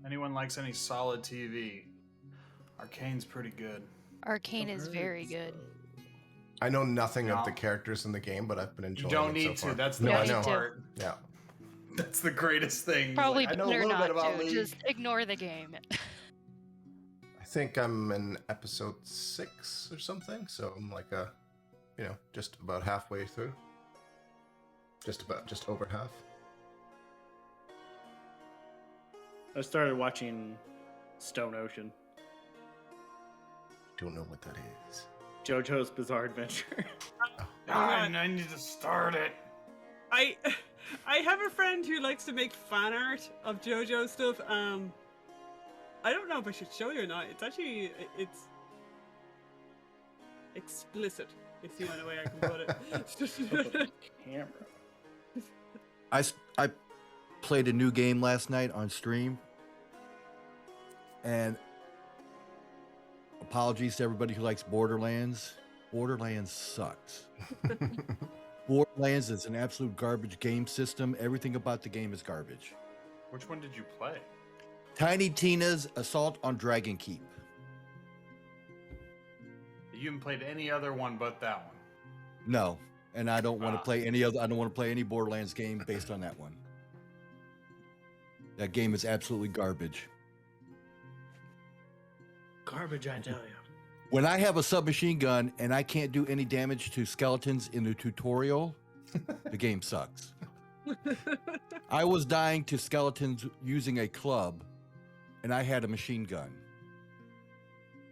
Anyone likes any solid TV? Arcane's pretty good. Arcane is very good. I know nothing of the No. characters in the game, but I've been You enjoying don't it need so far. to. That's the No, I best know. part. Yeah. That's the greatest thing. Probably Like, I know a better little not bit about to. League. Just ignore the game. I think I'm in episode 6 or something, so I'm like just about halfway through. Just over half. I started watching Stone Ocean. Don't know what that is. JoJo's Bizarre Adventure. I need to start it. I have a friend who likes to make fan art of JoJo stuff. I don't know if I should show you or not. It's actually explicit. It's the only way I can put it. Camera. I played a new game last night on stream, and apologies to everybody who likes Borderlands. Borderlands sucks. Borderlands is an absolute garbage game system. Everything about the game is garbage. Which one did you play? Tiny Tina's Assault on Dragon Keep. You haven't played any other one but that one. No, and I don't want to play any other. I don't want to play any Borderlands game based on that one. That game is absolutely garbage. Garbage, I tell you. When I have a submachine gun and I can't do any damage to skeletons in the tutorial, the game sucks. I was dying to skeletons using a club, and I had a machine gun.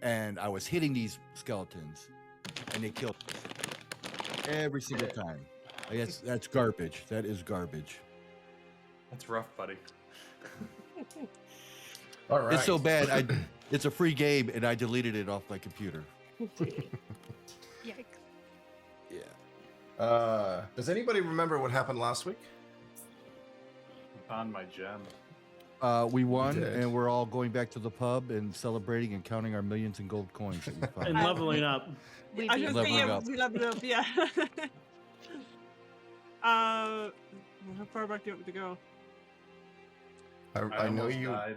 And I was hitting these skeletons, and they killed me every single time. That's garbage. That is garbage. That's rough, buddy. All right. It's so bad. It's a free game, and I deleted it off my computer. Yikes. Yeah. Does anybody remember what happened last week? Found my gem. We won, did. and we're all going back to the pub and celebrating and counting our millions in gold coins that we found. And leveling up. We I beat was Leveling saying, up. we leveled up, yeah. How far back do you want me to go? I know almost you. died.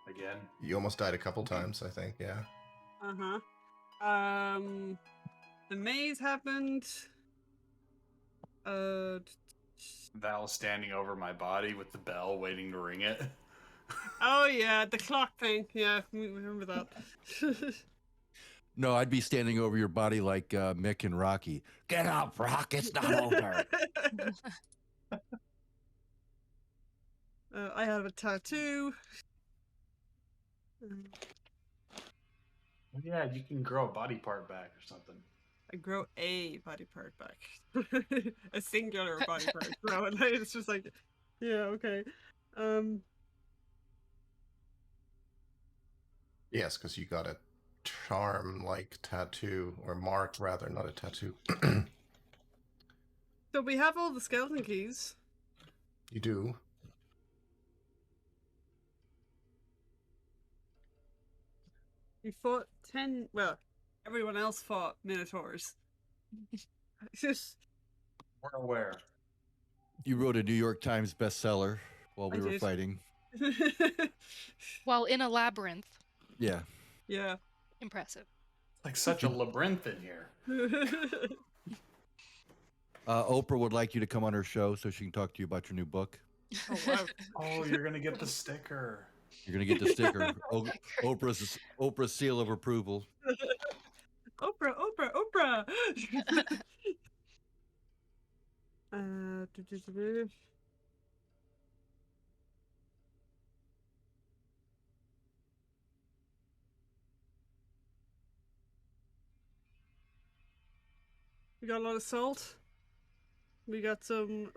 Again. You almost died a couple times, I think. Yeah. The maze happened. Val standing over my body with the bell, waiting to ring it. Oh yeah, the clock thing. Yeah, we remember that. No, I'd be standing over your body like Mick and Rocky. Get up, Rock! It's not over. I have a tattoo. Oh, yeah, you can grow a body part back or something. I grow a body part back. A singular body part. Grow it. It's just like, yeah, okay. Yes, because you got a charm-like tattoo, or mark rather, not a tattoo. So we have all the skeleton keys. You do. We fought 10. Well, everyone else fought minotaurs. Just We're aware. You wrote a New York Times bestseller while we I were did. fighting. While in a labyrinth. Yeah. Yeah. Impressive. Like such a labyrinth in here. Oprah would like you to come on her show so she can talk to you about your new book. Oh wow. Oh, you're gonna get the sticker. You're gonna get the sticker. Oprah's seal of approval. Oprah, Oprah, Oprah. Do. We got a lot of salt. We got some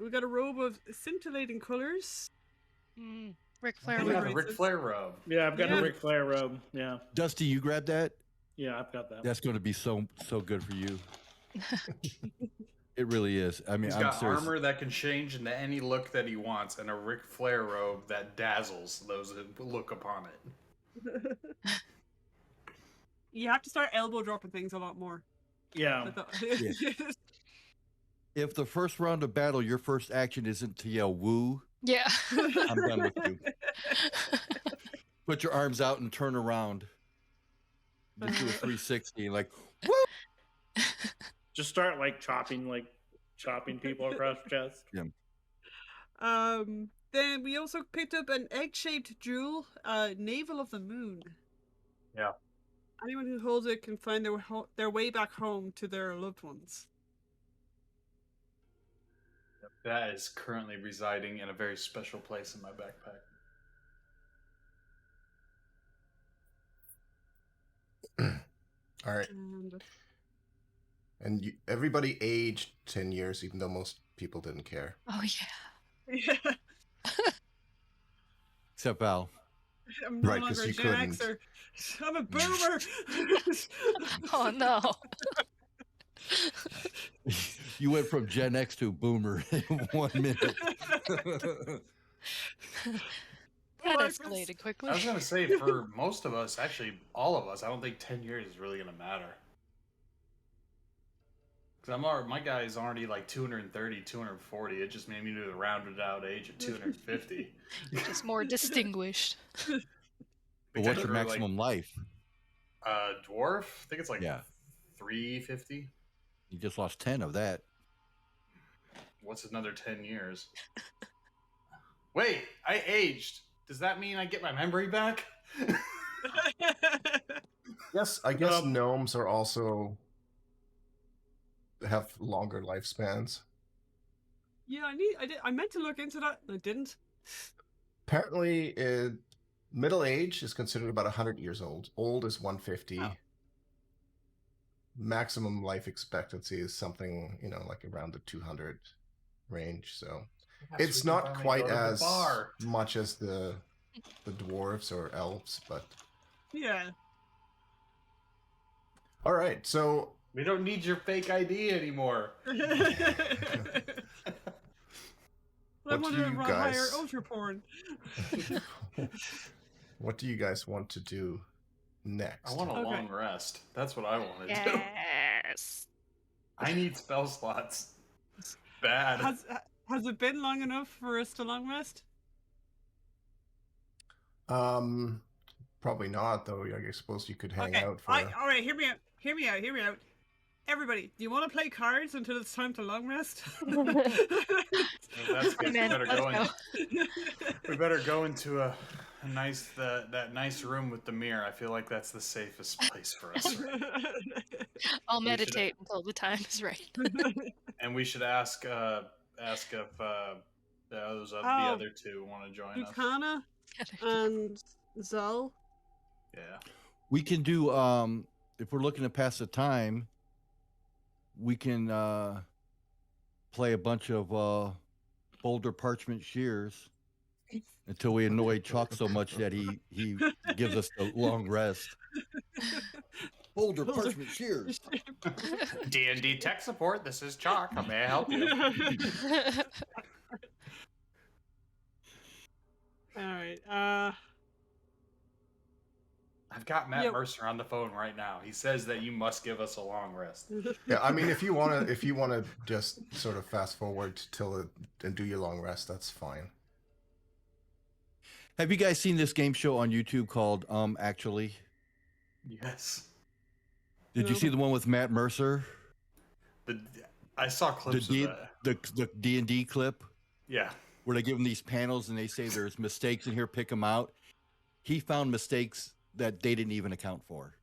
we got a robe of scintillating colors. Ric I Flair. think I got robe. the Ric Flair robe. Yeah, I've got Yeah. a Ric Flair robe. Yeah. Dusty, you grab that? Yeah, I've got that. That's going to be so good for you. It really is. I mean, He's I'm got serious. armor that can change into any look that he wants, and a Ric Flair robe that dazzles those that look upon it. You have to start elbow dropping things a lot more. Yeah. I thought- If the first round of battle, your first action isn't to yell "woo," Yeah. I'm done with you. Put your arms out and turn around. Just do a 360, like, woo! Just start like chopping people across your chest. Yeah. Then we also picked up an egg-shaped jewel, Navel of the Moon. Yeah. Anyone who holds it can find their way back home to their loved ones. That is currently residing in a very special place in my backpack. All right. And everybody aged 10 years, even though most people didn't care. Oh yeah. Yeah. Except Val. I'm no Right, 'cause longer a you Gen couldn't. Xer. I'm a boomer. Oh no. You went from Gen X to Boomer in 1 minute. That Life is- escalated quickly. I was going to say, for most of us, actually all of us, I don't think 10 years is really going to matter. Because my guy is already like 230, 240. It just made me do the rounded out age of 250. Just more distinguished. But what's your maximum life? Dwarf? I think it's like Yeah. 350. You just lost 10 of that. What's another 10 years? Wait, I aged. Does that mean I get my memory back? Yes, I guess gnomes are also have longer lifespans. Yeah, I meant to look into that, and I didn't. Apparently, middle age is considered about 100 years old. Old is 150. Oh. Maximum life expectancy is something, like around the 200 range. So it's not quite as much as the dwarves or elves, but Yeah. all right. So We don't need your fake ID anymore. I'm What do wondering you about higher guys- ultra porn. what do you guys want to do next? I want a Okay. long rest. That's what I want to do. Yes. I need spell slots. Bad. Has it been long enough for us to long rest? Probably not, though. I suppose you could hang out for. All right, hear me out. Everybody, do you want to play cards until it's time to long rest? That's good. Man, let's We better go into a nice that nice room with the mirror. I feel like that's the safest place for us. I'll We should- meditate until the time is right. And we should ask if the other two want to join us. Lucana and Zal. Yeah. We can do, if we're looking to pass the time, we can play a bunch of boulder parchment shears until we annoy Chalk so much that he gives us a long rest. Boulder parchment shears. D&D tech support. This is Chalk. How may I help you? All right. I've got Matt Yeah. Mercer on the phone right now. He says that you must give us a long rest. Yeah, I mean, if you wanna just sort of fast forward till it and do your long rest, that's fine. Have you guys seen this game show on YouTube called Actually? Yes. Did you No. see the one with Matt Mercer? I saw clips of that. The D&D clip Yeah. where they give them these panels and they say there's mistakes in here, pick them out. He found mistakes that they didn't even account for.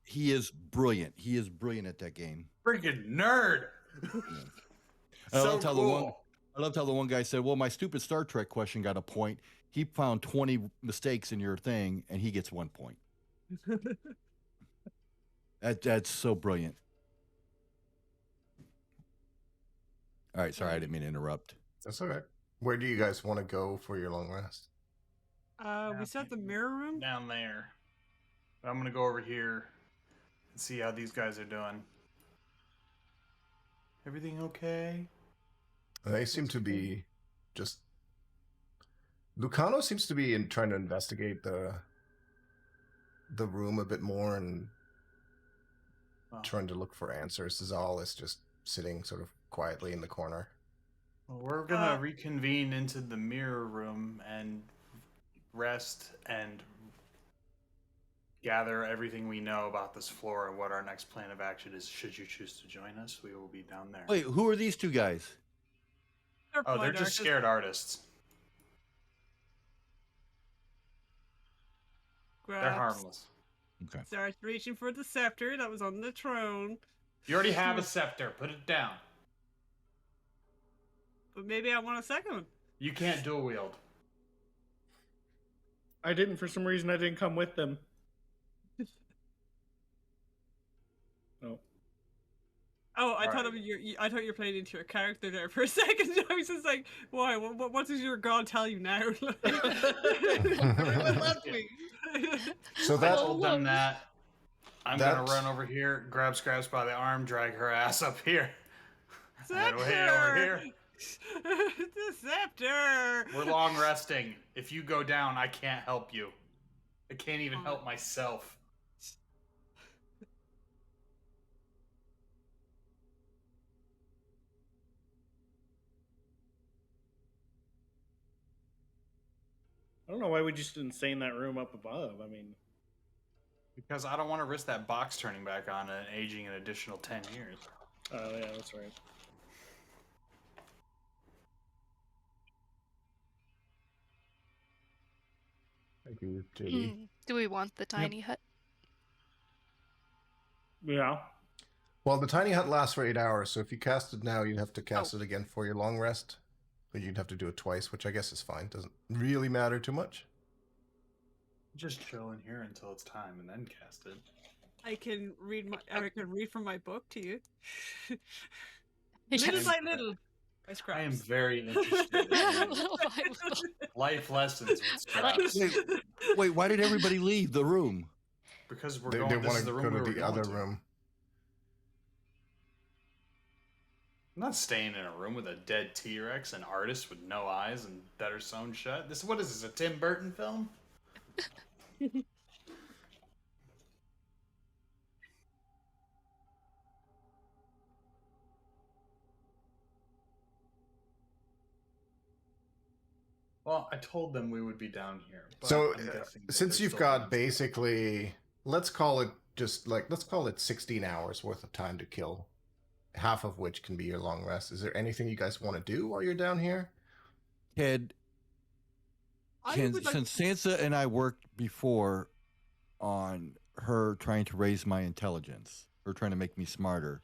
He is brilliant. He is brilliant at that game. Freaking nerd. I So loved how cool. I loved how the one guy said, well, my stupid Star Trek question got a point. He found 20 mistakes in your thing and he gets 1 point. That's so brilliant. All right, sorry, I didn't mean to interrupt. That's all right. Where do you guys want to go for your long rest? We set the mirror room. Down there. I'm gonna go over here and see how these guys are doing. Everything okay? They seem to be just. Lucano seems to be trying to investigate the room a bit more and Oh. trying to look for answers. Zal is just sitting sort of quietly in the corner. Well, we're gonna reconvene into the mirror room and rest and gather everything we know about this floor and what our next plan of action is. Should you choose to join us, we will be down there. Wait, who are these two guys? Oh, they're blind just artists. scared artists. They're Grabs, harmless. Okay. starts reaching for the scepter that was on the throne. You already have a scepter. Put it down. But maybe I want a second one. You can't dual wield. I didn't. For some reason, I didn't come with them. Oh. Oh, I thought Alright. I thought you were playing into a character there for a second. I was just like, why? What does your god tell you now? Everyone left me. So I that told them that I'm gonna That's- run over here, grab Scraps by the arm, drag her ass up here. And then Scepter! way over here. The scepter! We're long resting. If you go down, I can't help you. I can't even help myself. I don't know why we just didn't stay in that room up above. I mean, Because I don't want to risk that box turning back on and aging an additional 10 years. oh yeah, that's right. Thank you, JD. Do we want the tiny hut? Yeah. Well, the tiny hut lasts for 8 hours, so if you cast it now, you'd have to cast it again for your long rest. But you'd have to do it twice, which I guess is fine. Doesn't really matter too much. Just chill in here until it's time and then cast it. I can read from my book to you. Yes. Little by little. I I am Scraps. very interested in Little by little. life lessons with Scraps. Wait, why did everybody leave the room? Because we're They going, this want is to the go room we to were the going other to. room. I'm not staying in a room with a dead T-Rex, an artist with no eyes and that are sewn shut. What is this, a Tim Burton film? Well, I told them we would be down here. But So, I'm guessing that since they're you've still got downstairs. basically, let's call it 16 hours worth of time to kill, half of which can be your long rest. Is there anything you guys want to do while you're down here? Ted, since Sansa and I worked before on her trying to raise my intelligence, or trying to make me smarter,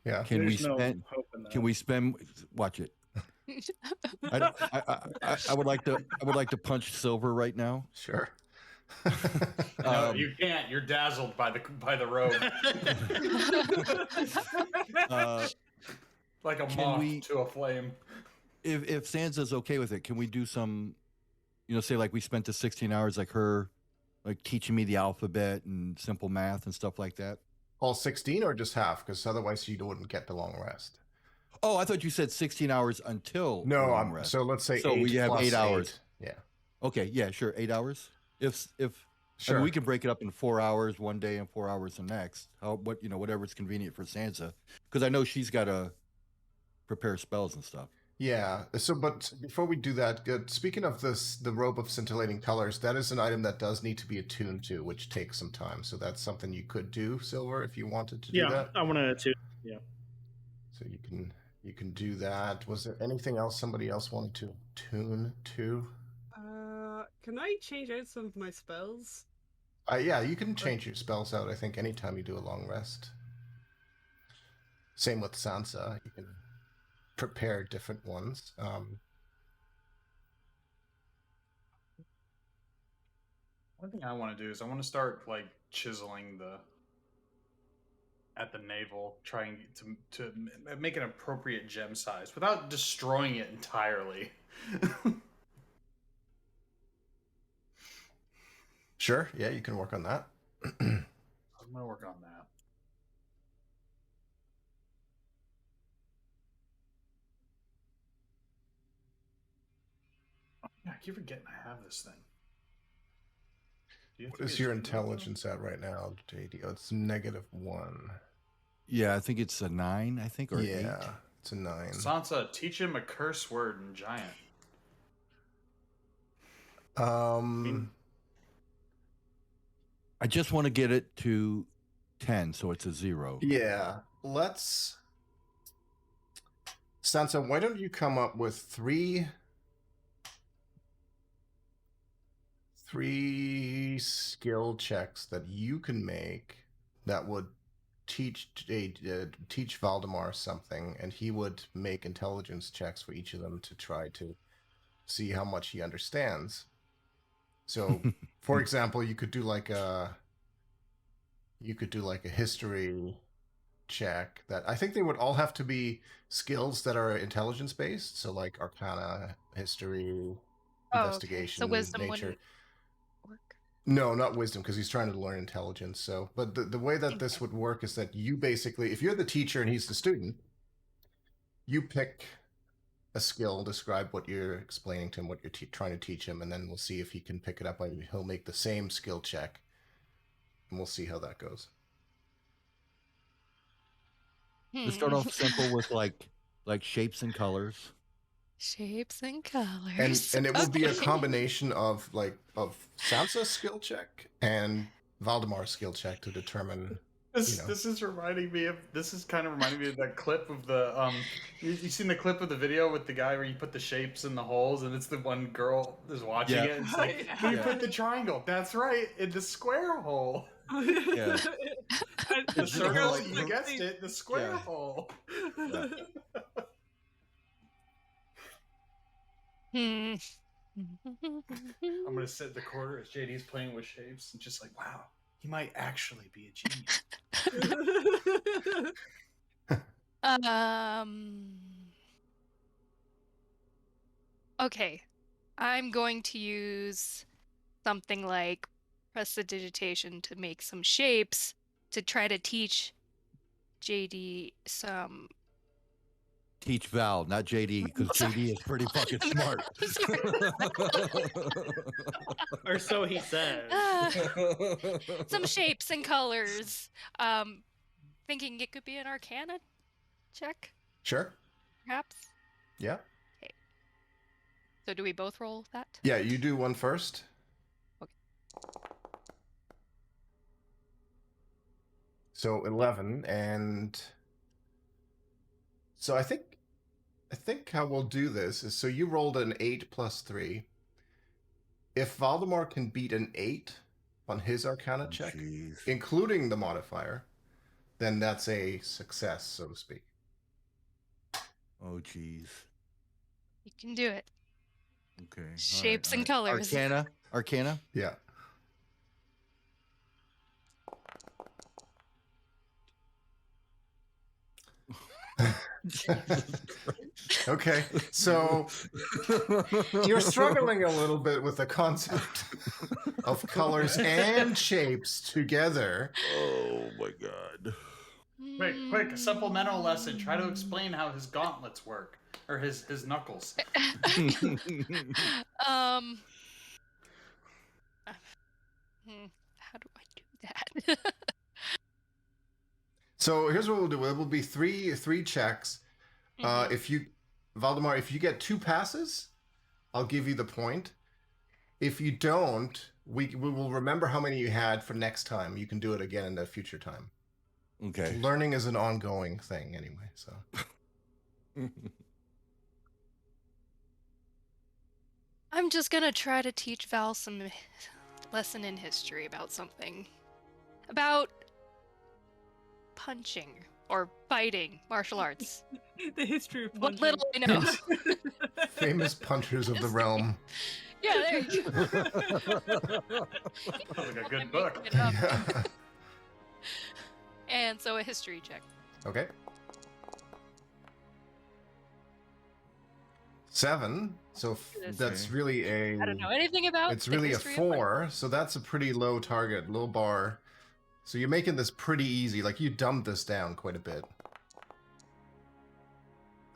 Yeah. can we There's no spend? hope in that. Can we spend? Watch it. I would like to punch Silver right now. Sure. No, you can't. You're dazzled by the robe, like a Can moth we- to a flame. If Sansa's okay with it, can we do some, say like we spent the 16 hours like her, like teaching me the alphabet and simple math and stuff like that? All 16 or just half? Because otherwise you wouldn't get the long rest. Oh, I thought you said 16 hours until No, long rest. so let's say So 8 we have plus 8 hours. 8. Yeah. Okay, yeah, sure, 8 hours. If I Sure. mean, we can break it up in 4 hours one day and 4 hours the next. Whatever's convenient for Sansa, because I know she's got to prepare spells and stuff. Yeah. So, but before we do that, speaking of this, the robe of scintillating colors, that is an item that does need to be attuned to, which takes some time. So that's something you could do, Silver, if you wanted to do Yeah, that. I want to too. So you can do that. Was there anything else somebody else wanted to tune to? Can I change out some of my spells? Yeah, you can change your spells out, I think, anytime you do a long rest. Same with Sansa. You can prepare different ones. One thing I want to do is I want to start like chiseling at the navel, trying to make an appropriate gem size without destroying it entirely. Sure, yeah, you can work on that. I'm gonna work on that. Oh, yeah, I keep forgetting I have this thing. Do you have What to be is your attuned to it, though? intelligence at right now, JD? Oh, it's -1. Yeah, I think it's a 9. I think or 8. Yeah, It's a 9. Sansa, teach him a curse word in Giant. I just want to get it to 10, so it's a 0. Yeah. Let's. Sansa, why don't you come up with three skill checks that you can make that would teach Valdemar something, and he would make intelligence checks for each of them to try to see how much he understands. So, for example, you could do like a history check that I think they would all have to be skills that are intelligence based. So like Arcana, history, investigation, So wisdom nature. wouldn't work. No, not wisdom, because he's trying to learn intelligence. So, but the way that this would work is that you basically, if you're the teacher and he's the student, you pick a skill, describe what you're explaining to him, what you're trying to teach him, and then we'll see if he can pick it up. He'll make the same skill check, and we'll see how that goes. Let's start off simple with like shapes and colors. Shapes and colors. And it will be a combination of Sansa's skill check and Valdemar's skill check to determine. This is kind of reminding me of that clip of the you seen the clip of the video with the guy where you put the shapes in the holes and it's the one girl is watching it. It's like, you put the triangle. That's right, in the square hole. Yeah. The circle, you guessed it, the square hole. Yeah. Hmm. I'm gonna sit in the corner as JD's playing with shapes and just like, wow, he might actually be a genius. Okay. I'm going to use something like prestidigitation to make some shapes to try to teach JD some. Teach Val, not JD, because JD is pretty fucking smart. Or so he says. Some shapes and colors. Thinking it could be an Arcana check, Sure. perhaps. Yeah. So do we both roll that? Yeah, you do one first. Okay. So 11, and so I think how we'll do this is, so you rolled an 8 plus 3. If Valdemar can beat an 8 on his Arcana check, Jeez. including the modifier, then that's a success, so to speak. Oh, jeez. You can do it. Okay. all Shapes right, and all right. colors. Arcana. Yeah. Okay, so you're struggling a little bit with the concept of colors and shapes together. Oh my god. Quick, a supplemental lesson. Try to explain how his gauntlets work. Or his knuckles. How do I do that? So here's what we'll do. It will be three checks. If you, Valdemar, if you get 2 passes, I'll give you the point. If you don't, we will remember how many you had for next time. You can do it again in a future time. Okay. Learning is an ongoing thing anyway, so. I'm just gonna try to teach Val some lesson in history about something. About punching or fighting, martial arts. The history of What punching. little I know. Famous punchers of the realm. Yeah, there you go. Sounds like a good book. Making it up. Yeah. And so a history check. Okay. 7. So that's really a. I don't know anything about. It's the really a history of fighting. 4, so that's a pretty low target, low bar. So you're making this pretty easy. Like, you dumbed this down quite a bit.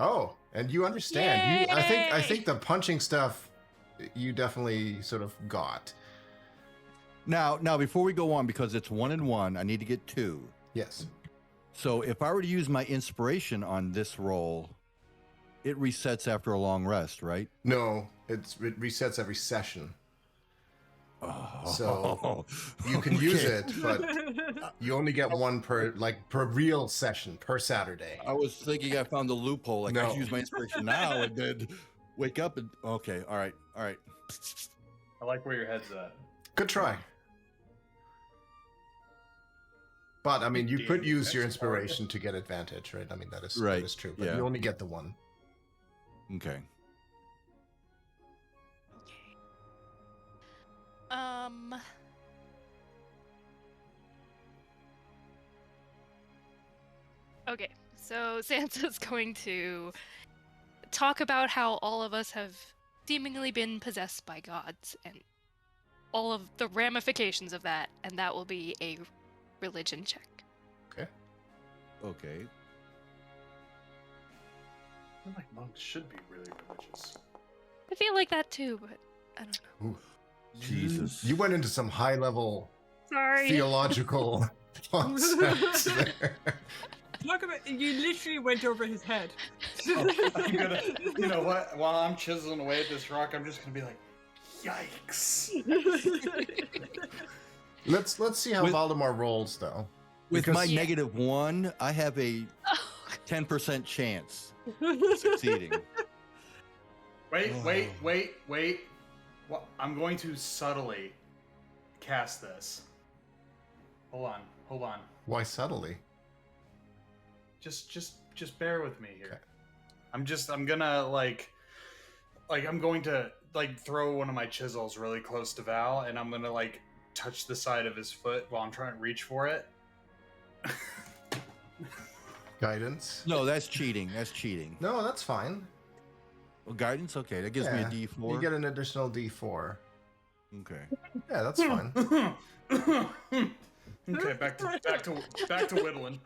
Oh, and you understand. I Yay! think the punching stuff you definitely sort of got. Now, before we go on, because it's 1 and 1, I need to get 2. Yes. So if I were to use my inspiration on this roll, it resets after a long rest, right? No, it resets every session. Oh, So you can use it, but you only get one per real session per Saturday. I was thinking I found the loophole. Like I No. should use my inspiration now and then wake up and okay, all right. I like where your head's at. Good try. But I mean, you could use your inspiration to get advantage, right? I mean, that is true. But you only get the one. Okay. Okay, so Sansa's going to talk about how all of us have seemingly been possessed by gods and all of the ramifications of that, and that will be a religion check. Okay. I feel like monks should be really religious. I feel like that too, but I don't know. Ooh. Jesus. You went into some high-level Sorry. theological concepts there. Talk about you literally went over his head. I'm gonna, you know what? While I'm chiseling away at this rock, I'm just gonna be like, yikes. Let's see how Valdemar rolls though. With Because- my -1, I have a 10% chance of succeeding. Wait. Well, I'm going to subtly cast this. Hold on. Why subtly? Just bear with me here. Okay. I'm gonna I'm going to throw one of my chisels really close to Val, and I'm gonna touch the side of his foot while I'm trying to reach for it. Guidance? No, that's cheating. No, that's fine. Well, guidance? Okay, that gives me a D4. You get an additional D4. Okay. Yeah, that's fine. Okay, back to whittling.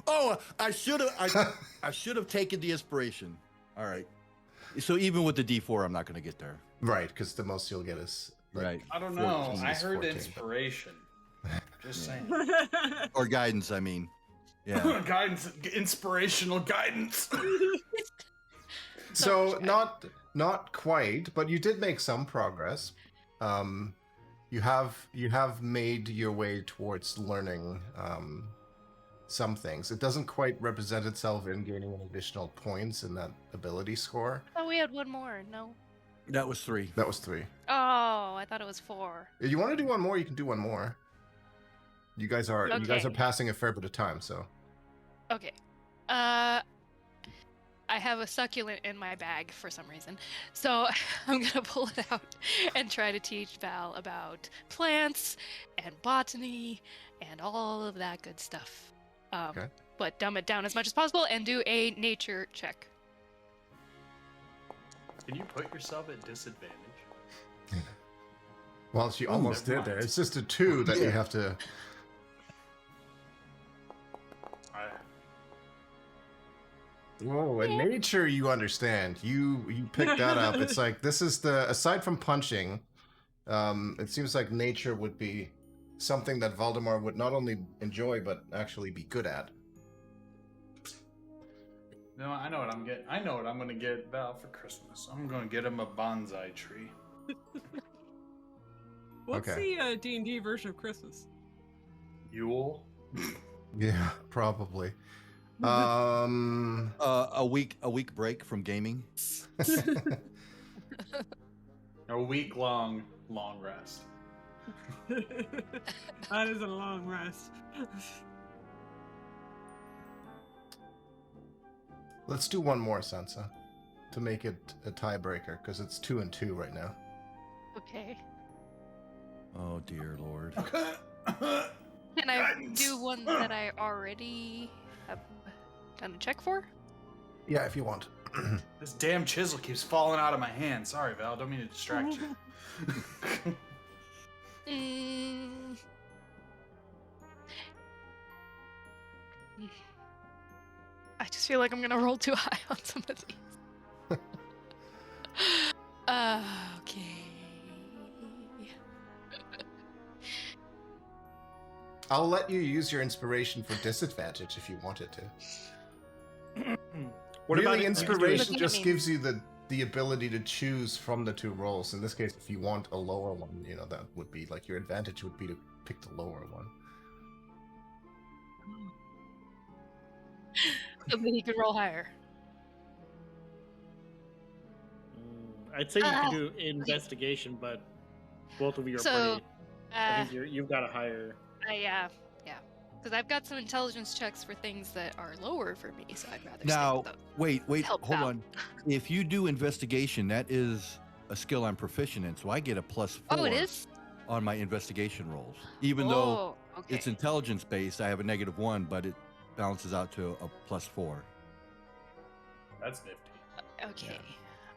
Oh, I should have taken the inspiration. All right. So even with the D4, I'm not going to get there. Right, because the most you'll get is Right. I don't know. 14 I is heard 14. inspiration. Just saying. Or guidance, I mean. Yeah. Guidance, inspirational guidance. So not quite, but you did make some progress. You have made your way towards learning some things. It doesn't quite represent itself in gaining an additional points in that ability score. Oh, we had one more. No. That was 3. That was 3. Oh, I thought it was 4. If you want to do one more, you can do one more. You guys are passing a fair bit of time, so. Okay. I have a succulent in my bag for some reason. So I'm going to pull it out and try to teach Val about plants and botany and all of that good stuff. Okay. But dumb it down as much as possible and do a nature check. Can you put yourself at disadvantage? Well, she almost never did there. mind. It's just a 2 that you have to. Whoa, in nature you understand. You pick that up. It's like this is aside from punching, it seems like nature would be something that Valdemar would not only enjoy but actually be good at. No, I know what I'm getting. I know what I'm gonna get Val for Christmas. I'm gonna get him a bonsai tree. What's Okay. the D&D version of Christmas? Yule. Yeah, probably. A week break from gaming. A week-long rest. That is a long rest. Let's do one more, Sansa, to make it a tiebreaker, because it's 2 and 2 right now. Okay. Oh dear Lord. Can I do one that I already have done a check for? Yeah, if you want. This damn chisel keeps falling out of my hand. Sorry, Val. Don't mean to distract you. I just feel like I'm gonna roll too high on some of these. Okay. I'll let you use your inspiration for disadvantage if you wanted to. What about really, if he's doing- inspiration Looking at just me. gives you the ability to choose from the two rolls. In this case, if you want a lower one, you know, that would be like your advantage would be to pick the lower one. So that he can roll higher. I'd say you could do investigation, but both of you are So, pretty. I think you've got a higher. yeah. Because I've got some intelligence checks for things that are lower for me, so I'd rather Now, stick with wait, Help hold out. on. If you do investigation, that is a skill I'm proficient in, so I get a +4 those. Oh, it is? on my investigation rolls. Even though okay. it's intelligence based, I have a -1, but it balances out to a +4. That's nifty. Okay.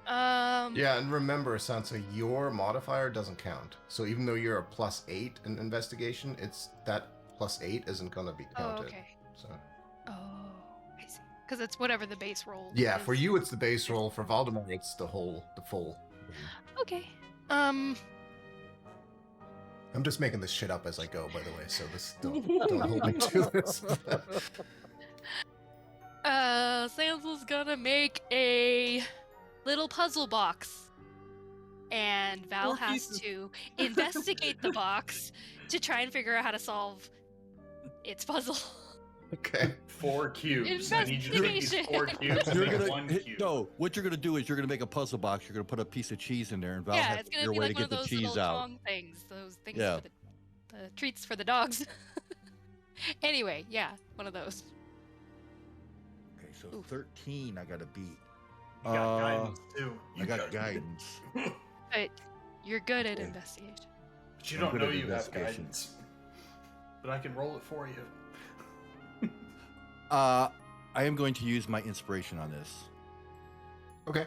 Yeah, and remember, Sansa, your modifier doesn't count. So even though you're a +8 in investigation, it's that +8 isn't gonna be Oh, counted. okay. So Oh, I see. Because it's whatever the base roll. yeah, is. for you it's the base roll. For Valdemar, it's the full. Okay. I'm just making this shit up as I go, by the way. So this don't hold me to this. Sansa's gonna make a little puzzle box. And Val 4 has pieces. to investigate the box to try and figure out how to solve its puzzle. Okay. 4 cubes. I need you to make these 4 cubes and You're make gonna 1 cube. no. What you're gonna do is you're gonna make a puzzle box. You're gonna put a piece of cheese in there, and Val Yeah, has it's gonna your be way like to one get of the those cheese little out. Kong things. Those things Yeah. for the treats for the dogs. Anyway, yeah, one of those. Okay, so Oof. 13 I gotta beat. You got guidance too. I got guidance. But you're good at Yeah. investigation. But you I'm don't good know at you have investigation. guidance. But I can roll it for you. I am going to use my inspiration on this. Okay.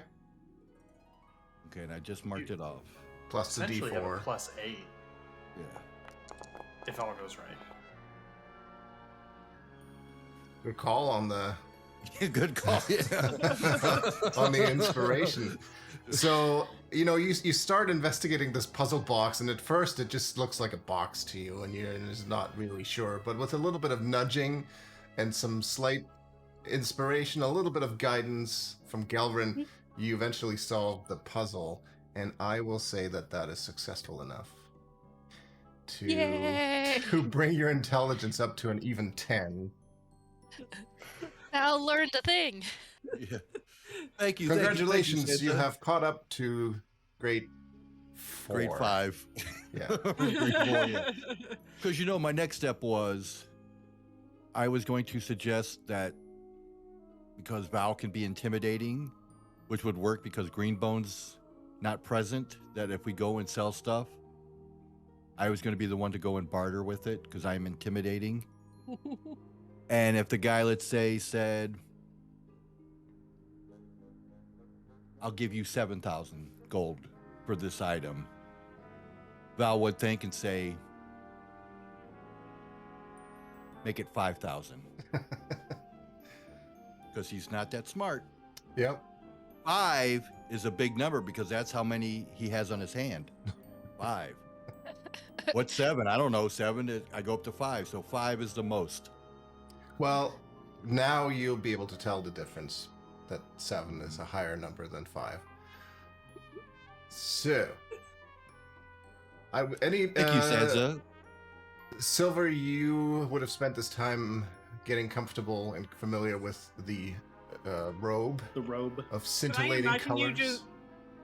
Okay, and I just marked it off. Plus the Essentially have a D4. +8 Yeah. if all goes right. Good call on the Good call. Yeah. on the inspiration. So, you know, you start investigating this puzzle box, and at first it just looks like a box to you, and you're just not really sure. But with a little bit of nudging and some slight inspiration, a little bit of guidance from Gelrin, you eventually solve the puzzle. And I will say that that is successful enough Yay! to bring your intelligence up to an even 10. Val learned a thing. Yeah. Thank you. Congratulations, you have caught up to grade 4. grade 5. Yeah. Grade 4, yeah. Because you know, my next step was I was going to suggest that because Val can be intimidating, which would work because Greenbone's not present, that if we go and sell stuff, I was going to be the one to go and barter with it because I'm intimidating. And if the guy, let's say, said, I'll give you 7,000 gold for this item, Val would think and say, make it 5,000. Because he's not that smart. Yep. 5 is a big number because that's how many he has on his hand. 5. What's 7? I don't know. 7, I go up to 5. So 5 is the most. Well, now you'll be able to tell the difference that 7 is a higher number than 5. So, Thank you, Sansa. Silver, you would have spent this time getting comfortable and familiar with the robe The robe. of scintillating colors.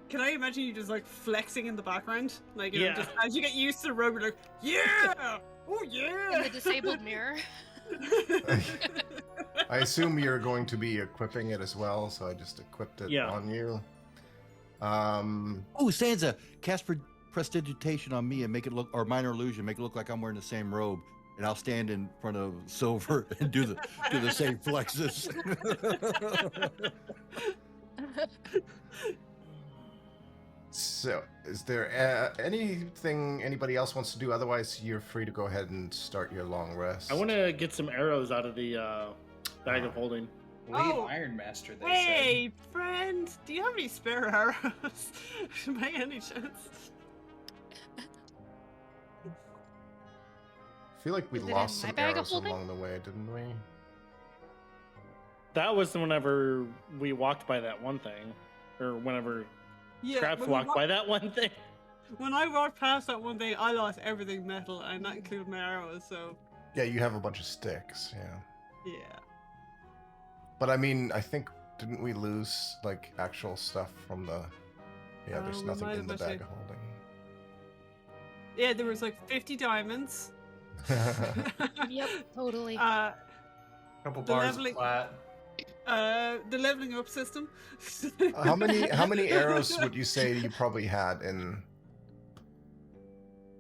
Can I imagine you just like flexing in the background? Like, you Yeah. know, just as you get used to the robe, you're like, yeah! Oh, In yeah! the disabled mirror. I assume you're going to be equipping it as well, so I just equipped it Yeah. on you. Oh, Sansa, cast prestidigitation on me and make it look, or minor illusion, make it look like I'm wearing the same robe, and I'll stand in front of Silver and do the same flexes. So, is there anything anybody else wants to do? Otherwise, you're free to go ahead and start your long rest. I want to get some arrows out of the bag of holding. Lead Oh. Iron Master, they Hey, friend! Do you have any spare arrows? By any chance? I feel like we Is it in lost my some bag of arrows holding? along the way, didn't we? that was whenever we walked by that one thing, or whenever Scraps when walked by that one thing. When I walked past that one thing, I lost everything metal, and that included my arrows. So Yeah, you have a bunch of sticks. Yeah. yeah. But I mean, I think didn't we lose like actual stuff from the? Yeah, there's We nothing might in the have bag actually- of holding. Yeah, there was like 50 diamonds. Yep, totally. Couple The bars leveling- of plat. The leveling up system. How many arrows would you say you probably had in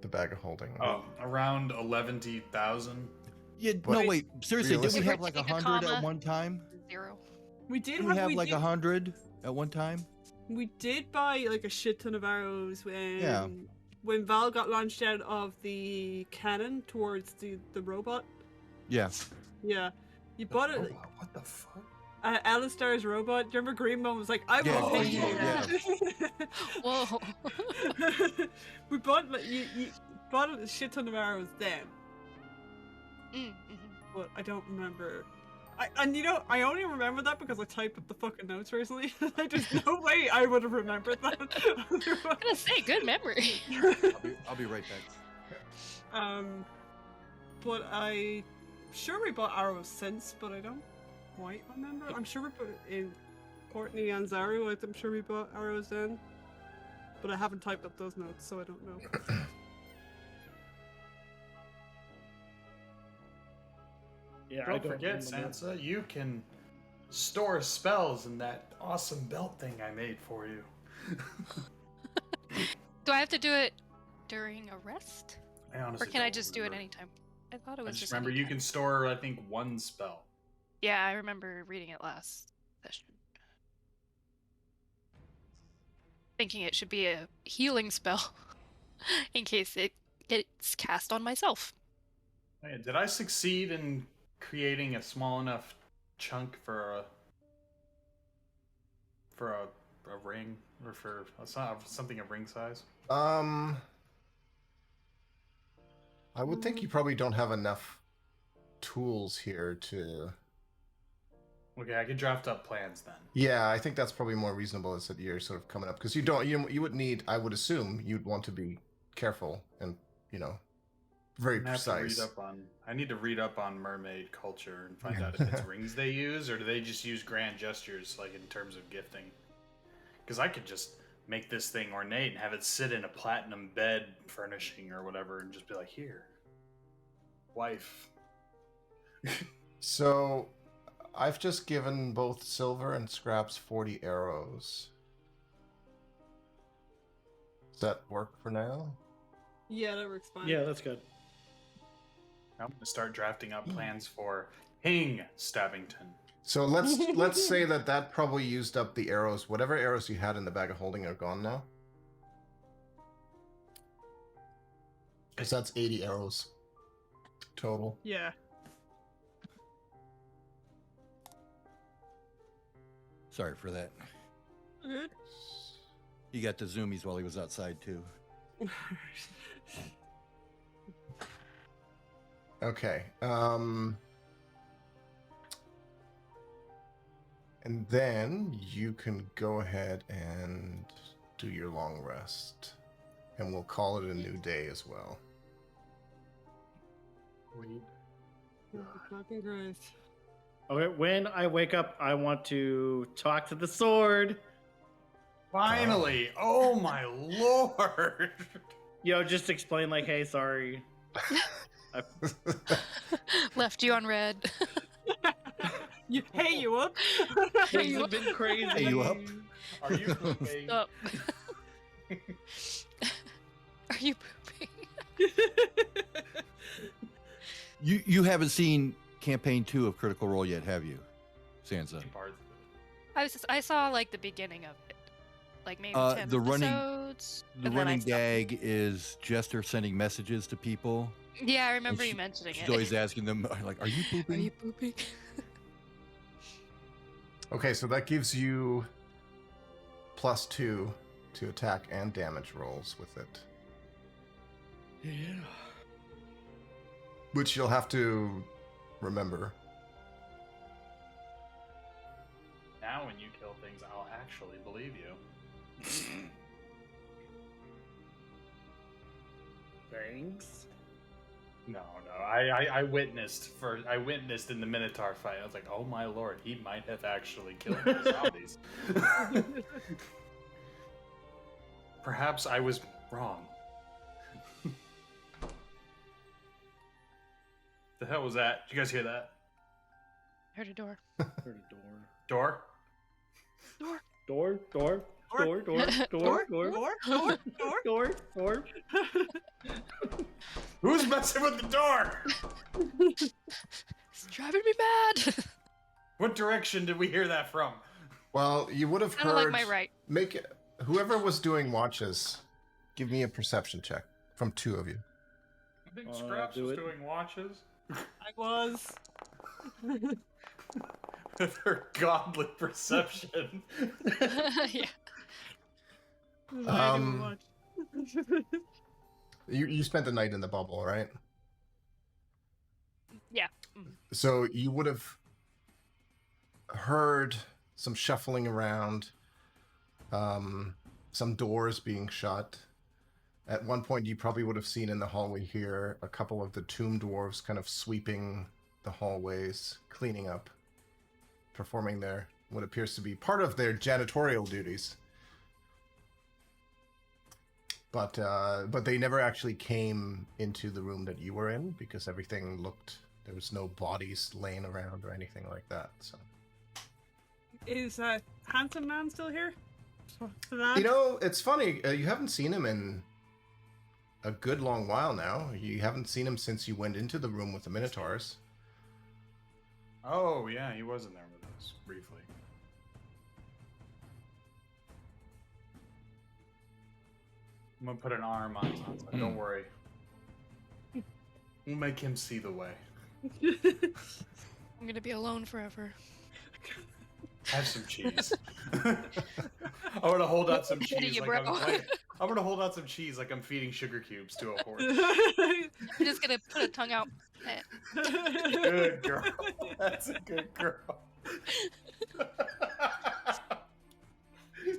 the bag of holding? Around 11,000. Yeah, But no, wait. Seriously, did we realistic- have like Taking a 100 at comma. one time? 0. We did Did we have we like did, 100 at one time? We did buy like a shit ton of arrows when Yeah. when Val got launched out of the cannon towards the robot. Yeah. Yeah. You bought it. Oh, what the fuck? Alistar's robot. Do you remember Greenbone was like, I Yeah, will pay Greenbone, you. Whoa. We bought like, you bought a shit ton of arrows then, Mm-hmm. but I don't remember. I only remember that because I typed up the fucking notes recently. Like, there's no way I would have remembered that. I'm gonna say, good memory. I'll be right back. But I sure we bought arrows since, but I don't quite remember. I'm sure we put it in Courtney and Zaru. I'm sure we bought arrows then, but I haven't typed up those notes, so I don't know. Yeah, Don't forget, remember. Sansa, you can store spells in that awesome belt thing I made for you. Do I have to do it during a rest? I Or honestly can I don't just do it remember. anytime? I thought it I was just just remember you anytime. can store, I think, one spell. Yeah, I remember reading it last session. Thinking it should be a healing spell in case it gets cast on myself. Hey, did I succeed in creating a small enough chunk for a ring, or for something of ring size? I would think you probably don't have enough tools here to. Okay, I could draft up plans then. Yeah, I think that's probably more reasonable. Is that you're sort of coming up because you would need. I would assume you'd want to be careful and very I have to read precise. up on. I need to read up on mermaid culture and find out if it's rings they use, or do they just use grand gestures, like in terms of gifting? Because I could just make this thing ornate and have it sit in a platinum bed furnishing or whatever, and just be like, "Here, wife." So, I've just given both Silver and Scraps 40 arrows. Does that work for now? Yeah, that works fine. Yeah, that's good. I'm gonna start drafting up plans for Hing Stabbington. So let's say that probably used up the arrows. Whatever arrows you had in the bag of holding are gone now. Because that's 80 arrows total. Yeah. Sorry for that. Good. He got the zoomies while he was outside too. Okay. And then you can go ahead and do your long rest. And we'll call it a new day as well. Fucking Christ. Okay, when I wake up, I want to talk to the sword. Finally! Oh my lord! Just explain like, hey, sorry. Left you on red. Hey, you up? Things have been crazy. Hey, you up? Are you pooping? Stop. Are you pooping? You haven't seen campaign 2 of Critical Role yet, have you, Sansa? I saw like the beginning of it, like maybe 10 the running- episodes. The and then I running stopped. gag is Jester sending messages to people. Yeah, I remember And you mentioning She's it. always asking them, like, "Are you Are pooping?" you pooping? Okay, so that gives you +2 to attack and damage rolls with it. Yeah. Which you'll have to remember. actually believe you. Thanks. No. I witnessed in the Minotaur fight. I was like, oh my lord, he might have actually killed the zombies. Perhaps I was wrong. The hell was that? Did you guys hear that? Heard a door. Heard a door. Door? Door. Door, door, door, door, door, door, door, door. Who's messing with the door? It's driving me mad. What direction did we hear that from? Well, you would have Kinda heard. like my right. Make it, whoever was doing watches, give me a perception check from two of you. I think Scraps do was it. doing watches. I was. With her godly perception. Yeah. Um, You spent the night in the bubble, right? Yeah. So you would have heard some shuffling around, some doors being shut. At one point, you probably would have seen in the hallway here a couple of the Tomb Dwarfs kind of sweeping the hallways, cleaning up, performing their what appears to be part of their janitorial duties. But they never actually came into the room that you were in because everything looked, there was no bodies laying around or anything like that. So Is that handsome man still here? you know, it's funny. You haven't seen him in a good long while now. You haven't seen him since you went into the room with the Minotaurs. Oh, yeah, he was in there with us briefly. I'm gonna put an arm on Sansa. Don't worry. We'll make him see the way. I'm gonna be alone forever. Have some cheese. I'm gonna hold out some Kidding cheese you, like bro. I'm gonna hold out some cheese like I'm feeding sugar cubes to a horse. I'm just gonna put a tongue out. Good girl. That's a good girl.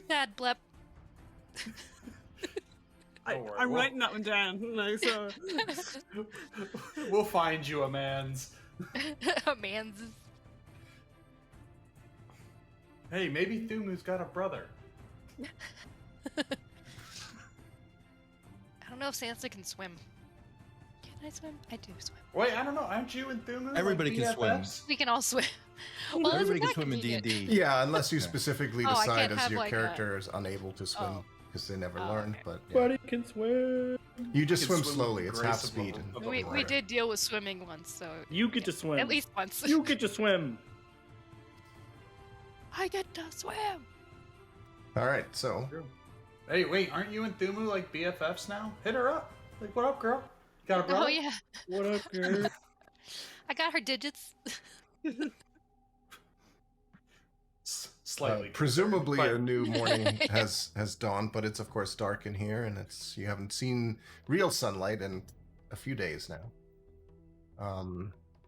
Sad blep. Don't worry, I'm we'll- writing that one down. Like, so. We'll find you a man's. A man's. Hey, maybe Thumu's got a brother. I don't know if Sansa can swim. Can I swim? I do swim. Wait, I don't know. Aren't you and Thumu? Everybody can swim. BFFs? We can all swim. Well, Everybody isn't can that swim in convenient? D&D. Yeah, unless you Yeah. specifically Oh, I decide can't as have, your like, character is unable to swim Oh. because they never Oh, learn. okay. But yeah. Buddy can swim. You just You can swim swim slowly. with It's the half grace of speed. a- and- of a We water. did deal with swimming once, so You get to swim. at least once. You get to swim. I get to swim. All right, so Hey, wait, aren't you and Thumu like BFFs now? Hit her up. Like, what up, girl? Got a brother? Oh yeah, What up, girl? I got her digits. Slightly. presumably but- a new morning has dawned, but it's of course dark in here, and you haven't seen real sunlight in a few days now.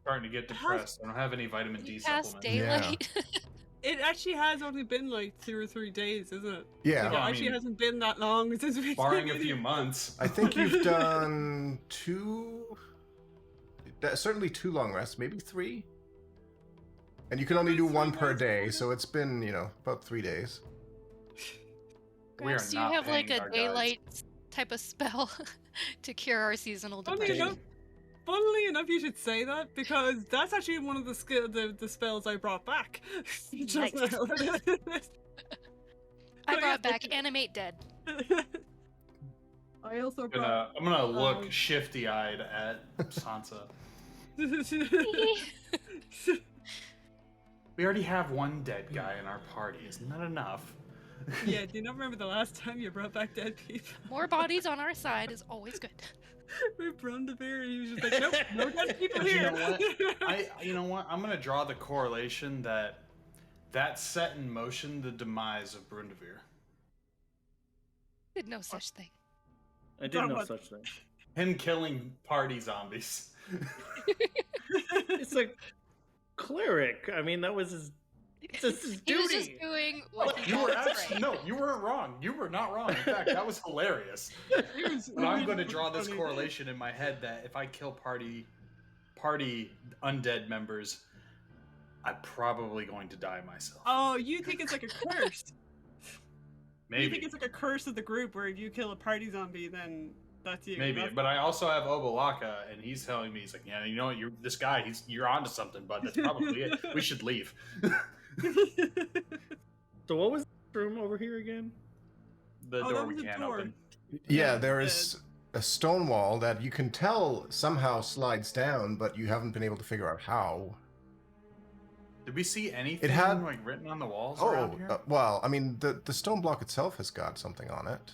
Starting to get depressed. I don't have any vitamin D Past supplements. daylight. It actually has only been like 2 or 3 days, isn't it? Yeah, Like, Well, it I actually mean, hasn't been that long since we Barring a few months. I think you've done certainly 2 long rests, maybe 3. And you can only do 1 per day, so it's been, about 3 days. We are Gramps, do you not have like paying a our guides. daylight type of spell to cure our seasonal Funny depression? enough, funnily enough, you should say that because that's actually one of the spells I brought back. Just Nice. now. I brought back animate dead. I also brought. I'm gonna look shifty-eyed at Sansa. We already have 1 dead guy in our party. Isn't that enough? Yeah, do you not remember the last time you brought back dead people? More bodies on our side is always good. We Brundavere, he was just like, nope, no dead people You here. know what? You know what? I'm gonna draw the correlation that set in motion the demise of Brundavere. Did no such thing. I did no such thing. Him killing party zombies. It's a cleric. I mean, that was his It's his He was just duty. doing what he You were thought was actually right. no, you weren't wrong. You were not wrong. In fact, that was hilarious. But I'm going to draw this correlation in my head that if I kill party undead members, I'm probably going to die myself. Oh, you think it's like a curse? Maybe. You think it's like a curse of the group where if you kill a party zombie, then that's you. Maybe, That's... but I also have Obalaka, and he's telling me, he's like, yeah, you know, you're this guy. You're onto something, bud. That's probably it. We should leave. So what was the room over here again? The Oh, door that we was a can't door. open. Yeah, there is a stone wall that you can tell somehow slides down, but you haven't been able to figure out how. Did we see anything had- like written on the walls Oh, around here? well, I mean, the stone block itself has got something on it.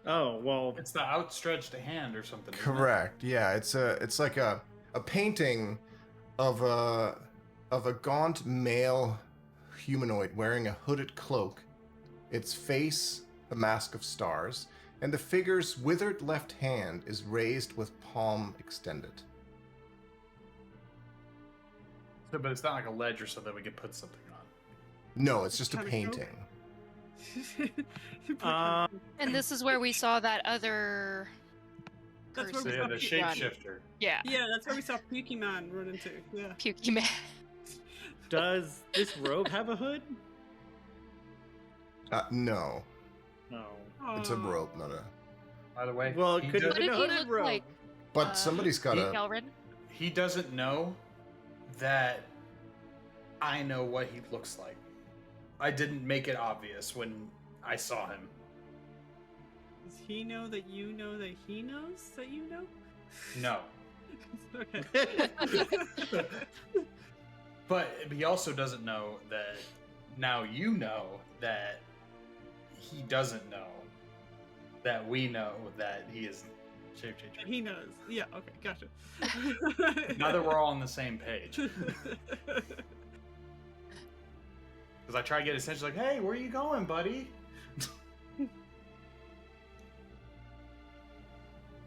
Oh, well, It's the outstretched hand or something. isn't it? Correct. Yeah, it's like a painting of a gaunt male humanoid wearing a hooded cloak. Its face a mask of stars, and the figure's withered left hand is raised with palm extended. So, but it's not like a ledge or something we can put something on. No, it's just a Kinda painting. And this is where we saw that other. That's where So we yeah, saw the Pukey Run. shapeshifter. Yeah, Yeah, that's where we saw Pukey Man run into. Yeah. Pukey Man. does this robe have a hood? No, No. it's a Aw. robe, not a. By the way, Well, it he, could have What been if a he hooded looked robe. like But somebody's got a. Kelrin? he doesn't know that I know what he looks like. I didn't make it obvious when I saw him. Does he know that you know that he knows that you know? No. Okay. But he also doesn't know that now you know that he doesn't know that we know that he is shape-changer. He knows. Yeah, okay, gotcha. Now that we're all on the same page. Because I try to get essentially like, hey, where are you going, buddy?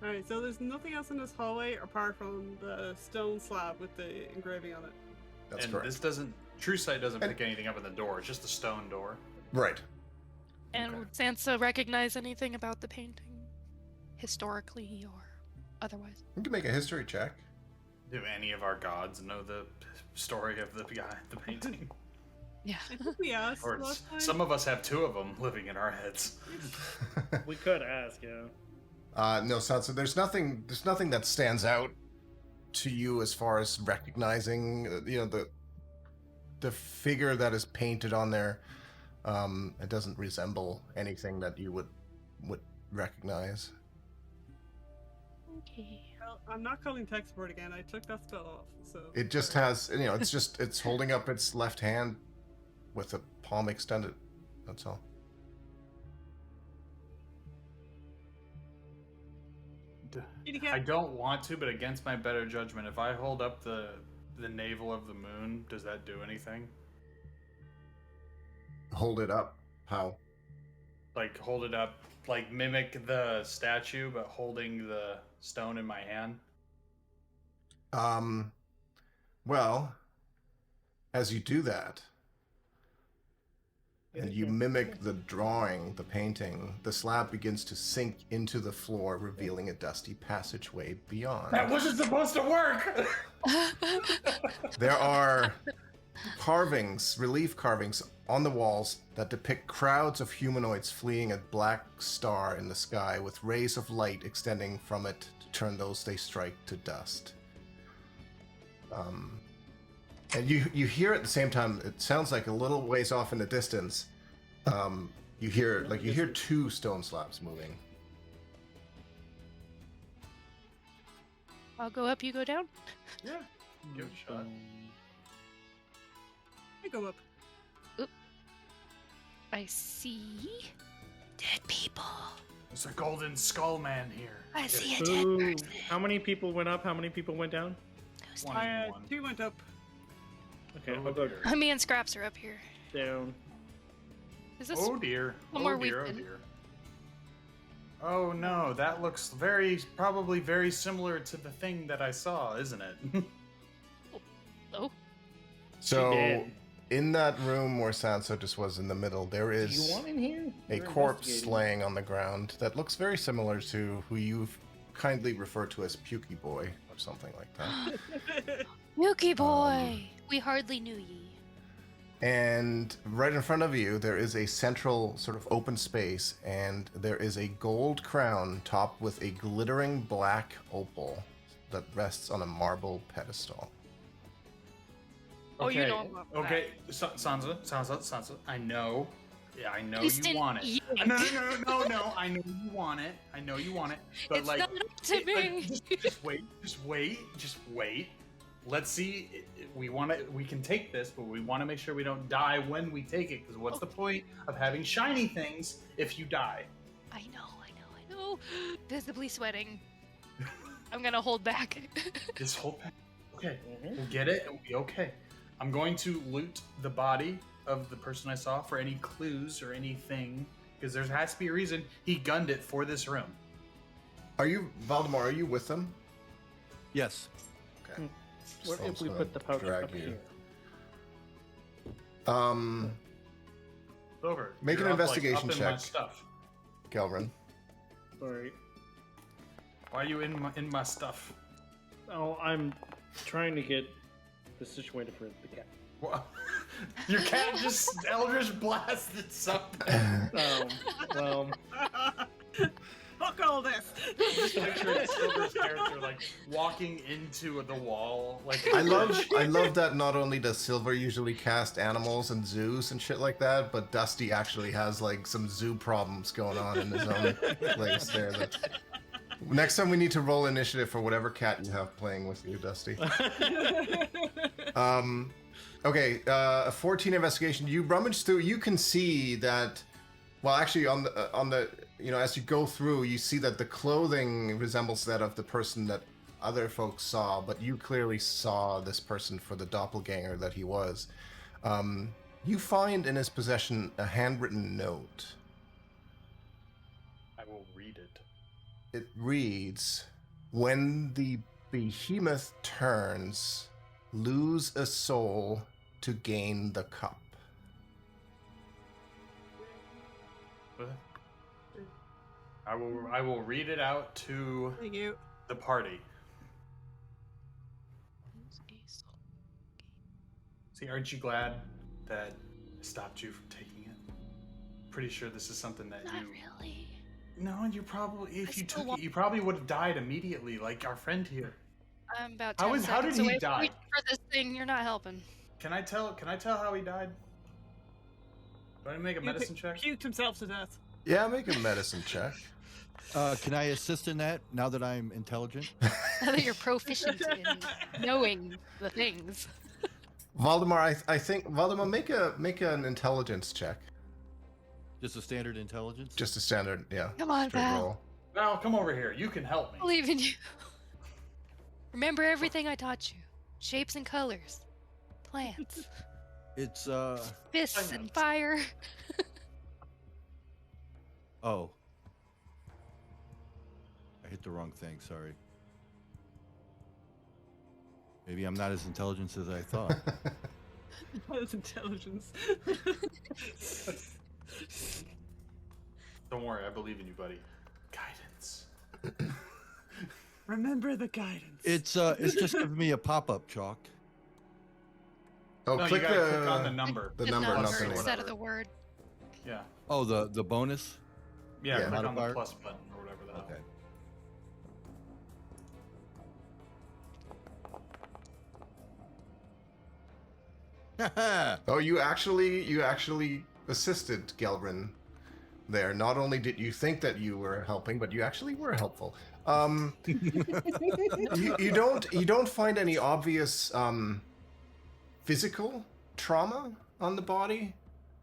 Alright, so there's nothing else in this hallway apart from the stone slab with the engraving on it. That's and correct. this doesn't, True Sight doesn't And- pick anything up in the door. It's just a stone door. Right. And Okay. would Sansa recognize anything about the painting, historically or otherwise? You can make a history check. Do any of our gods know the story of the guy, the painting? Yeah. I think we asked Or last time. some of us have two of them living in our heads. We could ask, yeah. No, Sansa, there's nothing that stands out to you as far as recognizing, the figure that is painted on there. It doesn't resemble anything that you would recognize. Okay. Well, I'm not calling tech support again. I took that spell off, so. It just has, it's holding up its left hand with a palm extended. That's all. Kitty I cat. don't want to, but against my better judgment, if I hold up the navel of the moon, does that do anything? Hold it up. How? Like hold it up, like mimic the statue, but holding the stone in my hand? Well, as you do that, and you mimic the drawing, the painting, the slab begins to sink into the floor, revealing a dusty passageway beyond. That wasn't supposed to work! There are carvings, relief carvings on the walls that depict crowds of humanoids fleeing a black star in the sky with rays of light extending from it to turn those they strike to dust. And you hear at the same time, it sounds like a little ways off in the distance. You hear two stone slabs moving. I'll go up, you go down. Yeah. Give it a shot. I go up. I see dead people. There's a golden skull man here. I Get see it? a dead Ooh. person. How many people went up? How many people went down? Who's One dead? and one. 2 went up. Okay, Oh, I'll go dear. Me and Scraps are up here. down. Is this Oh dear. one Oh more dear, oh weekend? dear. Oh no, that looks probably very similar to the thing that I saw, isn't it? Oh, So did. in that room where Sansa just was in the middle, there Do you is want in here? a We're corpse investigating. laying on the ground that looks very similar to who you've kindly referred to as Pukey Boy or something like that. Yuki boy, we hardly knew ye. And right in front of you, there is a central sort of open space, and there is a gold crown topped with a glittering black opal that rests on a marble pedestal. Oh, you know about that. Okay, Sansa. I know. Yeah, I know Easton you want it. yank. No. I know you want it. But It's like, not up to me. Just wait. Let's see. We can take this, but we want to make sure we don't die when we take it. Because what's the point of having shiny things if you die? I know. Visibly sweating. I'm gonna hold back. This whole pack. Okay, we'll get it. It'll be okay. I'm going to loot the body of the person I saw for any clues or anything, because there has to be a reason he gunned it for this room. Are you, Valdemar, are you with them? Yes. Okay. What So I'm if we just put the gonna pouch drag up you. here? Over. Make an You're up, investigation up in my check. stuff. Galvin. Sorry. Why are you in my stuff? Oh, I'm trying to get the situation for the cat. What? Your cat just Eldritch blasted something. Well, Fuck all this. Just picture Silver's character like walking into the wall. Like I love that not only does Silver usually cast animals and zoos and shit like that, but Dusty actually has like some zoo problems going on in his own place there. Next time we need to roll initiative for whatever cat you have playing with you, Dusty. Okay, 14 investigation. You rummage through. You can see that. Well, actually, on the as you go through, you see that the clothing resembles that of the person that other folks saw, but you clearly saw this person for the doppelganger that he was. You find in his possession a handwritten note. I will read it. It reads, "When the behemoth turns, lose a soul to gain the cup." I will read it out to Thank you. the party. See, aren't you glad that I stopped you from taking it? Pretty sure this is something that Not you. really. No, you probably if you still took it, you probably would have died immediately, like our friend here. I'm about How 10 is- how seconds did he away from die? reaching for this thing. You're not helping. Can I tell how he died? Do I make a medicine check? Puked himself to death. Yeah, make a medicine check. Can I assist in that now that I'm intelligent? Now that you're proficient in knowing the things. Valdemar, I think Valdemar, make an intelligence check. Just a standard intelligence? Just a standard, yeah. Come on, straight Val. roll. Val, come over here. You can help me. I believe in you. Remember everything I taught you. Shapes and colors. Plants. It's, Fists and fire. oh. I hit the wrong thing, sorry. Maybe I'm not as intelligent as I thought. That's intelligence. Don't worry, I believe in you, buddy. Guidance. Remember the guidance. It's just giving me a pop-up chalk. Oh, No, click you gotta click on the number. the The number, not the number name. instead of the word. Yeah. Oh, the bonus? Yeah, Yeah. click on the Modifier? plus button or whatever the hell. Okay. Oh, you actually assisted Gelrin there. Not only did you think that you were helping, but you actually were helpful. You don't find any obvious physical trauma on the body,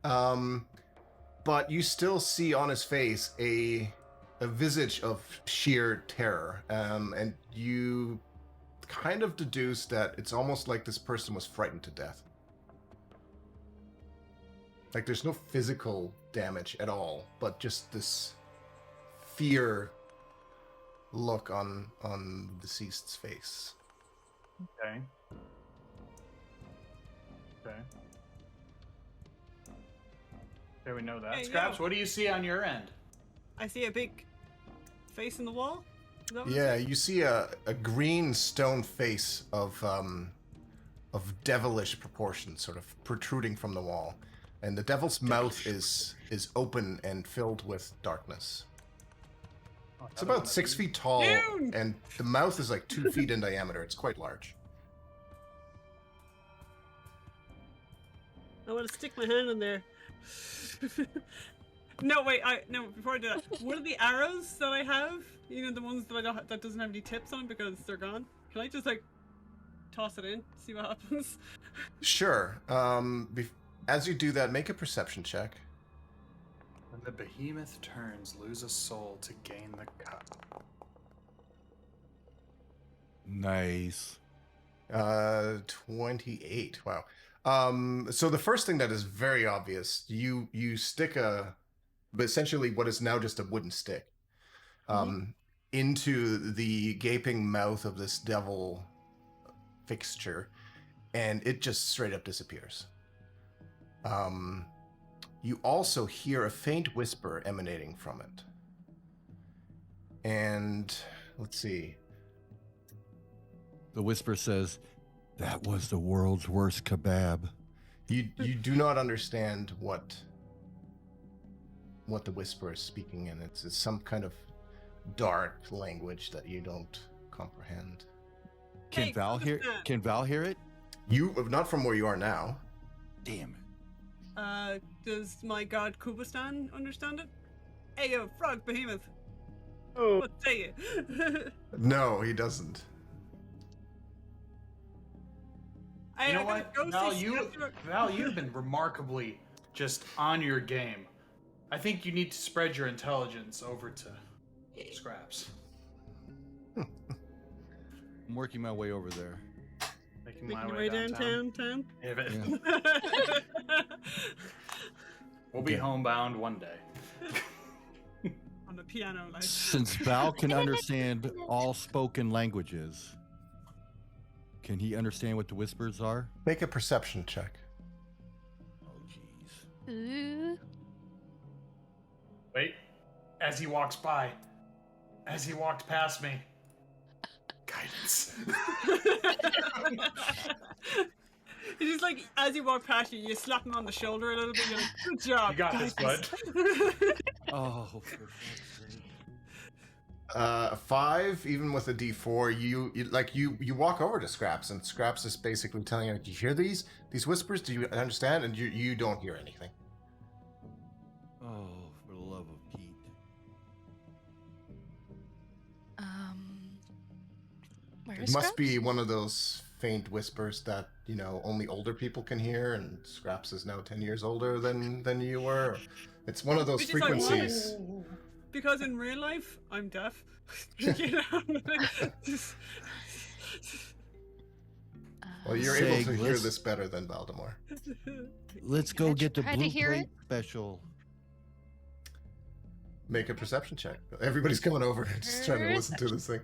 but you still see on his face a visage of sheer terror, and you kind of deduce that it's almost like this person was frightened to death. Like there's no physical damage at all, but just this fear look on the deceased's face. Okay. Okay. Okay, we know that. Hey, Scraps, yo. what do you see on your end? I see a big face in the wall. Is that what Yeah, it is? you see a green stone face of devilish proportions, sort of protruding from the wall, and the devil's mouth is open and filled with darkness. Oh, It's another one about of 6 these. feet tall, Dude! and the mouth is like 2 feet in diameter. It's quite large. I want to stick my hand in there. No, wait. Before I do that, what are the arrows that I have? You know, the ones that I don't that doesn't have any tips on because they're gone. Can I just like toss it in, see what happens? Sure. As you do that, make a perception check. When the behemoth turns, lose a soul to gain the cup. Nice. 28. Wow. So the first thing that is very obvious, you stick essentially what is now just a wooden stick, into the gaping mouth of this devil fixture, and it just straight up disappears. You also hear a faint whisper emanating from it. And let's see. The whisper says, "That was the world's worst kebab." You do not understand what the whisper is speaking in. It's some kind of dark language that you don't comprehend. Can Hey, Val hear? Kubistan. Can Val hear it? You not from where you are now. Damn it! Does my god Kubistan understand it? Hey, yo, frog behemoth. Oh, What say you? No, he doesn't. You know what, Val, you've been remarkably just on your game. I think you need to spread your intelligence over to Scraps. I'm working my way over there. Making Making my your way way downtown. downtown. If it- Yeah. We'll be Okay. homebound one day. On the piano, like. Since Val can understand all spoken languages, can he understand what the whispers are? Make a perception check. Oh, jeez. Ooh. Wait, as he walks by, as he walked past me, guidance. It's just like as you walk past you slap him on the shoulder a little bit. You're like, "Good job, You got this, guys." Oh, for fuck's sake. 5, even with a D4, you walk over to Scraps, and Scraps is basically telling you, "Do you hear these whispers? Do you understand?" And you don't hear anything. Oh, for the love of Pete. Where It is must Scraps? be one of those faint whispers that only older people can hear, and Scraps is now 10 years older than you were. It's one of those Which is ironic. frequencies. Because in real life, I'm deaf. You know? Well, you're Say, able to hear let's- this better than Valdemar. Let's Can go I get the try to blue hear plate it? special. Make a perception check. Everybody's coming over and just trying to listen to this thing.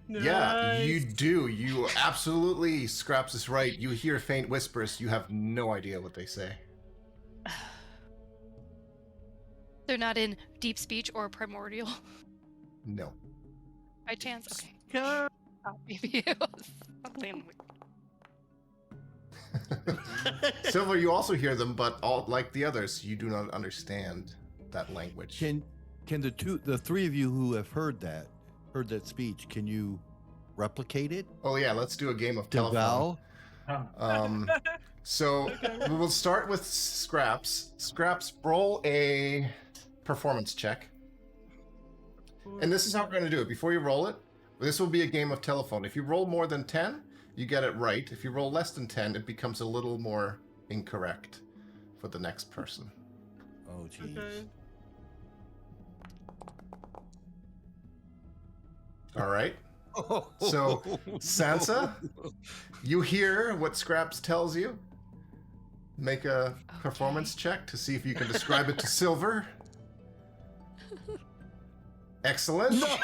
Yeah, you Nice. do. You absolutely, Scraps is right. You hear faint whispers. You have no idea what they say. They're not in deep speech or primordial No. by chance. Okay. Oh, maybe it was something. Silver, you also hear them, but like the others, you do not understand that language. Can the three of you who have heard that speech, can you replicate it Oh yeah, let's do a game of to telephone. Val? So we will start with Scraps. Scraps, roll a performance check. And this is how we're going to do it. Before you roll it, this will be a game of telephone. If you roll more than 10, you get it right. If you roll less than 10, it becomes a little more incorrect for the next person. Oh, jeez. Okay. All right. So, Sansa? You hear what Scraps tells you. Make a performance check to see if you can describe it to Silver. Excellent. No.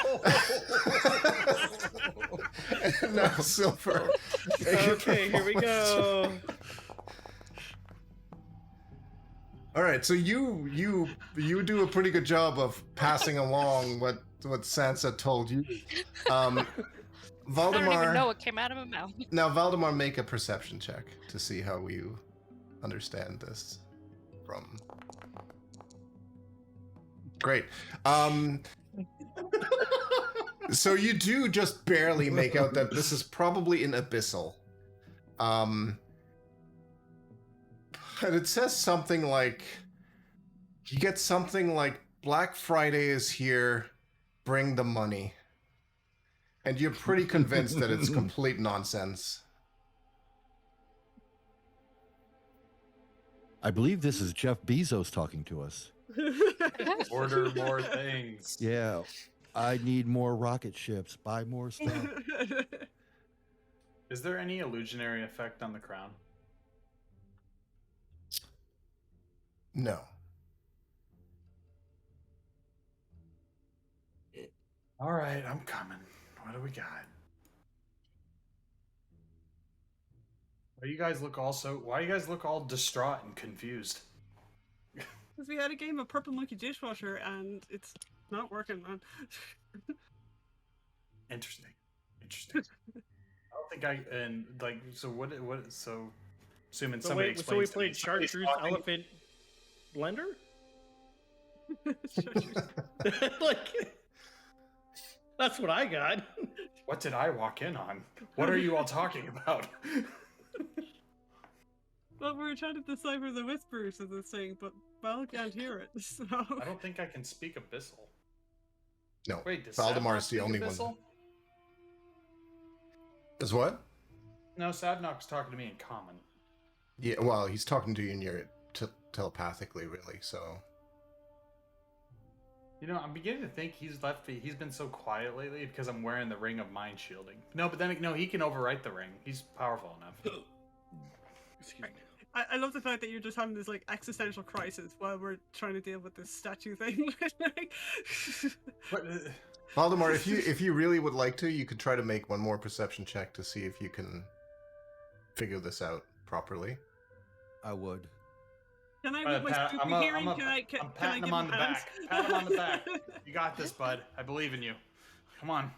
And now Silver. Okay, here we go. All right, so you do a pretty good job of passing along what Sansa told you. I don't even know Valdemar. what came out of my mouth. Now, Valdemar, make a perception check to see how you understand this. From. Great. So you do just barely make out that this is probably an abyssal. And it says something like, you get something like, Black Friday is here, bring the money. And you're pretty convinced that it's complete nonsense. I believe this is Jeff Bezos talking to us. Order more things. Yeah. I need more rocket ships. Buy more stuff. Is there any illusionary effect on the crown? No. All right, I'm coming. What do we got? Why you guys look all distraught and confused? Because we had a game of Purple Monkey Dishwasher and it's not working, man. Interesting. I don't think so assuming So somebody wait, so explains we to me, played somebody's Chartreuse talking- Elephant Blender? Like, that's what I got. What did I walk in on? What are you all talking about? Well, we're trying to decipher the whispers of this thing, but Val can't hear it, so... I don't think I can speak Abyssal. No. Wait, does Valdemar's Sadnok the speak only Abyssal? one. Is what? No, Sadnok's talking to me in common. Yeah, well, he's talking to you in your telepathically, really, so... You know, I'm beginning to think he's been so quiet lately because I'm wearing the ring of mind shielding. No, but then, no, he can overwrite the ring. He's powerful enough. Excuse me. I love the fact that you're just having this, like, existential crisis while we're trying to deal with this statue thing. But, Valdemar, if you really would like to, you could try to make one more perception check to see if you can figure this out properly. I would. Can I, Alright, with my Pat, stupid hearing, can I I'm patting give him on the hands? back. Pat him on the back. You got this, bud. I believe in you. Come on.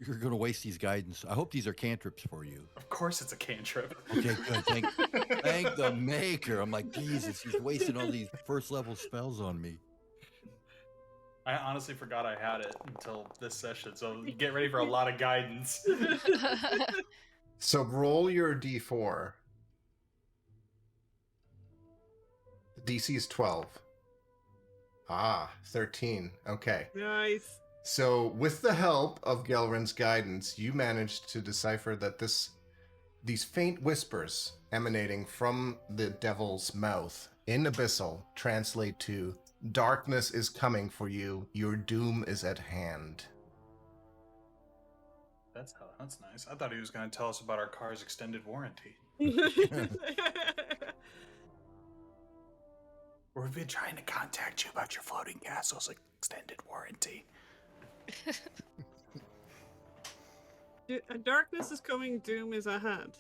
You're going to waste these guidance. I hope these are cantrips for you. Of course it's a cantrip. Okay, good. Thank the maker. I'm like, Jesus, he's wasting all these first level spells on me. I honestly forgot I had it until this session, so get ready for a lot of guidance. So roll your d4. The DC is 12. Ah, 13. Okay. Nice. So with the help of Gelrin's guidance, you managed to decipher that these faint whispers emanating from the devil's mouth in Abyssal translate to, "Darkness is coming for you. Your doom is at hand." That's nice. I thought he was going to tell us about our car's extended warranty. We've been trying to contact you about your floating castle's extended warranty. Darkness is coming, doom is at hand.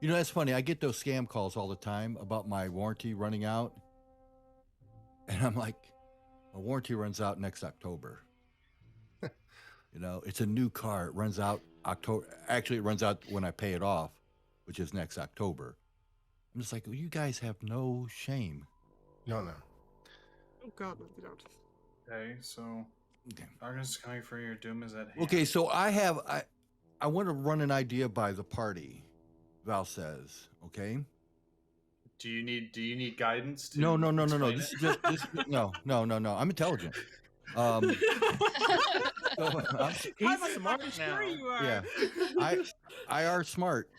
You know, that's funny. I get those scam calls all the time about my warranty running out. And I'm like, my warranty runs out next October. You know, it's a new car. It runs out October. Actually, it runs out when I pay it off, which is next October. I'm just like, well, you guys have no shame. No. Oh god, no, they don't. Okay, so Okay. darkness is coming for your doom is at hand. Okay, so I want to run an idea by the party. Val says, okay. Do you need guidance? To No. explain This it? is just no. I'm intelligent. So, He's I'm smart fucking now. sure you are. yeah, I are smart.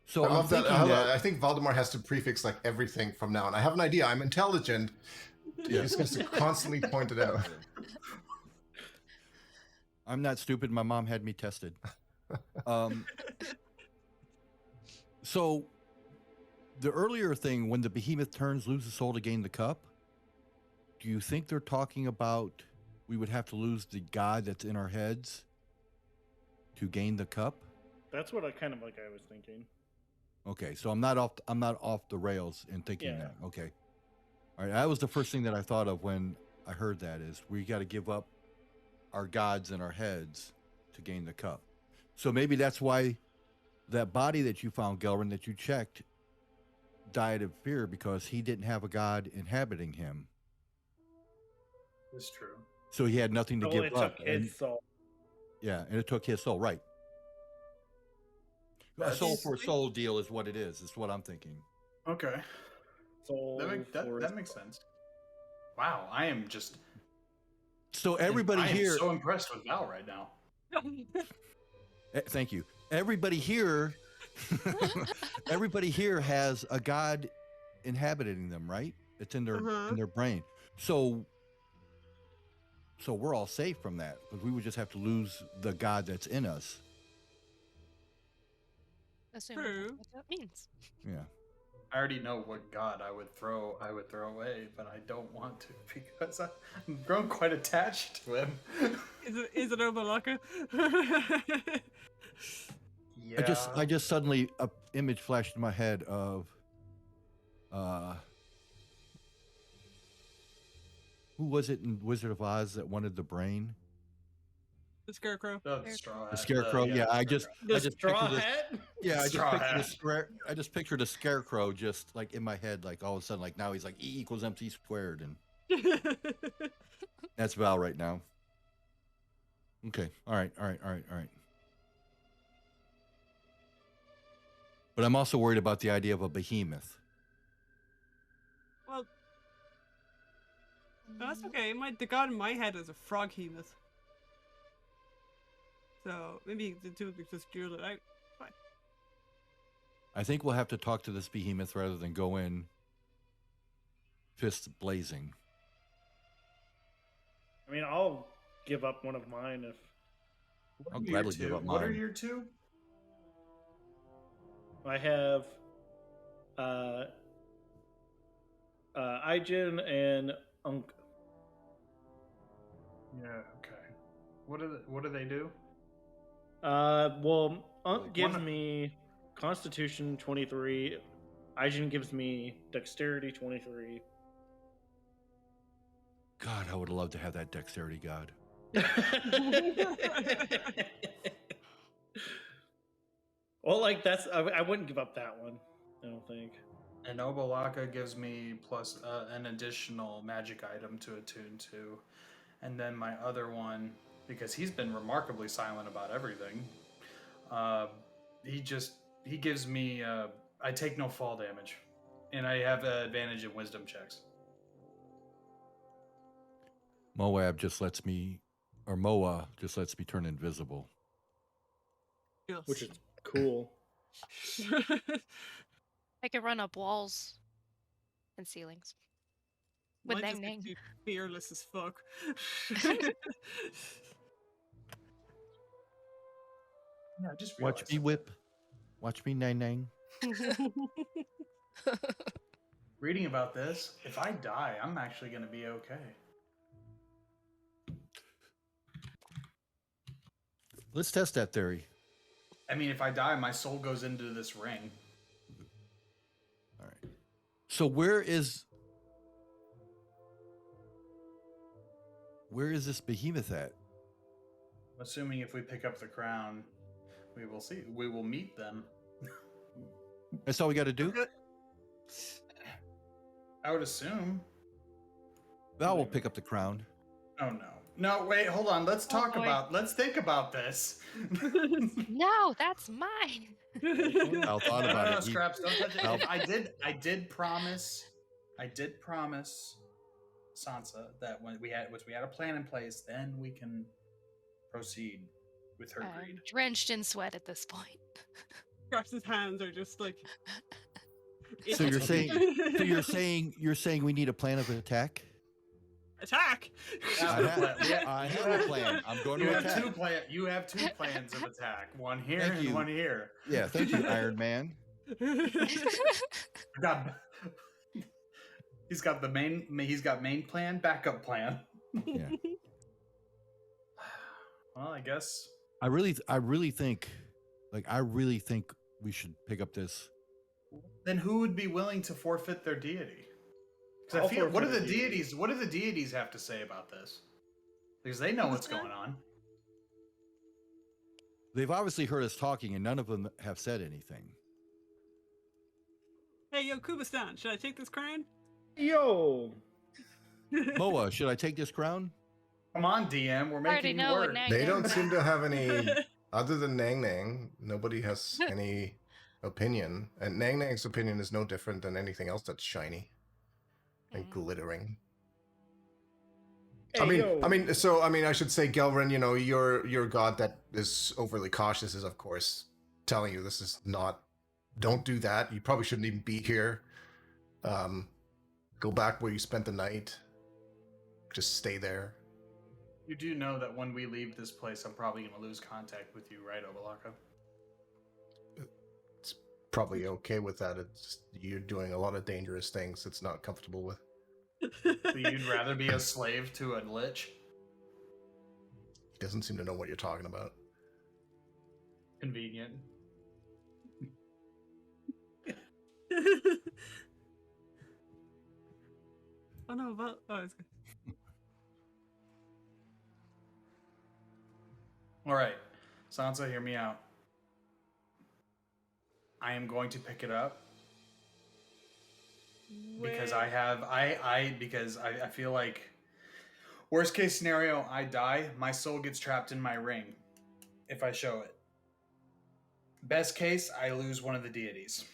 So I I'm love that. thinking that. I think Valdemar has to prefix like everything from now on. I have an idea. I'm intelligent. He just has to constantly point it out. I'm not stupid. My mom had me tested. So the earlier thing, when the behemoth turns, lose the soul to gain the cup. do you think they're talking about we would have to lose the god that's in our heads to gain the cup? That's what I was thinking. Okay, so I'm not off the rails in thinking Yeah. that. Okay. All right, that was the first thing that I thought of when I heard that is we got to give up our gods in our heads to gain the cup. So maybe that's why that body that you found, Gelrin, that you checked, died of fear because he didn't have a god inhabiting him. It's true. So he had nothing to Oh, give it up. took his soul. Yeah, and it took his soul, right. A That's- soul for soul deal is what it is what I'm thinking. Okay. Soul That makes sense. Wow, I am just. So everybody I am here. so impressed with Val right now. Thank you. Everybody here. Everybody here has a god inhabiting them, right? It's in their brain. So we're all safe from that, but we would just have to lose the god that's in us. Assuming True. that's what that means. Yeah. I already know what god I would throw away, but I don't want to because I'm grown quite attached to him. Is it Obalaka? Yeah. I just suddenly a image flashed in my head of who was it in Wizard of Oz that wanted the brain? The Scarecrow. The straw hat. The Scarecrow. Yeah, I just straw pictured this- hat. Yeah, I just Straw pictured a scarecrow just like in my head, like all of a sudden, like now he's like E equals MC squared, and that's Val right now. Okay, all right. But I'm also worried about the idea of a behemoth. Well, that's okay. The god in my head is a frog hemoth. So maybe the two could just duel it out. Fine. I think we'll have to talk to this behemoth rather than go in fists blazing. I mean, I'll give up one of mine if. I'll gladly give up What are mine. your two? I have Ijin and Unk. Yeah. Okay. What do they do? Well, Unk Like gives one- me Constitution 23. Ijin gives me Dexterity 23. God, I would love to have that dexterity god. Well, like I wouldn't give up that one. I don't think. And Obalaka gives me plus an additional magic item to attune to. And then my other one, because he's been remarkably silent about everything, he gives me I take no fall damage. And I have an advantage in wisdom checks. Moa just lets me turn invisible. Yes. Which is cool. I could run up walls and ceilings. With Mine Nang just Nang. makes you fearless as fuck. Yeah, I just Watch me whip. Watch me nang nang. Reading about this, if I die, I'm actually going to be okay. Let's test that theory. I mean, if I die, my soul goes into this ring. All right. So where is this behemoth at? Assuming if we pick up the crown, we will see. We will meet them. That's all we got to do? I would assume. Val will pick up the crown. Oh no. No, wait, hold on. Let's talk boy. let's think about this. No, that's mine. Val thought No, about no, it. He- Scraps, don't touch it. Val- I did promise Sansa that when we had a plan in place, then we can proceed with her I'm greed. drenched in sweat at this point. Scraps' hands are just like. So you're saying we need a plan of attack? Attack! I have a plan. I'm going to attack. You have two plans of attack. One here Thank and you. one here. Yeah, thank you, Iron Man. God. He's got main plan, backup plan. Yeah. Well, I guess. I really think we should pick up this. Then who would be willing to forfeit their deity? Because I I'll feel, what do forfeit the a deity. deities? What do the deities have to say about this? Because they know what's going on. They've obviously heard us talking, and none of them have said anything. Hey, yo, Kubistan, should I take this crown? Yo, Moa, should I take this crown? Come on, DM, we're I already making you know what work. Nang They Nang don't said. seem to have any, other than Nang Nang, nobody has any opinion. And Nang Nang's opinion is no different than anything else that's shiny and glittering. hey, I mean, I should say, Gelrin, you know, your god that is overly cautious is, of course, telling you this is not, don't do that. You probably shouldn't even be here. Go back where you spent the night. Just stay there. You do know that when we leave this place, I'm probably going to lose contact with you, right, Obalaka? It's probably okay with that. It's just, you're doing a lot of dangerous things it's not comfortable with. So you'd rather be a slave to a lich? He doesn't seem to know what you're talking about. Convenient. Oh no, but it's good. All right, Sansa, hear me out. I am going to pick it up because I feel like worst case scenario, I die, my soul gets trapped in my ring if I show it. Best case, I lose one of the deities.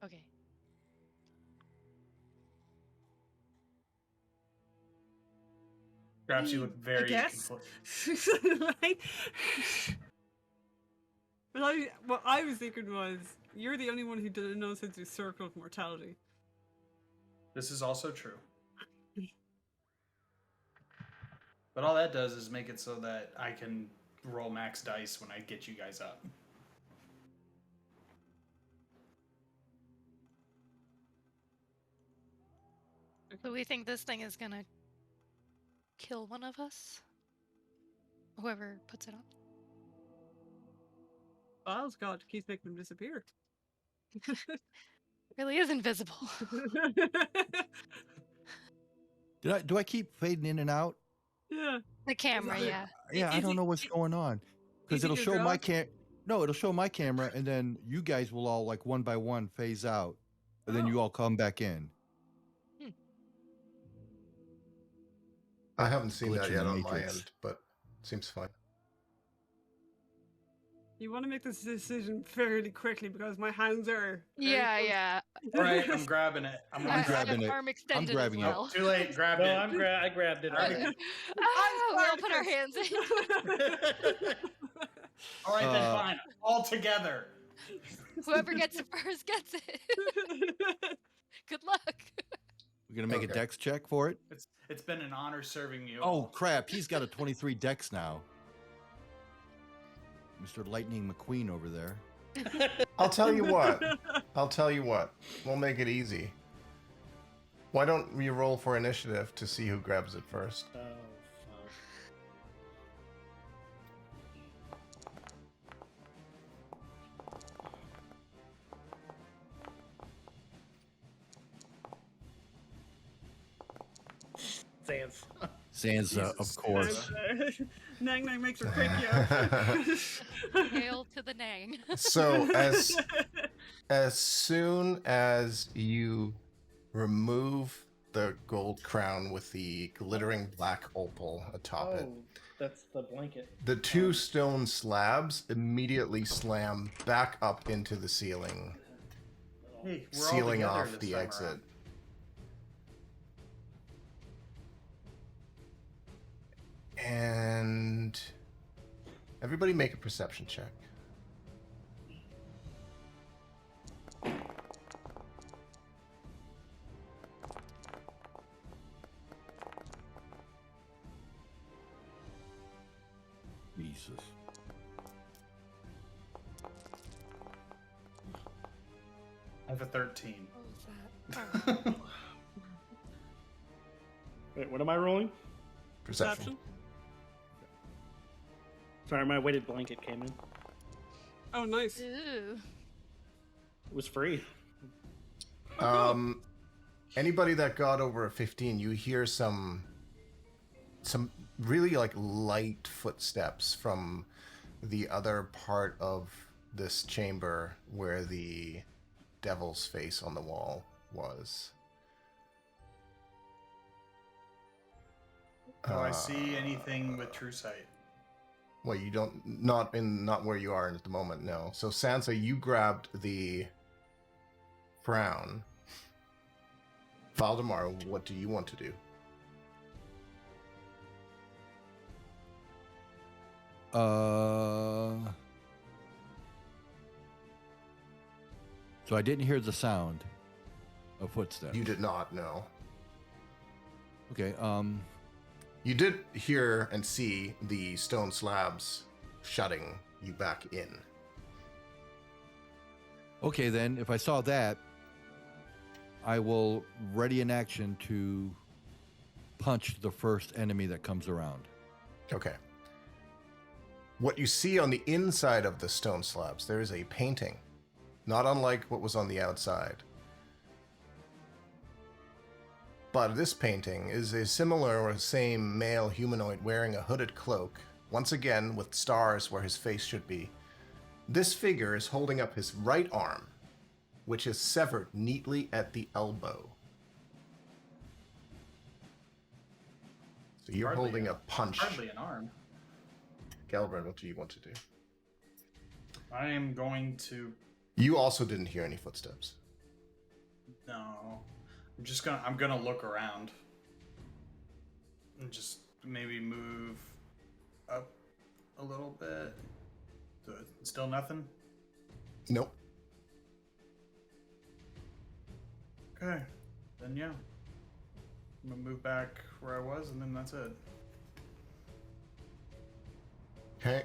Okay. Perhaps you look very guess. conflicted. Like, what I was thinking was, you're the only one who didn't know since the circle of mortality. This is also true. But all that does is make it so that I can roll max dice when I get you guys up. So we think this thing is gonna kill one of us? Whoever puts it on. Val's god keeps making them disappear. Really is invisible. Do I keep fading in and out? Yeah. The camera, it- yeah. Yeah, I Is don't it- know what's going on. Because is it it'll your show my graph? it'll show my camera, and then you guys will all like one by one phase out, and then Oh. you all come back in. I haven't seen Glitch that in yet the on my Matrix. end, but seems fine. You want to make this decision fairly quickly because my hands are. very Yeah, close. yeah. All right, I'm grabbing it. I'm I grabbing have it. arm extended grabbing it. as well. Too late. Grabbed no, it. I grabbed it. Alright. already. Ah, we all put our hands in. All right, then Uh, fine. All together. Whoever gets it first gets it. Good luck. We're gonna make a Okay. dex check for it. It's been an honor serving you. Oh all. crap! He's got a 23 dex now. Mr. Lightning McQueen over there. I'll tell you what. We'll make it easy. Why don't we roll for initiative to see who grabs it first? Oh, fuck. Sansa, of course. Nang Nang makes her quick, yeah. Hail to the Nang. So as soon as you remove the gold crown with the glittering black opal atop it, Oh, that's the blanket. the two stone slabs immediately slam back up into the ceiling, Hey, we're all sealing together off this the time exit. around. And everybody make a perception check. Jesus. I have a 13. What was that? Wait, what am I rolling? Perception. Sorry, my weighted blanket came in. Oh, nice. Ooh. It was free. Anybody that got over a 15, you hear some really like light footsteps from the other part of this chamber where the devil's face on the wall was. Do I see anything with true sight? Well, you don't, not where you are at the moment, no. So Sansa, you grabbed the frown. Valdemar, what do you want to do? So I didn't hear the sound of footsteps. You did not, no. Okay, You did hear and see the stone slabs shutting you back in. okay then, if I saw that, I will ready an action to punch the first enemy that comes around. Okay. What you see on the inside of the stone slabs, there is a painting, not unlike what was on the outside. But this painting is a similar or same male humanoid wearing a hooded cloak, once again with stars where his face should be. This figure is holding up his right arm, which is severed neatly at the elbow. So you're Hardly holding a punch. Hardly an arm. Galbraith, what do you want to do? I am going to. You also didn't hear any footsteps. No. I'm gonna look around. And just maybe move up a little bit. Still nothing? Nope. Okay. Then yeah. I'm gonna move back where I was and then that's it. Okay,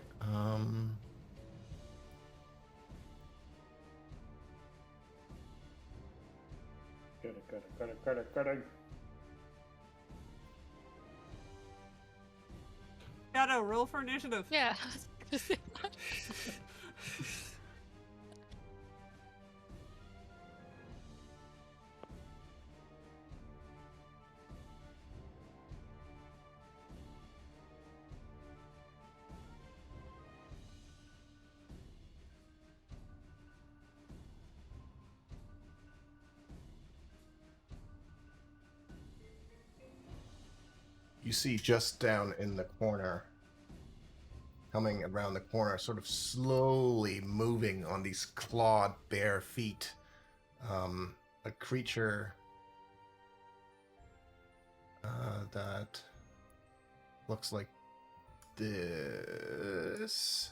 Got it. Shadow, roll for initiative. Yeah. you see just down in the corner, coming around the corner, sort of slowly moving on these clawed bare feet, a creature that looks like this.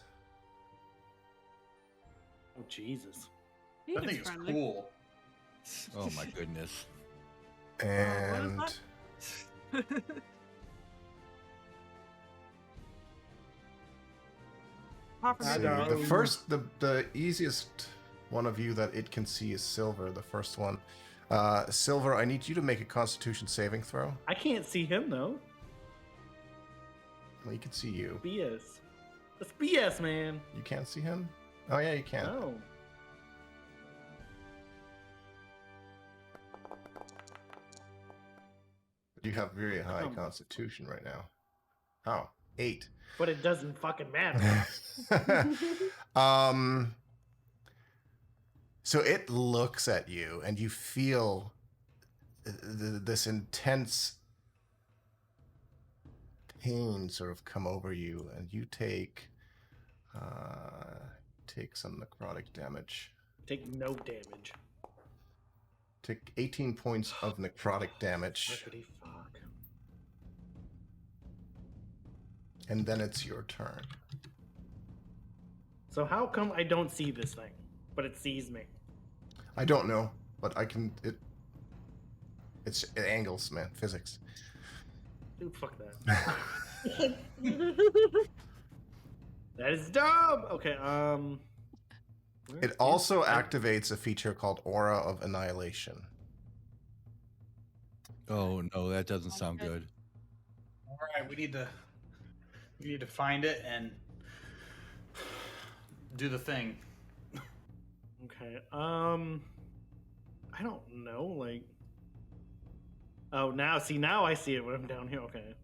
Oh, Jesus. He I is think it's friendly. cool. Oh my goodness. And What is that? see, the easiest one of you that it can see is Silver, the first one. Silver, I need you to make a Constitution saving throw. I can't see him, though. Well, he can see you. BS. That's BS, man. You can't see him? Oh yeah, you can. No. You have very high Oh. Constitution right now. Oh, 8. But it doesn't fucking matter. So it looks at you, and you feel this intense pain sort of come over you, and you take some necrotic damage. Take no damage. Take 18 points of necrotic damage, Fuckity fuck. and then it's your turn. So how come I don't see this thing, but it sees me? I don't know, but I can. It angles, man. Physics. Dude, fuck that. That is dumb. Okay, It also activates a feature called Aura of Annihilation. Oh no, that doesn't sound good. All right, we need to find it and do the thing. Okay. I don't know. Like, oh, now I see it when I'm down here. Okay.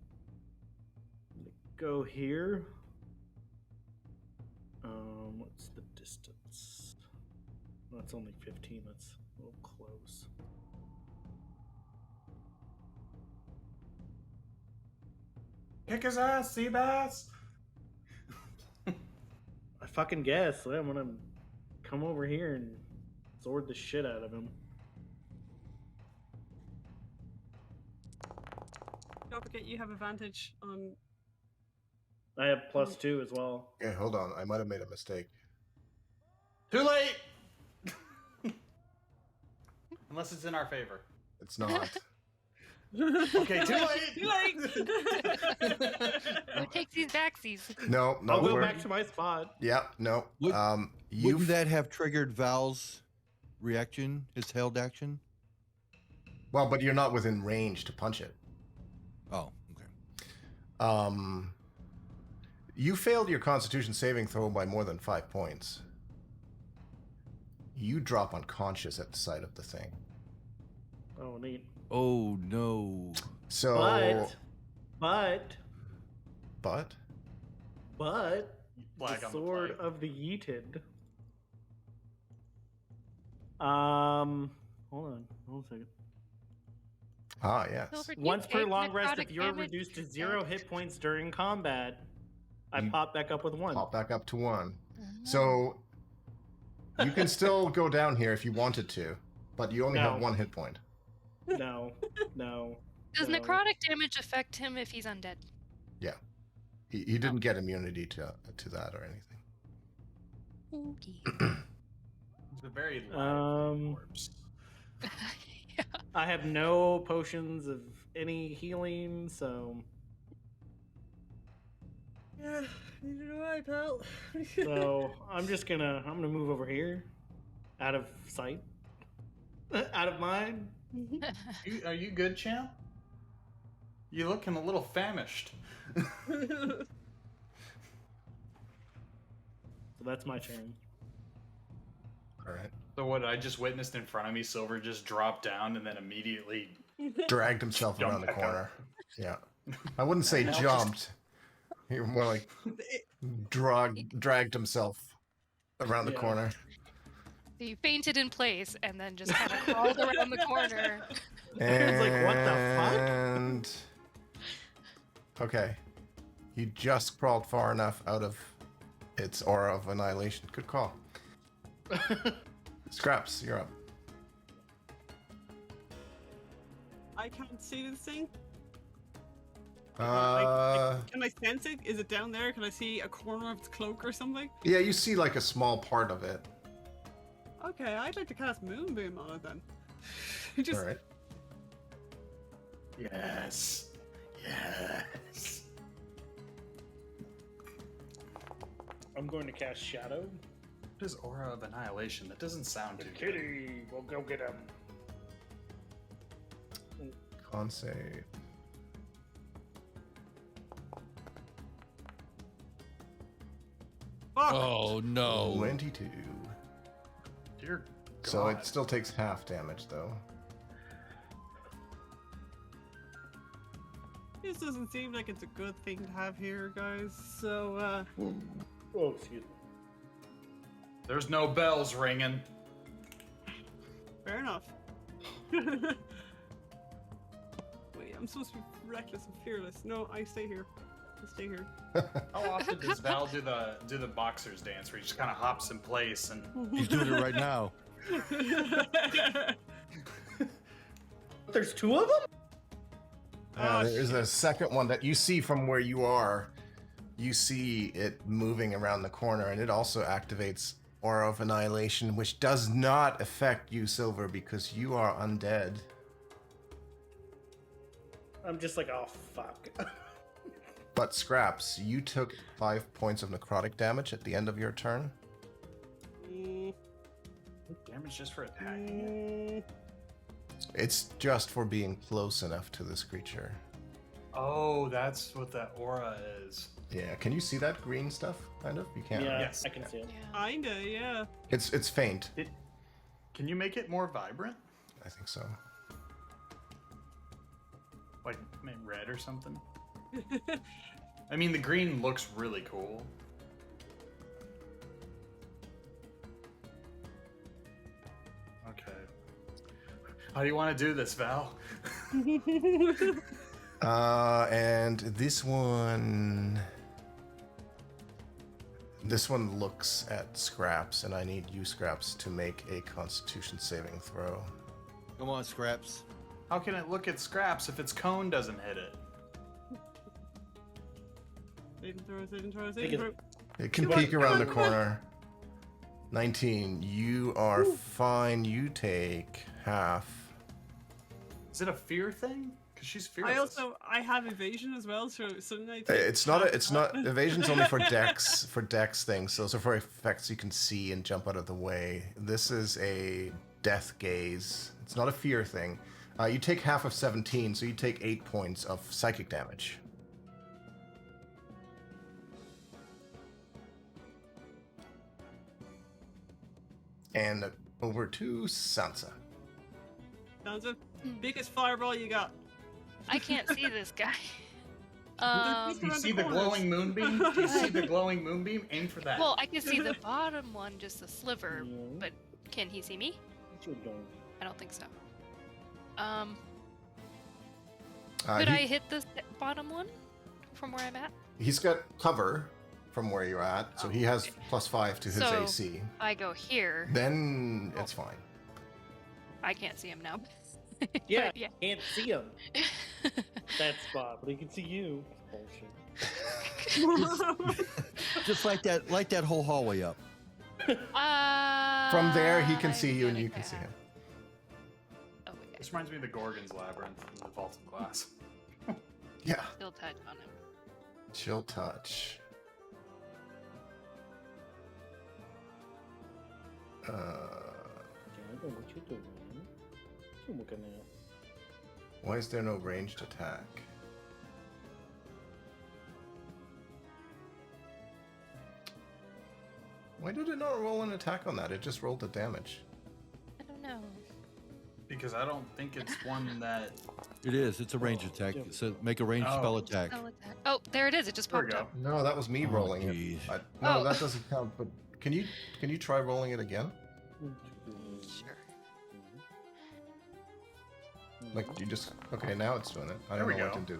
Go here. What's the distance? No, it's only 15. That's a little close. Kick his ass, Seabass. I fucking guess. I'm gonna come over here and sword the shit out of him. Don't forget you have advantage on. I have +2 as well. Okay, hold on. I might have made a mistake. Too late. Unless it's in our favor. It's not. Okay, too late. Too late. Who takes these backsies? No, I'll go we're- back to my spot. Yeah, no. Would- You Wouldn't that have triggered Val's reaction, his held action? well, but you're not within range to punch it. Oh, okay. You failed your Constitution saving throw by more than 5 points. You drop unconscious at the sight of the thing. Oh, neat. Oh no. So, But but Flag the on the sword plate. of the Yeeted. Hold on a second. ah, yes. Silver, do you Once per take long rest, necrotic if you're damage reduced to instead? 0 hit points during combat, I You pop back up with 1. Pop back up to 1. Oh. So you can still go down here if you wanted to, but you only No. have 1 hit point. No, no. Does no. necrotic damage affect him if he's undead? He didn't get immunity to that or anything. Okay. It's a very live Um, corpse. Yeah. I have no potions of any healing, so Yeah, neither do I, pal. I'm gonna move over here, out of sight, out of mind. Are you good, champ? You looking a little famished. So that's my turn. All right. So what I just witnessed in front of me, Silver just dropped down and then immediately Dragged himself Jump around the back up. corner. Yeah. I wouldn't say Now just- jumped. He more like dragged himself around the Yeah. corner. So you fainted in place and then just kind of crawled around the corner. It's like, what the fuck? And okay, you just crawled far enough out of its aura of annihilation. Good call. Scraps, you're up. I can't see this thing. Uh, Can I sense it? Is it down there? Can I see a corner of its cloak or something? yeah, you see like a small part of it. Okay, I'd like to cast Moonbeam on it then. Just All right. Yes. Yes. I'm going to cast Shadow. What is Aura of Annihilation? That doesn't sound too good. Kitty, we'll go get him. Con save. fuck. Oh no. 22. Dear So God. it still takes half damage though. This doesn't seem like it's a good thing to have here, guys. So, Oh, excuse me. There's no bells ringing. fair enough. Wait, I'm supposed to be reckless and fearless. No, I stay here. I stay here. How often does Val do the boxers dance where he just kind of hops in place and He's doing it right now. There's 2 of them? Oh, There's a second one that you see from where you are. You see it moving around the corner, and it also activates Aura of Annihilation, which does not affect you, Silver, because you are undead. I'm just like, oh, fuck. But Scraps, you took 5 points of necrotic damage at the end of your turn. Mm, Damage just for attacking it? It's just for being close enough to this creature. Oh, that's what that aura is. Yeah, can you see that green stuff? Kind of. You can't. Yeah, right? Yes. I can see it. Yeah. Kinda, yeah. It's faint. Can you make it more vibrant? I think so. Like maybe red or something? I mean, the green looks really cool. Okay. How do you want to do this, Val? And this one looks at Scraps, and I need you, Scraps, to make a Constitution saving throw. Come on, Scraps. How can it look at Scraps if its cone doesn't hit it? Saving throw. It can peek around the corner. 19. You are fine. You take half. Is it a fear thing? Because she's fearless. I have evasion as well, so suddenly It's not. Evasion's only for dex things. Those are for effects you can see and jump out of the way. This is a death gaze. It's not a fear thing. You take half of 17, so you take 8 points of psychic damage. And over to Sansa. Sounds the biggest fireball you got. I can't see this guy. Do you see the glowing moonbeam? Do you see the glowing moonbeam? Aim for that. Well, I can see the bottom one, just a sliver, but can he see me? I don't think so. Could I hit the bottom one from where I'm at? He's got cover from where you're at, so he has +5 to his So, AC. I go here. Then it's fine. I can't see him now. Yeah, But, yeah. can't see him. That spot, but he can see you. Bullshit. Just like that whole hallway up. From there, he can see you and you can see him. Oh, okay. This reminds me of the Gorgon's Labyrinth in the Vault of Glass. Yeah. Still touch on him. Chill touch. What you doing? What you looking at? Why is there no ranged attack? Why did it not roll an attack on that? It just rolled the damage. I don't know. Because I don't think it's one that... It is. It's a range attack. So make a ranged spell attack. Spell attack. Oh, there it is. It just There we popped go. up. No, that was me Oh, rolling geez. it. No, Oh. that doesn't count. But can you try rolling it again? Sure. Like you just okay. Now it's doing it. I There don't we know why it go. didn't do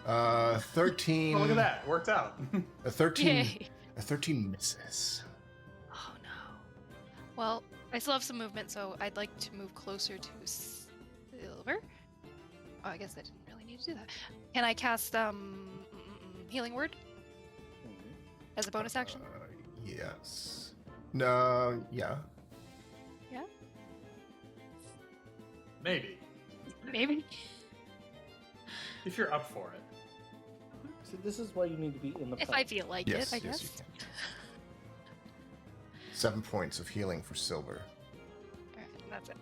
that. 13. Oh, look at that. Worked out. A 13. Yay. A 13 misses. Oh no. Well, I still have some movement, so I'd like to move closer to Silver. Oh, I guess I didn't really need to do that. Can I cast Healing Word as a bonus action? Yes. No. Yeah. Yeah. Maybe. Maybe. If you're up for it. See, this is why you need to be in the If fight. I feel like Yes. it, I Yes, guess. you can. 7 points of healing for Silver. Alright, that's it.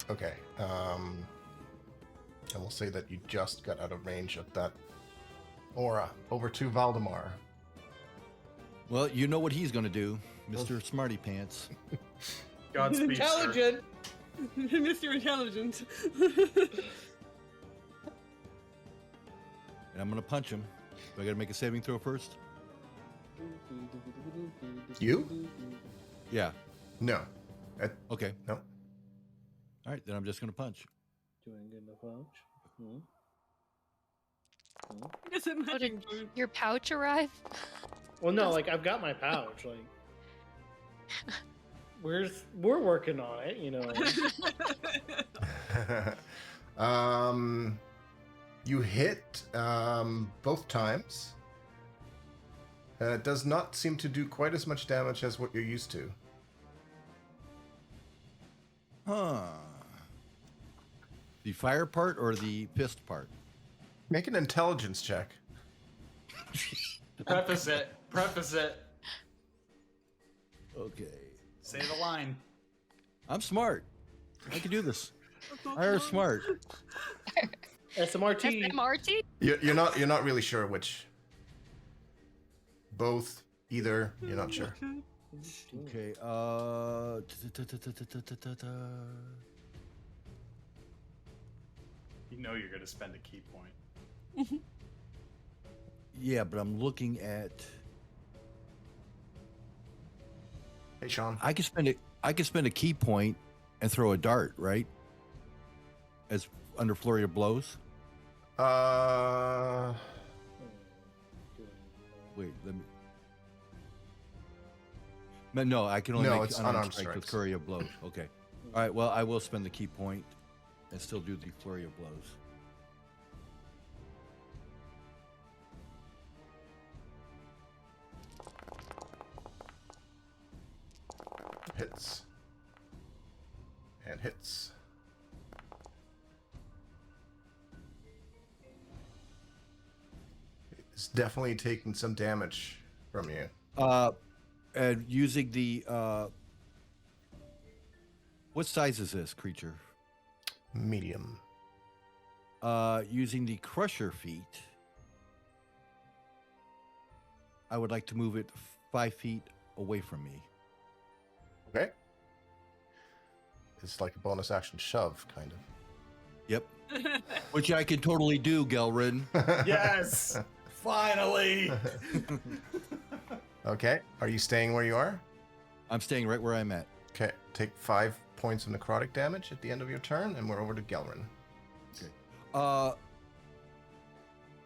Okay. I will say that you just got out of range of that aura. Over to Valdemar. Well, you know what he's going to do, Mr. Smarty Pants. Godspeed, sir. Intelligent. Mr. Intelligent. And I'm going to punch him. Do I got to make a saving throw first? You? Yeah. No. Okay. No. All right, then I'm just going to punch. Doing good enough punch. It's a magic boon. Your pouch arrive? Well, no, like I've got my pouch. Like, we're working on it, you know. You hit both times. It does not seem to do quite as much damage as what you're used to. Huh. The fire part or the fist part? Make an intelligence check. Preface it. Preface it. Okay. Say the line. I'm smart. I can do this. I are smart. SMRT. SMRT? You're not really sure which. Both, either. You're not sure. Okay. You know you're gonna spend a key point. Yeah, but I'm looking at. Hey, Sean. I can spend a key point and throw a dart, right? As under flurry of blows. Wait, let me. No, I can only No, make it's unarmed strike with flurry of blows. Okay. All right. Well, I will spend the key point and still do the flurry of blows. Hits. And hits. It's definitely taking some damage from you. And using the what size is this creature? Medium. Using the crusher feat, I would like to move it 5 feet away from me. Okay. It's like a bonus action shove, kind of. Yep. Which I can totally do, Gelrin. Yes! Finally! Okay. Are you staying where you are? I'm staying right where I'm at. Okay. Take 5 points of necrotic damage at the end of your turn, and we're over to Gelrin. Okay.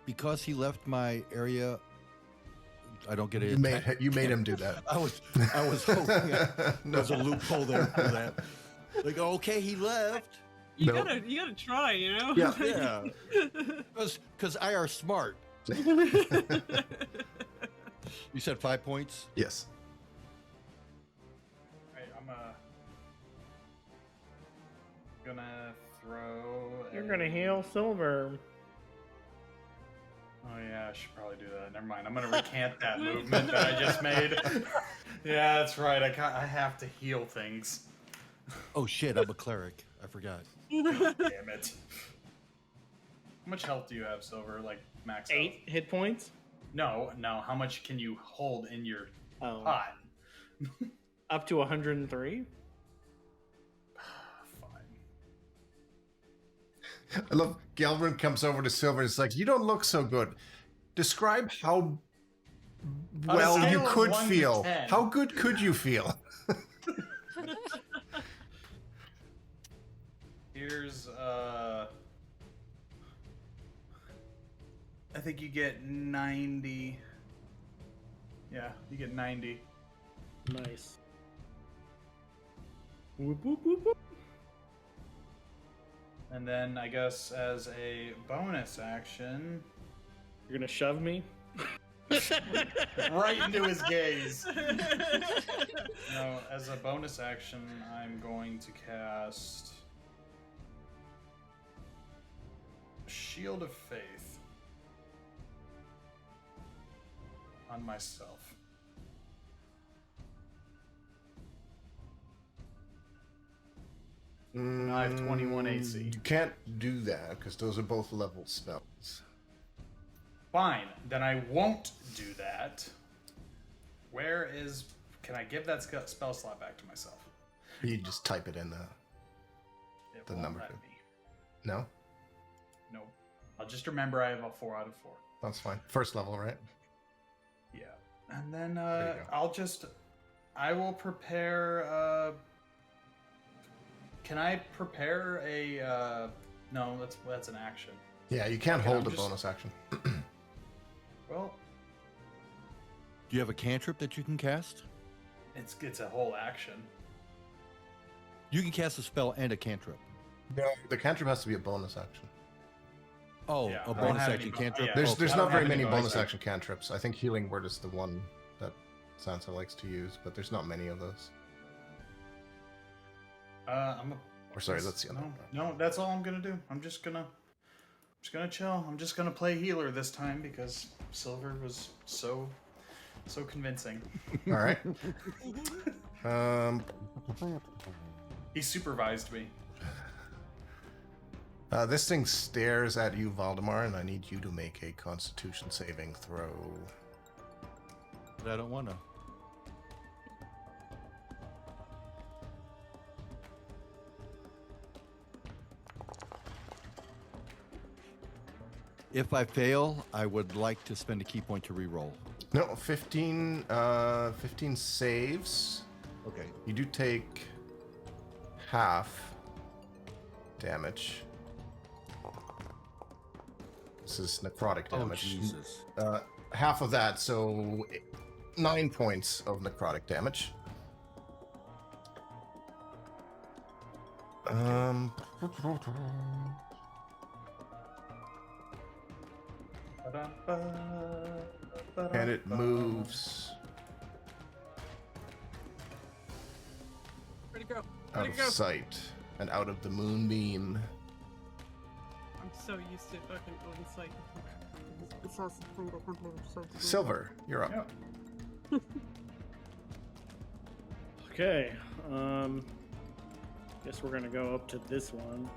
Because he left my area, I don't get it. You made him do that. I was hoping there's a loophole there for that. Like, okay, he left. You gotta try, you know? Yeah. Yeah. Because I are smart. You said 5 points? Yes. Alright, I'm gonna throw. You're gonna heal Silver. Oh yeah, I should probably do that. Never mind. I'm gonna recant that movement that I just made. Yeah, that's right. I have to heal things. Oh shit, I'm a cleric. I forgot. Damn it. How much health do you have, Silver? Like max 8 health? hit points. No. How much can you hold in your Oh, pot? up to 103. Fine. I love Gelrin comes over to Silver and it's like, you don't look so good. Describe how well you scale of could 1 to feel. 10. How good could you feel? Here's I think you get 90. Yeah, you get 90. Nice. Whoop, whoop, whoop, whoop. And then I guess as a bonus action, You're gonna shove me? right into his gaze. No, as a bonus action, I'm going to cast Shield of Faith on myself. I have 21 AC. You can't do that because those are both level spells. Fine, then I won't do that. Where is... Can I give that spell slot back to myself? You just type it in the It The won't number let code. me. No? Nope. I'll just remember I have a 4 out of 4. That's fine. First level, right? Yeah. And then There you go. I will prepare can I prepare a no, that's an action. Yeah, you can't Okay, hold I'm a just- bonus action. Well, Do you have a cantrip that you can cast? it's a whole action. You can cast a spell and a cantrip. No, the cantrip has to be a bonus action. Oh, Yeah, I a don't bonus have action any cantrip? yeah. There's I there's don't not very have any many bonus bonus action cantrips. I think Healing Word is the one that Sansa likes to use, but there's not many of those. I'm a Or sorry, that's the other one. No, that's all I'm gonna do. I'm just gonna just gonna chill. I'm just gonna play healer this time because Silver was so convincing. All right. He supervised me. This thing stares at you, Valdemar, and I need you to make a Constitution saving throw. But I don't want to. If I fail, I would like to spend a key point to reroll. No, 15 saves. Okay. You do take half damage. This is necrotic damage. Oh, Jesus. Half of that, so 9 points of necrotic damage. And it moves Where'd it go? out Where'd of it go? sight and out of the moonbeam. I'm so used to fucking going sight. Silver, you're up. Yeah. Okay. Guess we're gonna go up to this one.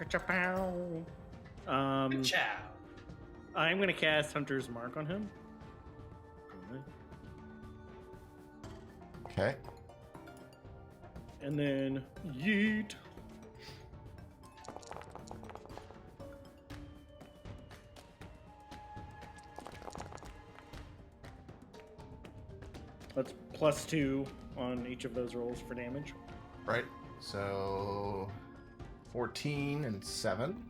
Ciao. I'm gonna cast Hunter's Mark on him. Okay. And then yeet. That's +2 on each of those rolls for damage. Right. So 14 and 7.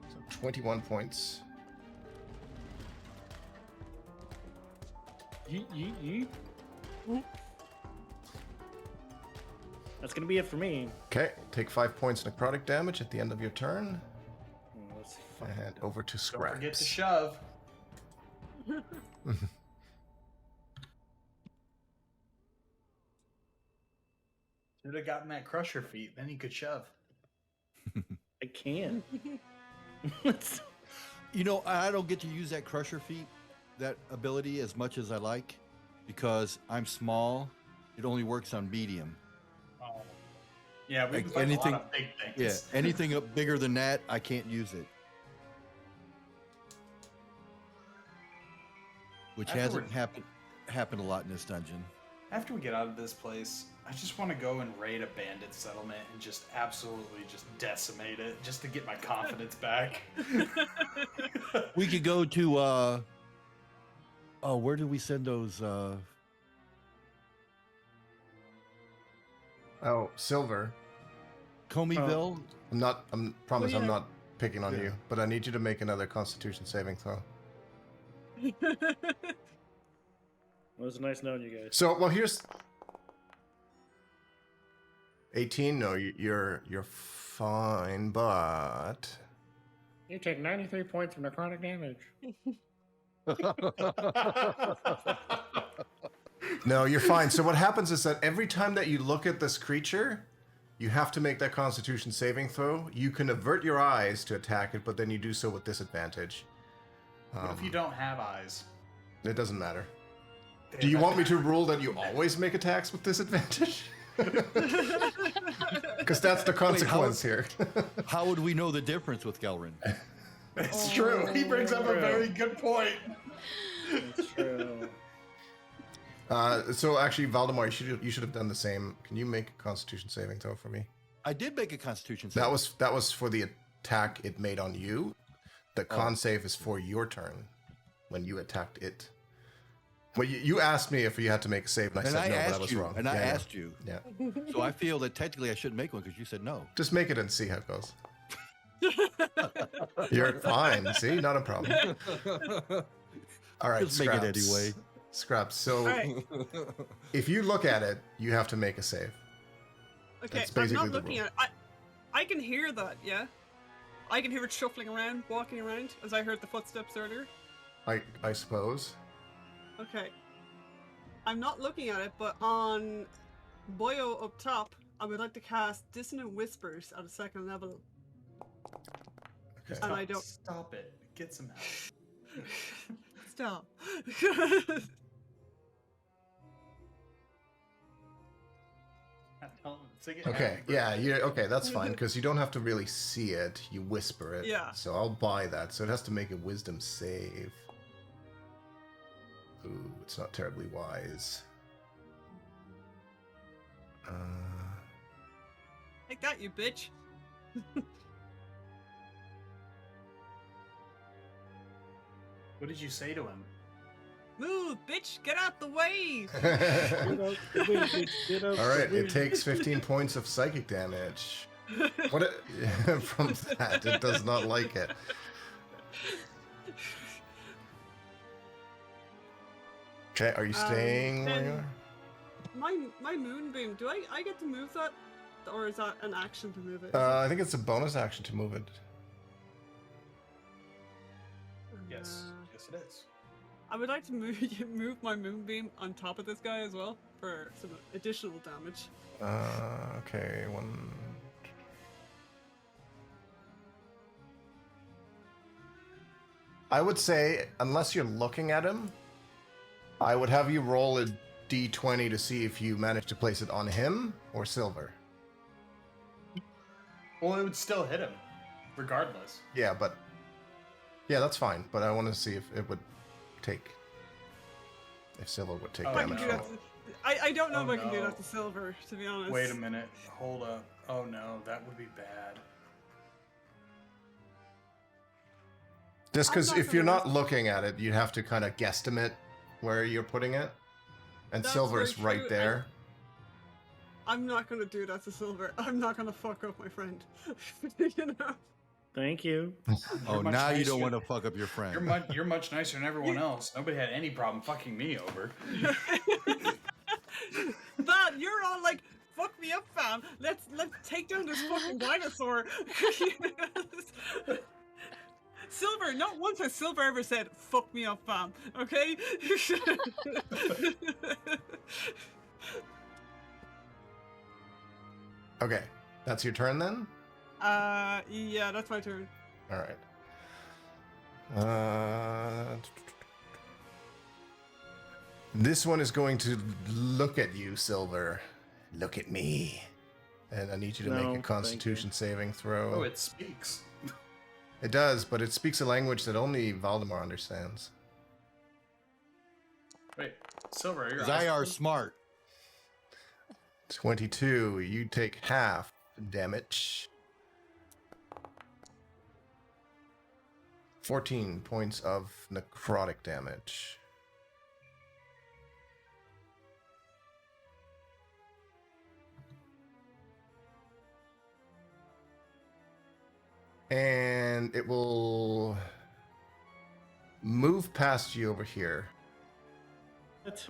So 21 points. Yeet, yeet, yeet. That's gonna be it for me. Okay. Take 5 points necrotic damage at the end of your turn. Let's And over to Don't forget to Scraps. shove. Should have gotten that crusher feat, then he could shove. I can. You know, I don't get to use that crusher feat, that ability, as much as I like, because I'm small. It only works on medium. Oh. Yeah, we Like can fight a anything- lot of big things. Yeah, anything up bigger than that, I can't use it. Which hasn't happened a lot in this dungeon. After we get out of this place, I just want to go and raid a bandit settlement and just absolutely just decimate it, just to get my confidence back. We could go to where do we send those Oh, Silver. Comeyville? I'm promise I'm yeah. not picking on Yeah. you, but I need you to make another Constitution saving throw. Well, it was nice knowing you guys. So, well, here's 18. No, you're fine, but You take 93 points of necrotic damage. no, you're fine. So what happens is that every time that you look at this creature, you have to make that Constitution saving throw. You can avert your eyes to attack it, but then you do so with disadvantage. What if you don't have eyes? It doesn't matter. Do you want me to rule that you always make attacks with disadvantage? Because that's the consequence here. How would we know the difference with Gelrin? It's true. He brings up a very good point. That's true. So actually, Valdemar, you should have done the same. Can you make a Constitution saving throw for me? I did make a Constitution save. That was for the attack it made on you. The con save is for your turn when you attacked it. Well, you asked me if you had to make a save, and I And said I no, but I asked was you, wrong. and I asked you. Yeah. So I feel that technically I shouldn't make one because you said no. Just make it and see how it goes. You're fine. See, not a problem. All right, Just make it Scraps. anyway. Scraps. So All right. if you look at it, you have to make a save. Okay, That's I'm basically not the looking rule. at it. I can hear that, yeah? I can hear it shuffling around, walking around, as I heard the footsteps earlier. I suppose. Okay. I'm not looking at it, but on Boyo up top, I would like to cast Dissonant Whispers at a 2nd level. Just And I don't stop it. Get some help. stop. Okay, yeah, okay, that's fine, because you don't have to really see it, you whisper it. Yeah. So I'll buy that. So it has to make a wisdom save. Ooh, it's not terribly wise. Take that, you bitch. What did you say to him? Move, bitch! Get out the way! Alright, it takes 15 points of psychic damage. From that, it does not like it. Okay, are you staying where you are? My moonbeam. Do I get to move that, or is that an action to move it? I think it's a bonus action to move it. Yes, yes it is. I would like to move my moonbeam on top of this guy as well for some additional damage. Okay, one. I would say, unless you're looking at him, I would have you roll a d20 to see if you manage to place it on him or Silver. Well, it would still hit him, regardless. Yeah, but... Yeah, that's fine, but I want to see if it would take... If Silver would take Oh, I can damage. do that. I don't know Oh, if I can do no. that to Silver, to be honest. Wait a minute. Hold up. Oh no, that would be bad. Just because I'm not if you're gonna not looking at it, you'd have to kind of guesstimate where you're putting it. And That's Silver's very right true, there. I'm not going to do that to Silver. I'm not going to fuck up my friend. You know? Thank you. Oh, You're much now you don't nicer. want to fuck up your friend. You're much nicer than everyone else. Nobody had any problem fucking me over. Val, you're all like, fuck me up, fam. Let's take down this fucking dinosaur. Silver, not once has Silver ever said, fuck me up, fam. Okay? Okay, that's your turn then? Yeah, that's my turn. All right. This one is going to look at you, Silver. Look at me. And I need you to No, make a thank Constitution saving throw. Oh, it speaks. It does, but it speaks a language that only Valdemar understands. Wait, Silver, your Because eyes I are closed? smart. 22. You take half damage. 14 points of necrotic damage. And it will move past you over here. What?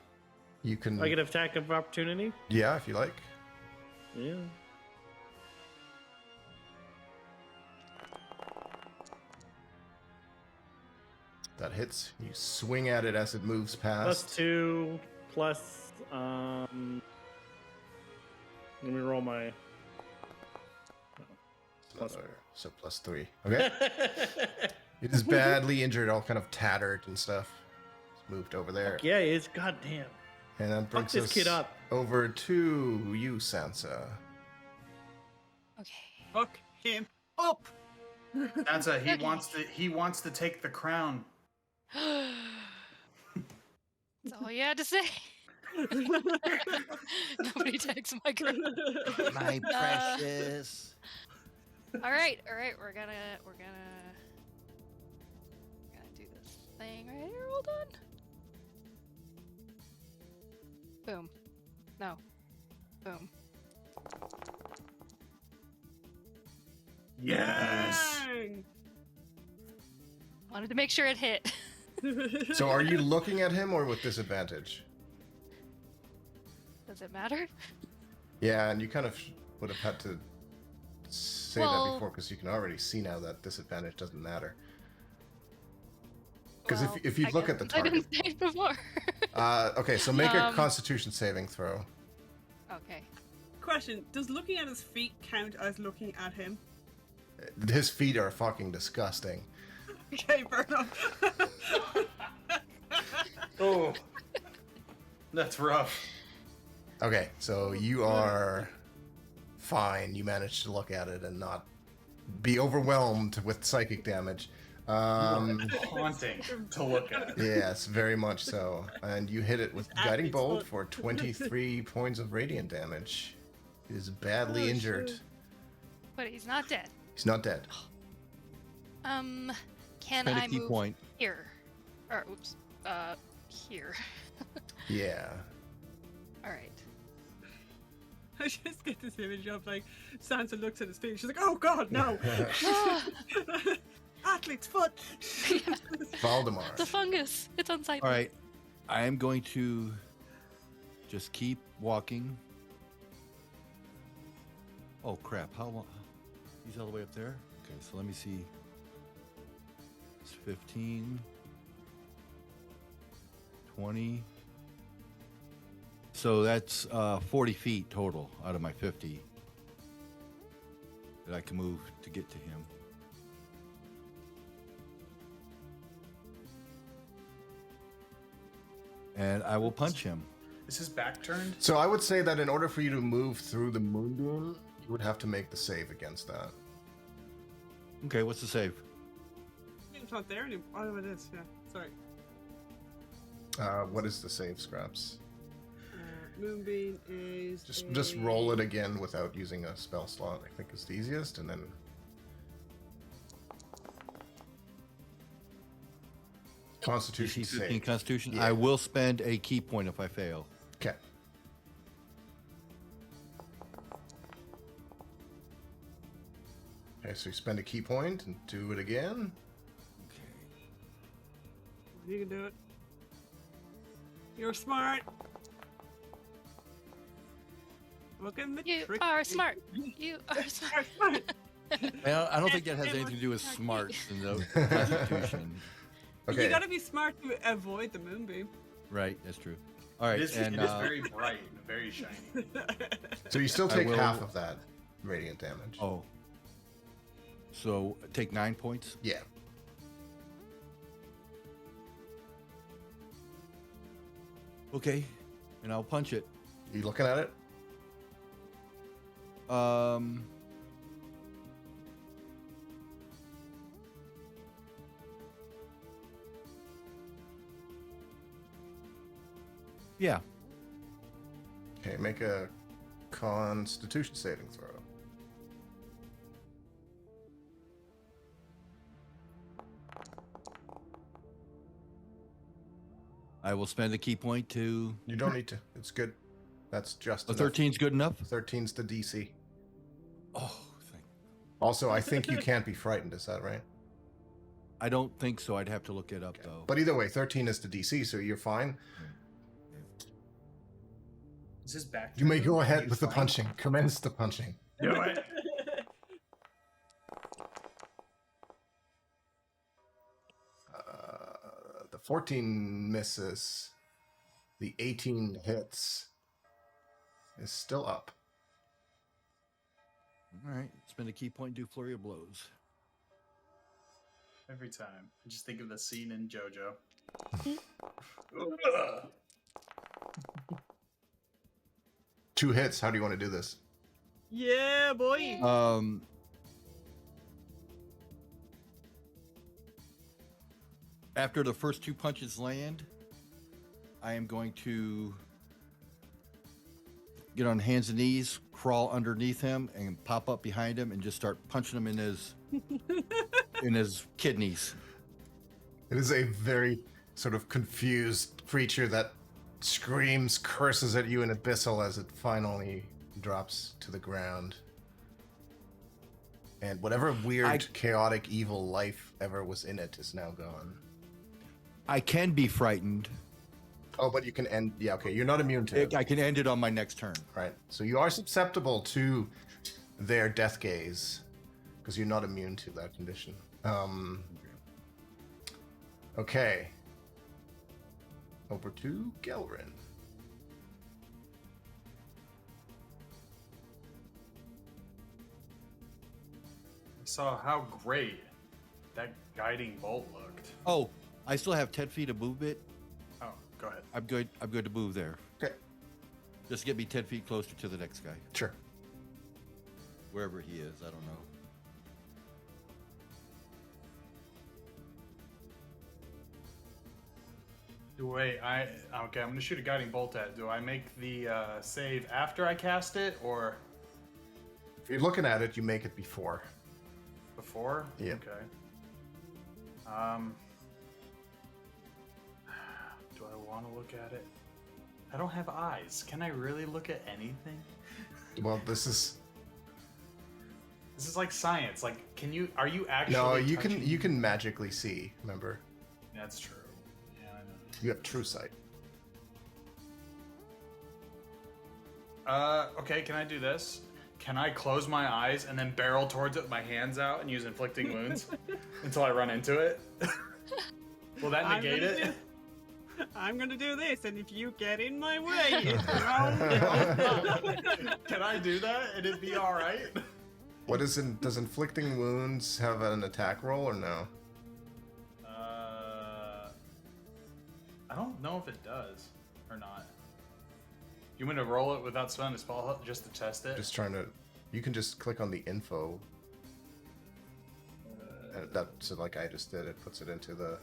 You can, I get an attack of opportunity? yeah, if you like. Yeah. That hits. You swing at it as it moves past. +2, plus, let me roll my... plus- So +3. Okay. It is badly injured, all kind of tattered and stuff. It's moved over there. Yeah, it's goddamn. And that Fuck brings this us kid up. over to you, Sansa. Okay. Fuck him up. Sansa, he wants to take the crown. That's all you had to say. Nobody takes my crown. My precious. All right, we're gonna do this thing right here. Hold on. Boom. No. Boom. Yes. Dang. Wanted to make sure it hit. So are you looking at him or with disadvantage? Does it matter? Yeah, and you kind of would have had to say that Well- before because you can already see now that disadvantage doesn't matter. Because Well, if you I look at the guess I target. didn't say it before. Okay, so make a Um, Constitution saving throw. Okay. Question: does looking at his feet count as looking at him? His feet are fucking disgusting. Okay, burn up. Oh, that's rough. Okay, so you are fine. You managed to look at it and not be overwhelmed with psychic damage. Haunting to look at. Yes, very much so. And you hit it with Guiding Athlete's Bolt foot. for 23 points of radiant damage. He is badly Oh, injured. shit. But he's not dead. He's not dead. Can Spend a I key move point. here? Or oops, here. Yeah. All right. I just get this image of like Sansa looks at his feet. She's like, "Oh God, no! Athlete's foot." Valdemar. The fungus. It's unsightly. All right. I am going to just keep walking. Oh, crap. How long? He's all the way up there? Okay, so let me see. It's 15, 20. So that's 40 feet total out of my 50 that I can move to get to him. And I will punch him. Is his back turned? So I would say that in order for you to move through the moonbeam, you would have to make the save against that. Okay, what's the save? It's not there anymore. Oh, it is. Yeah. Sorry. What is the save, Scraps? Moonbeam is Just roll it again without using a spell slot. I think is the easiest, and then Constitution DC 15 save. Constitution. Yeah. I will spend a key point if I fail. Okay. Okay, so you spend a key point and do it again. Okay. You can do it. You're smart. Look at the You trick. are smart. You are smart. smart. Well, I don't think that has It anything to do with looks smart like in the Constitution. Okay. You gotta be smart to avoid the moonbeam. Right, that's true. All right, It is, and it is very bright and very shiny. So you still I take will- half of that radiant damage. oh, so take 9 points. Yeah. Okay, and I'll punch it. You looking at it? Yeah. Okay, make a Constitution saving throw. I will spend a key point to. You don't need to. It's good. That's just A enough. 13's good enough. 13's the DC. Oh, thank. Also, I think you can't be frightened. Is that right? I don't think so. I'd have to look it up though. But either way, 13 is the DC, so you're fine. Is his back You may turned? go ahead He's with the fine. punching. Commence the punching. Do it. The 14 misses. The 18 hits. Is still up. All right, spend a key point. Do flurry of blows. Every time. I just think of the scene in JoJo. 2 hits. How do you want to do this? Yeah, boy. After the first 2 punches land, I am going to get on hands and knees, crawl underneath him, and pop up behind him and just start punching him in his kidneys. It is a very sort of confused creature that screams, curses at you in abyssal as it finally drops to the ground. And whatever weird, chaotic, evil life ever was in it is now gone. I can be frightened. Oh, but you can end. Yeah, okay. You're not immune to it. I can end it on my next turn. Right. So you are susceptible to their death gaze because you're not immune to that condition. Okay. Over to Gelrin. saw how great that guiding bolt looked. Oh, I still have 10 feet of movement. Oh, go ahead. I'm good to move there. Okay. Just get me 10 feet closer to the next guy. Sure. Wherever he is, I don't know. Wait, okay, I'm gonna shoot a guiding bolt at it. Do I make the save after I cast it or If you're looking at it, you make it before. before? Yeah. Okay. Do I want to look at it? I don't have eyes. Can I really look at anything? Well, this is This is like science. Like, are you actually? no. You touching- can magically see. Remember, That's true. Yeah, I know. you have true sight. Okay, can I do this? Can I close my eyes and then barrel towards it with my hands out and use inflicting wounds until I run into it? Will that negate it? I'm gonna do this, and if you get in my way, Can I do that and it'd be all right? What is in? Does inflicting wounds have an attack roll or no? I don't know if it does or not. You want to roll it without spending a spell just to test it? Just trying to. You can just click on the info. And that's like I just did. It puts it into the.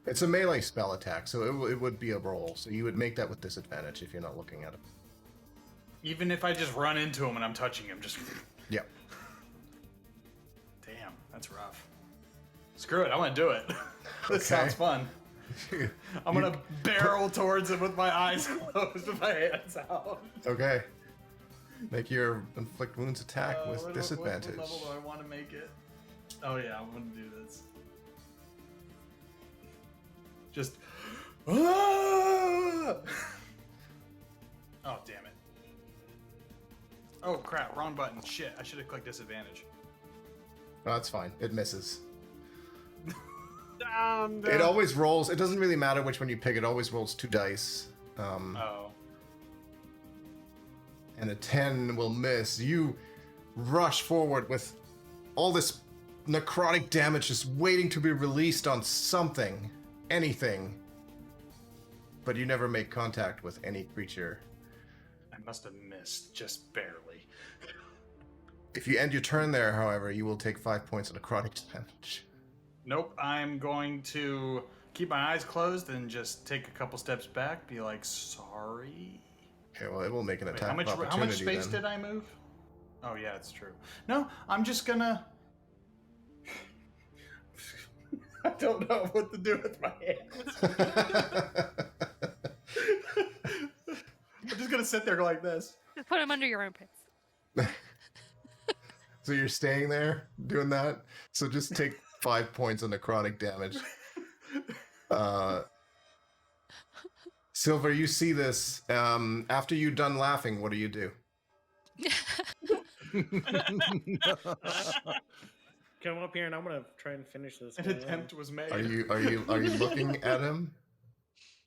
It's a melee spell attack, so it would be a roll. So you would make that with disadvantage if you're not looking at it. Even if I just run into him and I'm touching him, just. Yeah. Damn, that's rough. Screw it, I want to do it. This Okay. sounds fun. I'm gonna barrel towards him with my eyes closed with my hands out. Okay. Make your inflict wounds attack with What disadvantage. level do I want to make it? Oh yeah, I'm gonna do this. Just. Ah! Oh damn it. Oh crap, wrong button. Shit, I should have clicked disadvantage. No, that's fine. It misses. damn, It always rolls. It doesn't really matter which one you pick. It always rolls 2 dice. Oh. And a 10 will miss. You rush forward with all this necrotic damage just waiting to be released on something, anything. But you never make contact with any creature. I must have missed just barely. If you end your turn there, however, you will take 5 points of necrotic damage. Nope, I'm going to keep my eyes closed and just take a couple steps back, be like, sorry. Okay, well, it will make an Wait, attack how much opportunity space then. did I move? Oh yeah, it's true. No, I'm just gonna. I don't know what to do with my hands. I'm just gonna sit there like this. Just put them under your armpits. So you're staying there doing that? So just take 5 points of necrotic damage. Silver, you see this. After you're done laughing, what do you do? Come up here and I'm gonna try and finish this. An guy. attempt was made. Are you looking at him?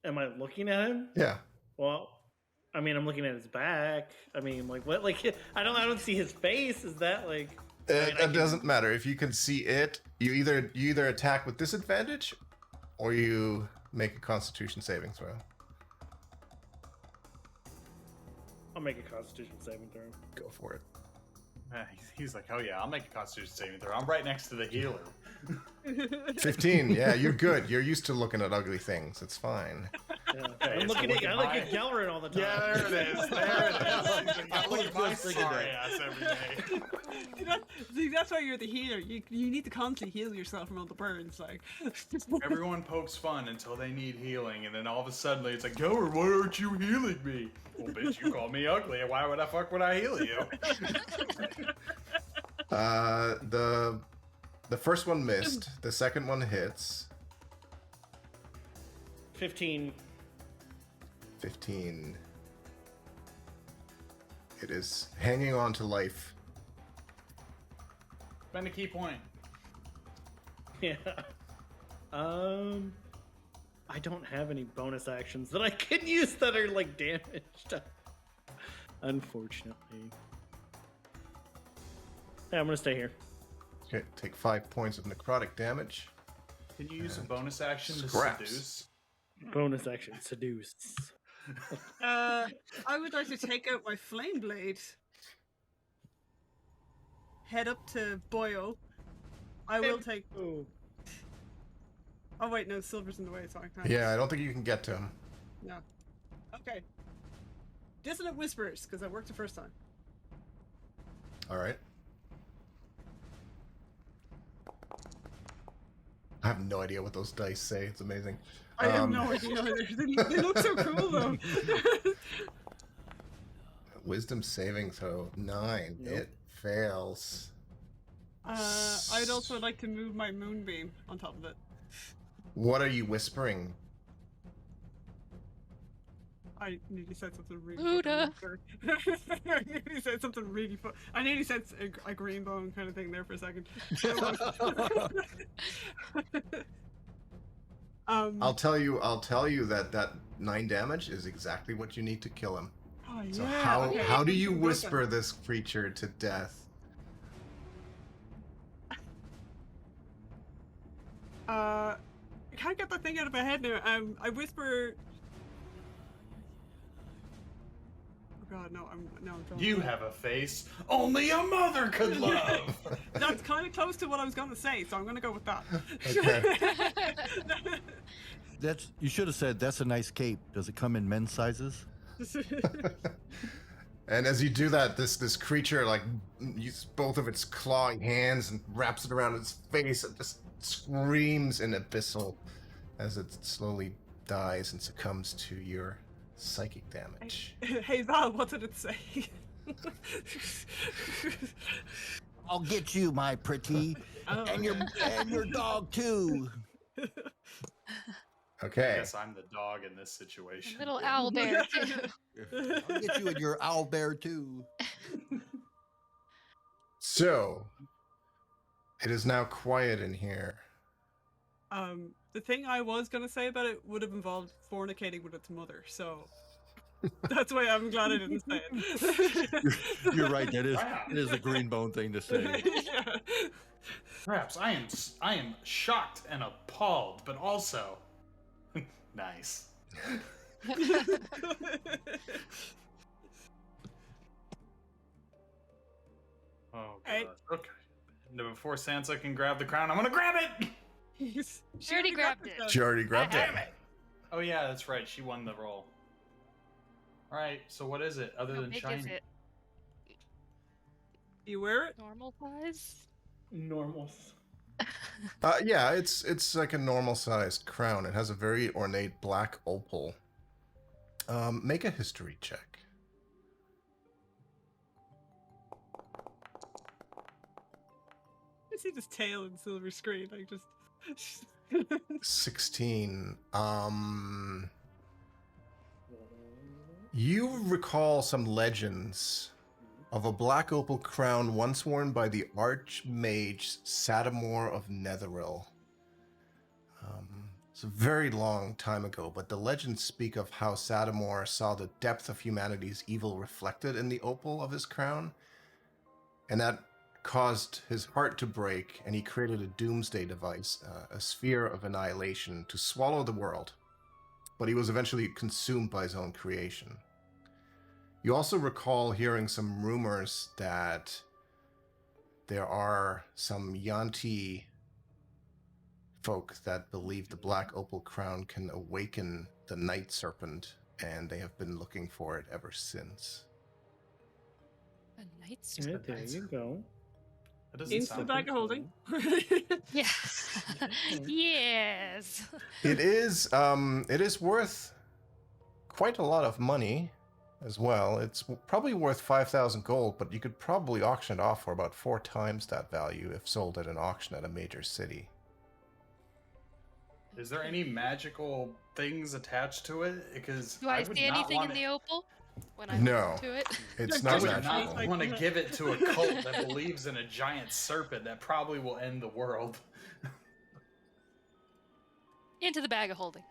Am I looking at him? Yeah. Well, I mean, I'm looking at his back. I mean, like what? Like I don't see his face. Is that like? It doesn't matter. If you can see it, you either attack with disadvantage, or you make a Constitution saving throw. I'll make a Constitution saving throw. Go for it. He's like, oh yeah, I'll make a Constitution saving throw. I'm right next to the healer. 15. Yeah, you're good. You're used to looking at ugly things. It's fine. Yeah. Hey, I'm it's looking looking at. I look high. at Gelrin all the time. Yeah, there it is. There it is. He's like, I look at my Just thinking sorry that. ass every day. See, that's why you're the healer. You need to constantly heal yourself from all the burns. Like, Everyone pokes fun until they need healing, and then all of a sudden it's like, Gower, why aren't you healing me? Well, bitch, you call me ugly, and why would I fuck would I heal you? The first one missed. The second one hits. 15. 15. It is hanging on to life. Spend a key point. Yeah. I don't have any bonus actions that I can use that are like damaged. Unfortunately. Yeah, I'm gonna stay here. Okay, take 5 points of necrotic damage. Can you use a And bonus action to scraps. seduce? Bonus action, seduce. I would like to take out my flame blade. Head up to Boyle. I will take. Oh. Oh wait, no, Silver's in the way, so I can't. Yeah, I don't think you can get to him. No. Okay. Dissonant Whispers, because I worked the first time. All right. I have no idea what those dice say. It's amazing. I have no idea either. They look so cool though. Wisdom saving throw 9. Nope. It fails. I'd also like to move my moonbeam on top of it. What are you whispering? I nearly said something really Buddha. I nearly said something really fun. I nearly said a green bone kind of thing there for a second. I'll tell you that 9 damage is exactly what you need to kill him. Oh, yeah. So okay. how do you whisper this creature to death? I can't get that thing out of my head now. I whisper. Oh god, no! I'm drawing. You have a face only a mother could love. That's kind of close to what I was gonna say, so I'm gonna go with that. Okay. You should have said that's a nice cape. Does it come in men's sizes? And as you do that, this creature like uses both of its clawing hands and wraps it around its face and just screams in abyssal as it slowly dies and succumbs to your psychic damage. Hey Val, what did it say? I'll get you, my pretty, Oh, and your dog too. I Okay. guess I'm the dog in this situation. Little owl bear. Too. I'll get you and your owl bear too. So it is now quiet in here. The thing I was gonna say about it would have involved fornicating with its mother, so that's why I'm glad I didn't say it. You're right. It is a green bone thing to say. Yeah. Perhaps I am shocked and appalled, but also nice. Oh Hey. god. Okay. Now, before Sansa can grab the crown, I'm gonna grab it. She already grabbed it. though. She already grabbed it. Damn it. Oh yeah, that's right. She won the roll. All right. So what is it other How than big shiny? is it? You wear it? Normal size? Normal. Yeah, it's like a normal sized crown. It has a very ornate black opal. Make a history check. I see this tail and silver screen. Like just. 16. You recall some legends of a black opal crown once worn by the Archmage Sadamor of Netheril. It's a very long time ago, but the legends speak of how Sadamor saw the depth of humanity's evil reflected in the opal of his crown, and that caused his heart to break, and he created a doomsday device, a sphere of annihilation, to swallow the world. But he was eventually consumed by his own creation. You also recall hearing some rumors that there are some Yanti folk that believe the black opal crown can awaken the night serpent, and they have been looking for it ever since. A night Yeah, serpent. there you go. That doesn't Into the sound bag of holding. Yeah. Yes. It is worth quite a lot of money as well. It's probably worth 5,000 gold, but you could probably auction it off for about 4 times that value if sold at an auction at a major city. Is there any magical things attached to it? Because Do I would see not anything want in the opal when I No. look to it? It's I not would magical. not Like- want to give it to a cult that believes in a giant serpent that probably will end the world. Into the bag of holding.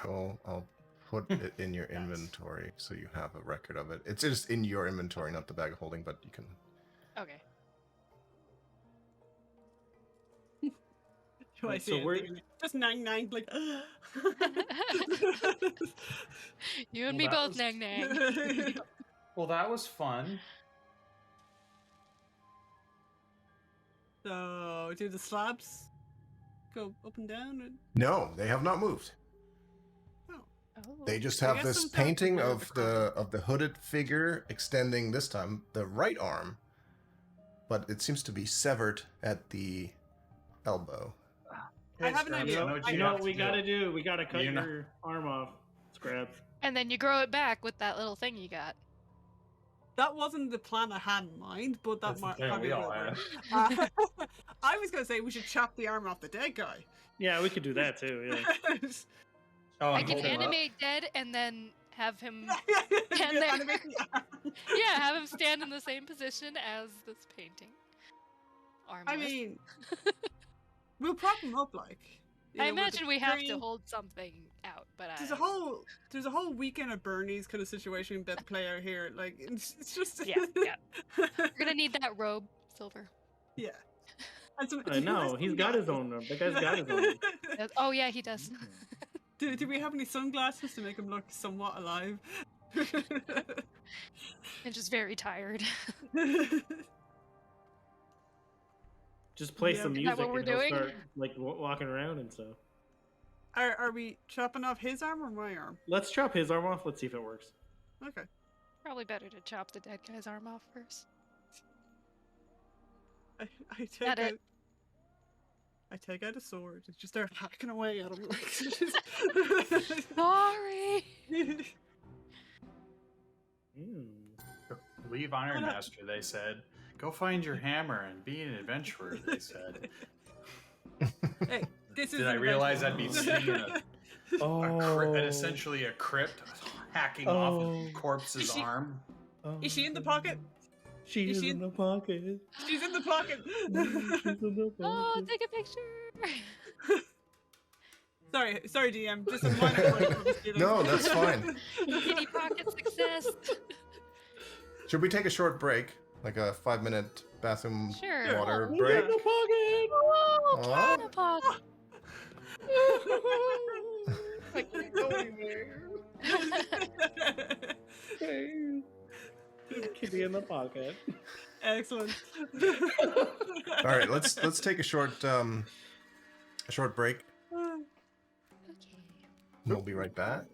I'll put it in your inventory so you have a record of it. It's just in your inventory, not the bag of holding, but you can. Okay. I Right, see so it. we're- Thinking, just nang like. You and Well, me that both, was- Nang Nang. Well, that was fun. So, do the slabs go up and down? And... No, they have not moved. Oh. They just I have guess this sometimes painting people of the hooded figure extending this time the right arm, but it seems to be severed at the elbow. I have an Scraps, idea. I know what You you know have what we to gotta do? We gotta cut You know- your arm off, Scraps. And then you grow it back with that little thing you got. That wasn't the plan I had in mind, but that That's the might plan probably we all will had. work. I was gonna say we should chop the arm off the dead guy. Yeah, we could do that too. Yeah. Oh, I and can hold him up. animate dead and then have him And there. animate the arm. yeah, have him stand in the same position as this painting. Armless. I mean, we'll prop him up like. you I know, with imagine the we have tree. to hold something out, but There's a whole weekend at Bernie's kind of situation that play out here. Like it's just Yeah, yeah. We're gonna need that robe, Silver. yeah. And some- I know. He's got his own. The guy's got his own. Oh yeah, he does. Do we have any sunglasses to make him look somewhat alive? And just very tired. Just play Yeah, some is that music what we're and he'll doing? start like walking around and stuff. Are we chopping off his arm or my arm? Let's chop his arm off. Let's see if it works. Okay. Probably better to chop the dead guy's arm off first. I take Got it. out. I take out a sword and just start hacking away at him. Sorry. Leave Iron Master, they said. Go find your hammer and be an adventurer, they said. Hey, this is. Did I realize I'd be sitting in essentially a crypt, hacking off a corpse's Is she- arm? Is she in the pocket? She's Is she in the pocket. She's in the pocket. She's in the Oh, pocket. take a picture. sorry, DM. Just a minor point for the students. No, that's fine. Kitty pocket success. Should we take a short break, like a 5-minute bathroom Sure. water He's break? in the pocket. Oh, Oh. Kitty pocket. I can't go anywhere. Kitty in the pocket. Excellent. All right, let's take a short break. Okay. We'll be right back.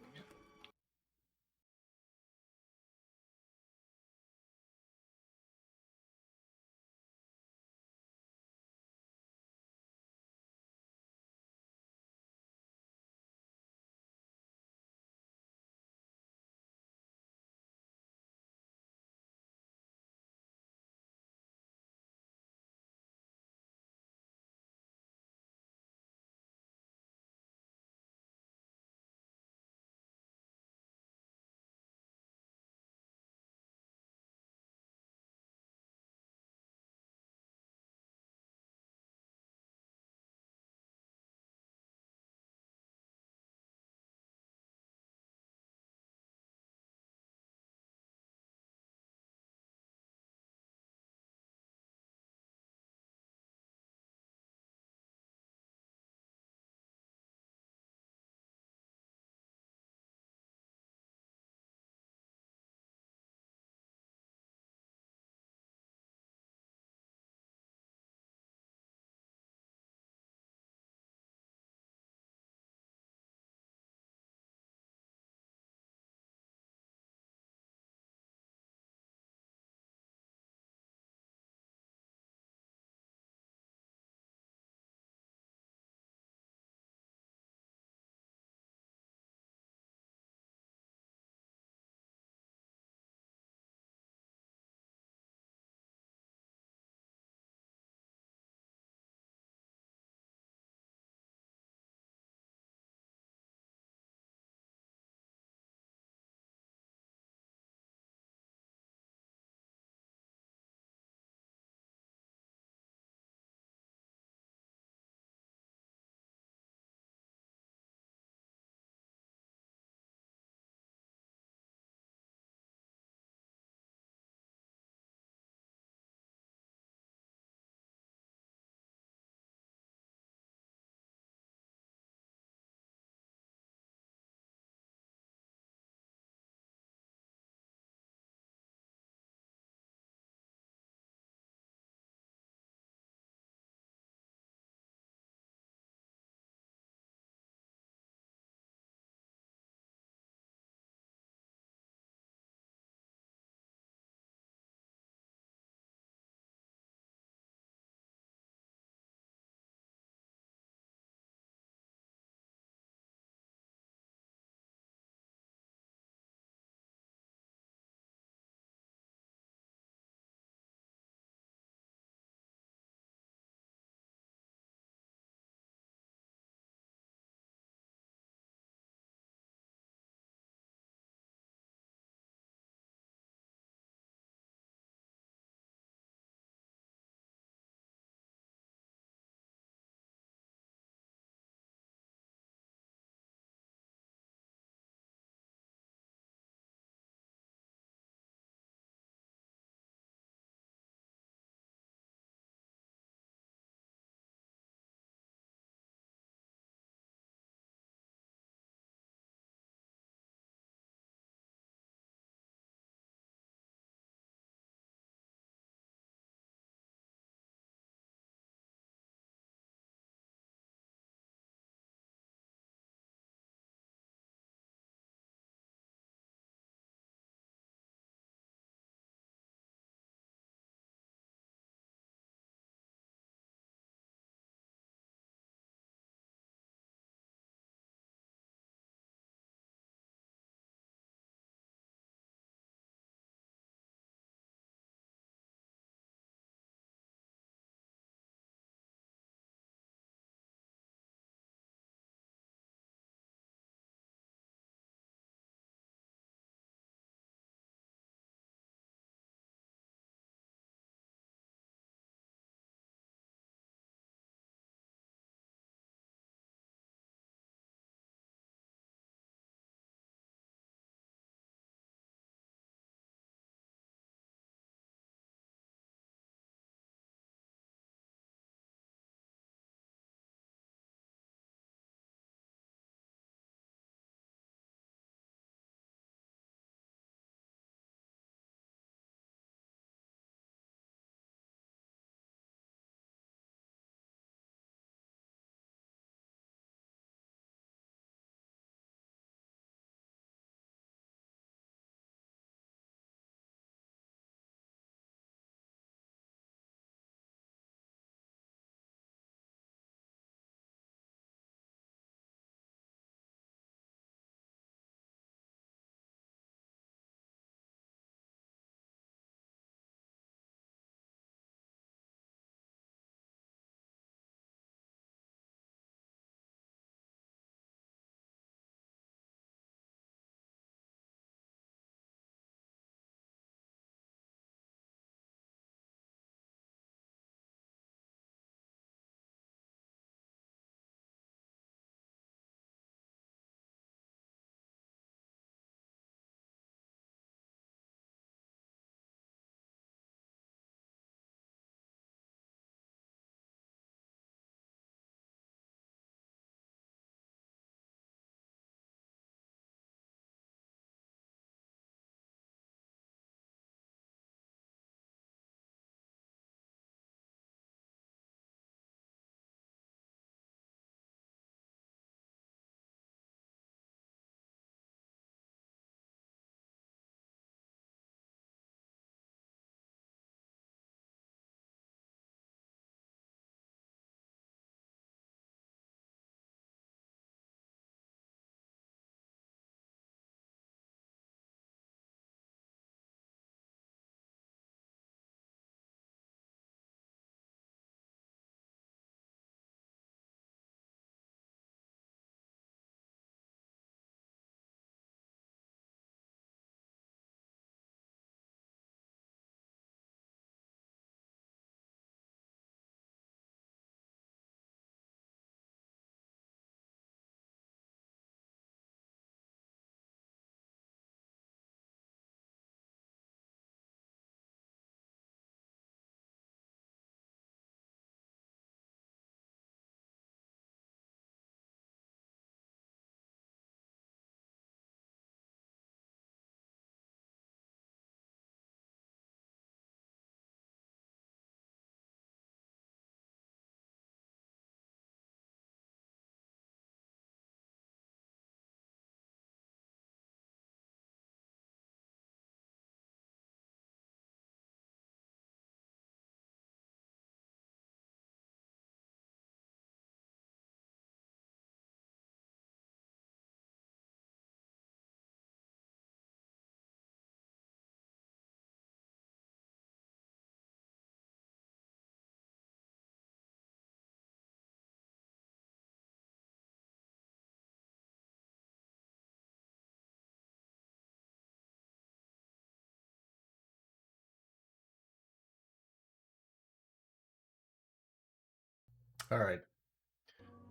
All right.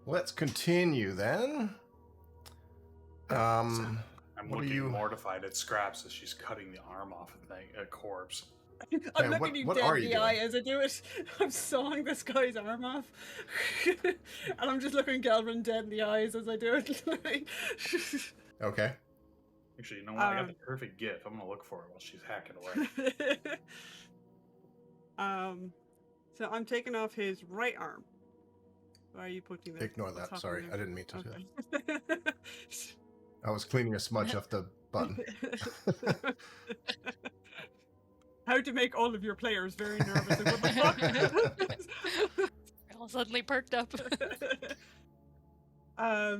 Let's continue then. I'm what are looking you- mortified at Scraps as she's cutting the arm off of a corpse. I'm Yeah, looking you what dead are in you the doing? eye as I do it. I'm sawing this guy's arm off. And I'm just looking Galvin dead in the eyes as I do it. Okay. Actually, you know what? I got the perfect gif. I'm gonna look for it while she's hacking away. So I'm taking off his right arm. Why are you putting that? Ignore What's that. Sorry, happening I didn't mean to do there? that. Okay. I was cleaning a smudge off the button. How to make all of your players very nervous. Like, what the fuck? They're all suddenly perked up.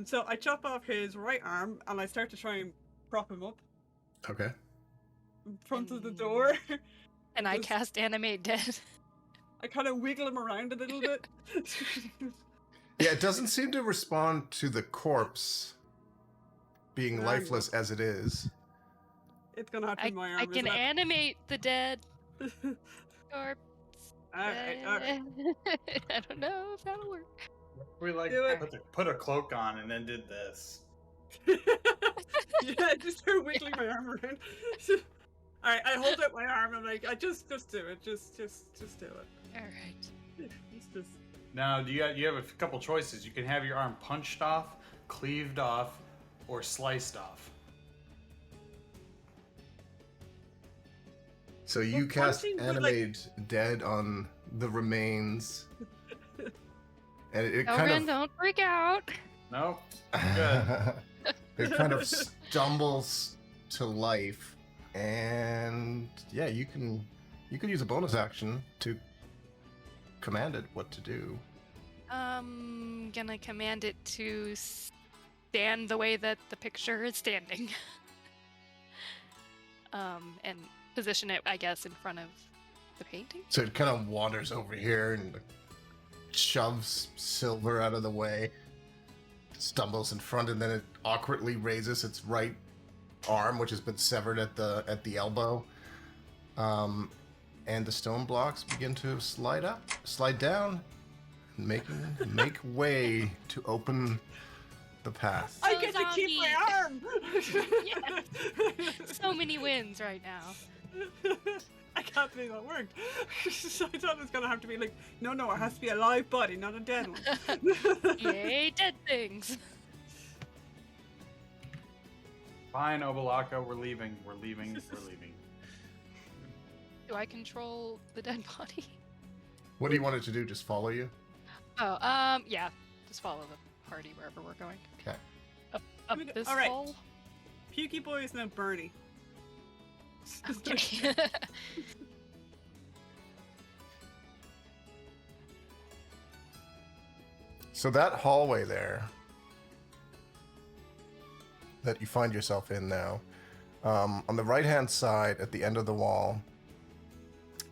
So I chop off his right arm and I start to try and prop him up Okay. in front of the door. And I Just- cast Animate Dead. I kind of wiggle him around a little bit. Yeah, it doesn't seem to respond to the corpse being Right. lifeless as it is. It's gonna have to be my arm. I can isn't it? animate the dead corpse. Alright. I don't know if that'll work. We like Do it. put a cloak on and then did this. Yeah, just start wiggling my arm around. Alright, I hold out my arm. I'm like, just do it. Just do it. All right. It's just. Now, you have a couple choices. You can have your arm punched off, cleaved off, or sliced off. So you Well, cast punching would, like- Animate Dead on the remains. And it Elrin, kind of don't freak out. No, good. it kind of stumbles to life, and yeah, you can use a bonus action to command it what to do. Gonna command it to stand the way that the picture is standing. And position it, I guess, in front of the painting. So it kind of wanders over here and shoves Silver out of the way, stumbles in front, and then it awkwardly raises its right arm, which has been severed at the elbow. And the stone blocks begin to slide down, make way to open the path. I get to keep my arm! So many wins right now. I can't believe that worked. So I thought it was gonna have to be like, no, it has to be a live body, not a dead one. Yay, dead things. Fine, Obalaka, we're leaving. We're leaving. Do I control the dead body? What do you want it to do? Just follow you? Oh, yeah. Just follow the party wherever we're going. Okay. Up this All right. hole. Pukey Boy is now Bernie. Okay. So that hallway there that you find yourself in now, on the right-hand side at the end of the wall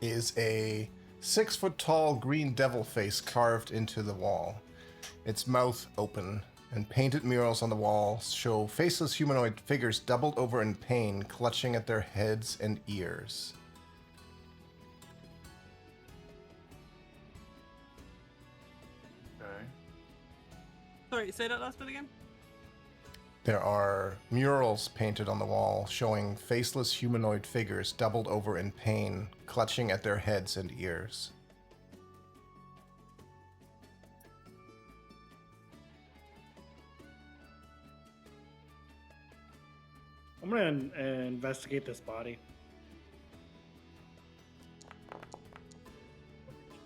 is a 6-foot-tall green devil face carved into the wall. Its mouth open, and painted murals on the wall show faceless humanoid figures doubled over in pain, clutching at their heads and ears. Okay. Sorry, say that last bit again? There are murals painted on the wall showing faceless humanoid figures doubled over in pain, clutching at their heads and ears. I'm gonna investigate this body.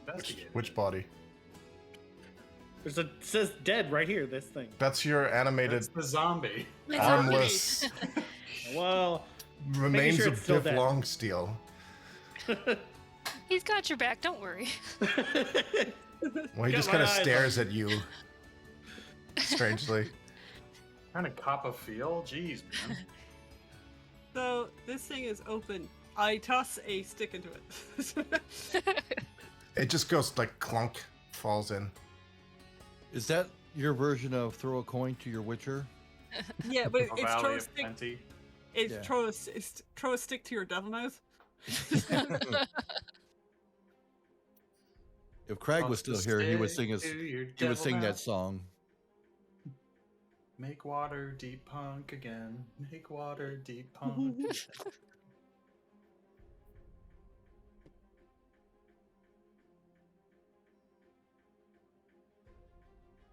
Investigate. Which body? It says dead right here. This thing. That's your animated That's the zombie. armless Well, remains sure of it's still Biff dead. Longsteel. He's got your back, don't worry. Well, he Got just my kind of eyes on stares at you. Strangely. Kind of cop a feel. Jeez, man. So this thing is open. I toss a stick into it. It just goes like clunk, falls in. Is that your version of throw a coin to your Witcher? Yeah, but A it's valley throw a of stick. plenty. It's Yeah. throw a stick to your devil mouth. If Craig was still here, he would sing his. He would sing that song. Make water deep punk again. Make water deep punk.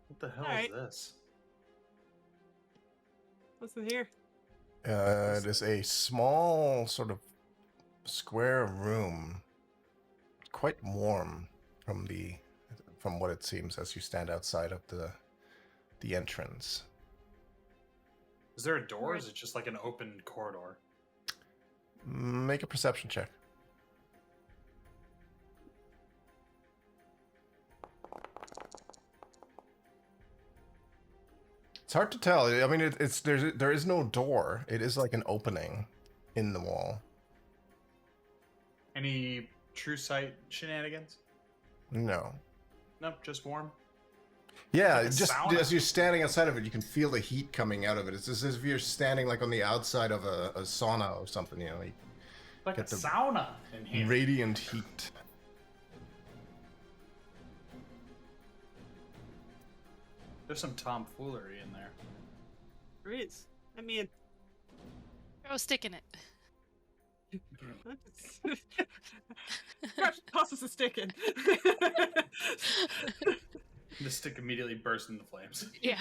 What the hell is this? What's in here? It is a small sort of square room, quite warm from what it seems as you stand outside of the entrance. Is there a door, or is it just like an open corridor? Make a perception check. It's hard to tell. I mean, there is no door. It is like an opening in the wall. Any true sight shenanigans? No. Nope, just warm. Yeah, Like a just sauna. as you're standing outside of it, you can feel the heat coming out of it. It's as if you're standing like on the outside of a sauna or something, you know. You Like a get the sauna in here. radiant heat. There's some tomfoolery in there. There is. I mean, Throw a stick in it. toss us a stick in. The stick immediately bursts into flames. Yeah.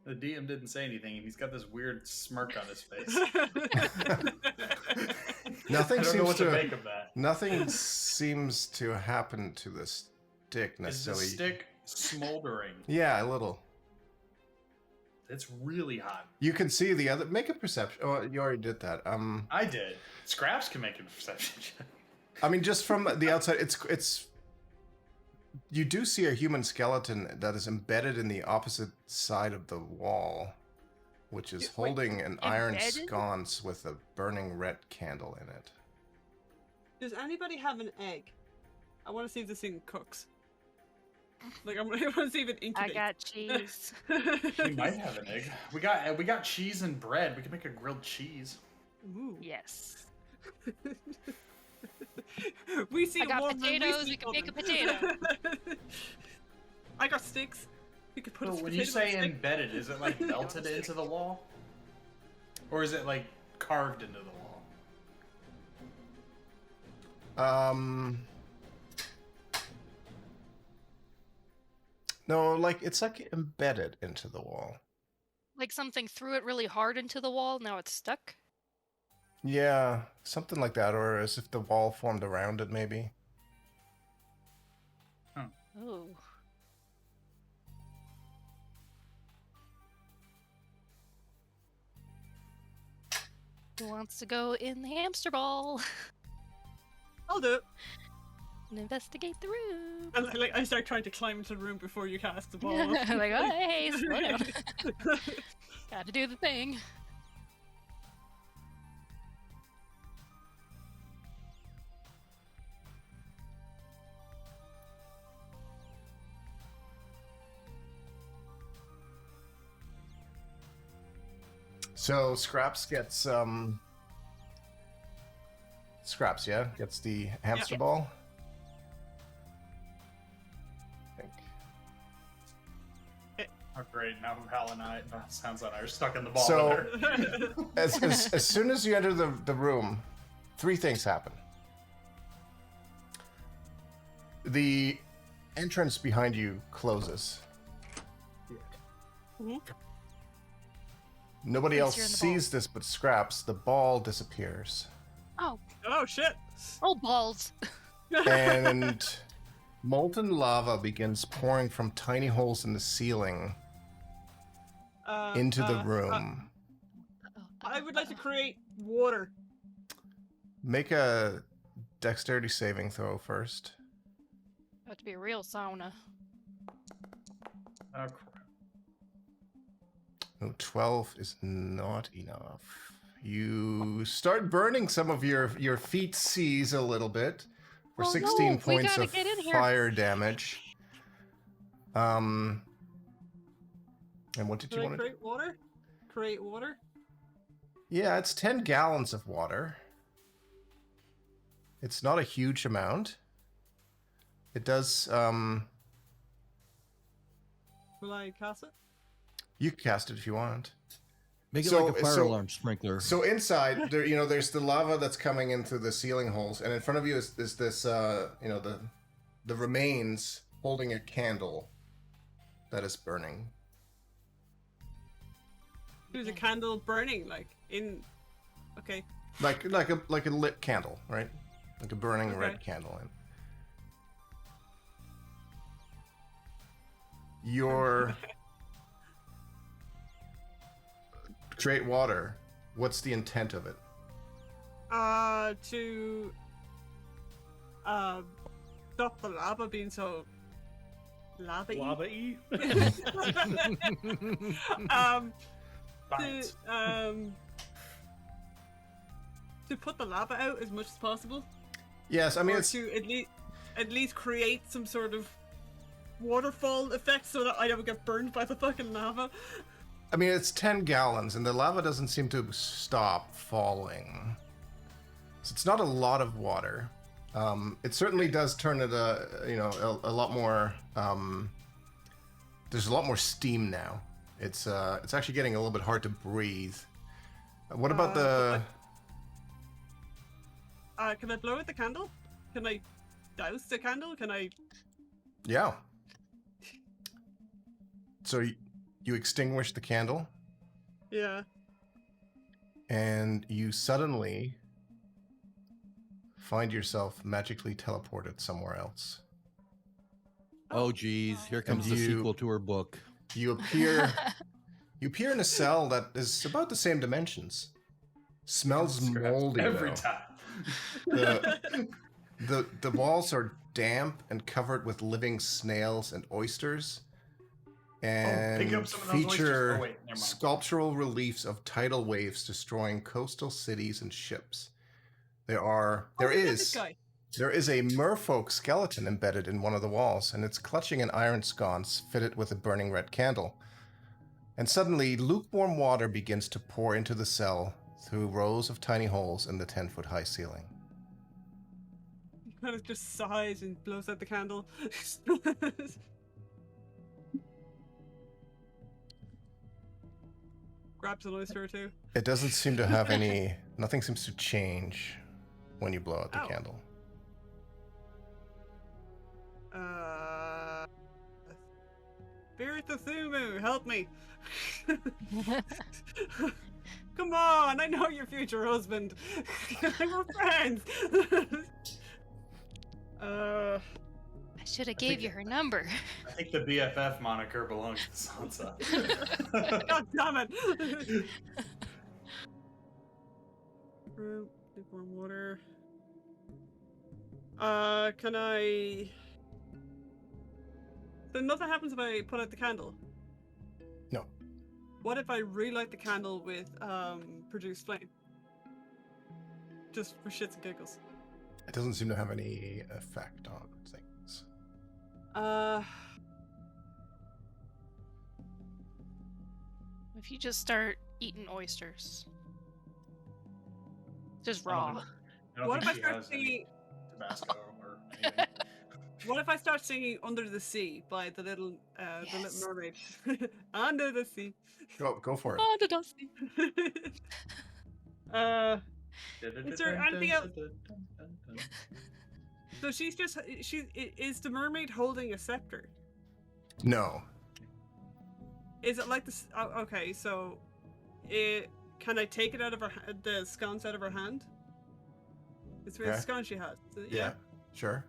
The DM didn't say anything, and he's got this weird smirk on his face. Nothing I don't know seems what to to make of that. nothing seems to happen to the stick Is the necessarily. stick smoldering? Yeah, a little. It's really hot. You can see the other. Make a perception. Oh, you already did that. I did. Scraps can make a perception check. I mean, just from the outside, it's. You do see a human skeleton that is embedded in the opposite side of the wall, which is holding an iron embedded? sconce with a burning red candle in it. Does anybody have an egg? I want to see if this thing cooks. Like I want to see if it incubates. I got cheese. We might have an egg. We got cheese and bread. We can make a grilled cheese. Ooh. Yes. We see I got warm room, potatoes, see we can make a oven. potato. I got sticks. We could put. So a when you potato on a say stick. embedded, is it like melted into the wall, or is it like carved into the wall? No, like it's like embedded into the wall. Like something threw it really hard into the wall, now it's stuck? Yeah, something like that, or as if the wall formed around it, maybe. Ooh. Who wants to go in the hamster ball I'll do it. and investigate the room? And I start trying to climb into the room before you cast the ball. Like, oh, hey, slow down. Gotta do the thing. So Scraps gets Scraps, yeah, gets the hamster ball. I think. Oh great! Now Hal and I, Sounds like are stuck in the ball. So- with her. As soon as you enter the room, three things happen. The entrance behind you closes. Mhm. Nobody Yes, else you're in the sees this but Scraps. The ball disappears. Oh, Oh shit! oh, balls. And molten lava begins pouring from tiny holes in the ceiling into the room. I would like to create water. Make a dexterity saving throw first. About to be a real sauna. Oh, crap. No, 12 is not enough. You start burning some of your feet seize a little bit for Oh, 16 no, we points gotta of get in here. fire damage. And what did Can you I want to do? create water? Create water? Yeah, it's 10 gallons of water. It's not a huge amount. It does, Will I cast it? you can cast it if you want. Make it So- like a fire so- alarm sprinkler. So inside, there, there's the lava that's coming in through the ceiling holes, and in front of you is this, the remains holding a candle that is burning. There's a candle burning, like in. Okay. Like a lit candle, right? Like a burning Okay. red candle. And your create water. What's the intent of it? To stop the lava being so lava-y. Lava-y? Science. To put the lava out as much as possible. Yes, I mean or it's to at least create some sort of waterfall effect so that I don't get burned by the fucking lava. I mean it's 10 gallons, and the lava doesn't seem to stop falling. So it's not a lot of water. It certainly does turn it a lot more. There's a lot more steam now. It's actually getting a little bit hard to breathe. What about the? Can I blow out the candle? Can I douse the candle? Can I? Yeah. So you extinguish the candle, Yeah. and you suddenly find yourself magically teleported somewhere else. Oh, geez. Here comes the you- sequel to her book. You appear in a cell that is about the same dimensions. Smells moldy Every though. time. The walls are damp and covered with living snails and oysters, and pick up some of those oysters. feature Oh, wait, never mind. sculptural reliefs of tidal waves destroying coastal cities and ships. There is This guy. a merfolk skeleton embedded in one of the walls, and it's clutching an iron sconce fitted with a burning red candle. And suddenly, lukewarm water begins to pour into the cell through rows of tiny holes in the 10-foot high ceiling. He kind of just sighs and blows out the candle. Grabs an oyster or two. It doesn't seem to have any... Nothing seems to change when you blow out the Oh. candle. Spirit of Thumu, help me! Come on, I know your future husband. We're friends. I should have gave you her number. I think the BFF moniker belongs to Sansa. God damn it! Fruit, lukewarm water. Can I? So nothing happens if I put out the candle. No. What if I relight the candle with produce flame? Just for shits and giggles. It doesn't seem to have any effect on things. If you just start eating oysters, just raw. I don't What if think I she start has any singing? Tabasco or anything. What if I start singing "Under the Sea" by the Little Yes. Mermaid? Under the sea. Go for it. Oh, the dusty. Is there anything else? So she's just is the mermaid holding a scepter? No. Is it like this? Oh, okay, so can I take it out of the sconce out of her hand? It's the Okay. sconce she has. Is it? Yeah. Sure.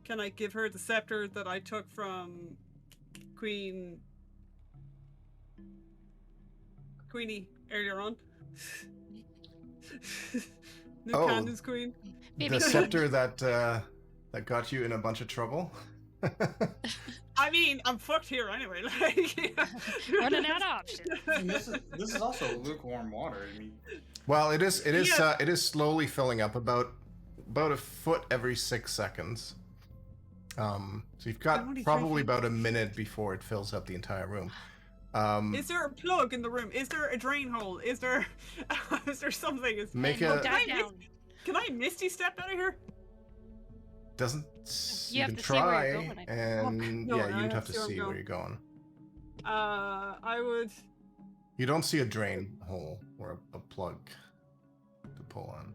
Can I give her the scepter that I took from Queenie earlier on? New Oh. Candace Queen. Maybe The scepter that got you in a bunch of trouble. I mean, I'm fucked here anyway. Like, running out of options. I mean, this is also lukewarm water. I mean, Well, it is Yeah. it is slowly filling up about a foot every 6 seconds. So you've got I'm only probably thinking- about a minute before it fills up the entire room. Is there a plug in the room? Is there a drain hole? Is there something? Make And a dive down. Can I misty step out of here? doesn't. You You have can to see where try, you're going, I think. and No, yeah, I you'd have have to to see see where I'm where you're going. I would. You don't see a drain hole or a plug to pull on.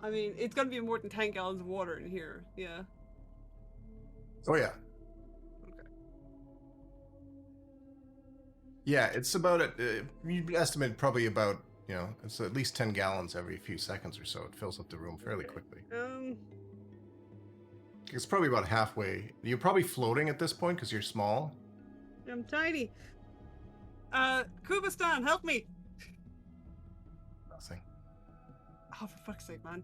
I mean, it's gonna be more than 10 gallons of water in here. Yeah. Oh yeah. Okay. Yeah, it's about you estimate probably about, you know, it's at least 10 gallons every few seconds or so. It fills up the room fairly quickly. It's probably about halfway. You're probably floating at this point because you're small. I'm tiny. Kubistan, help me! Nothing. Oh, for fuck's sake, man.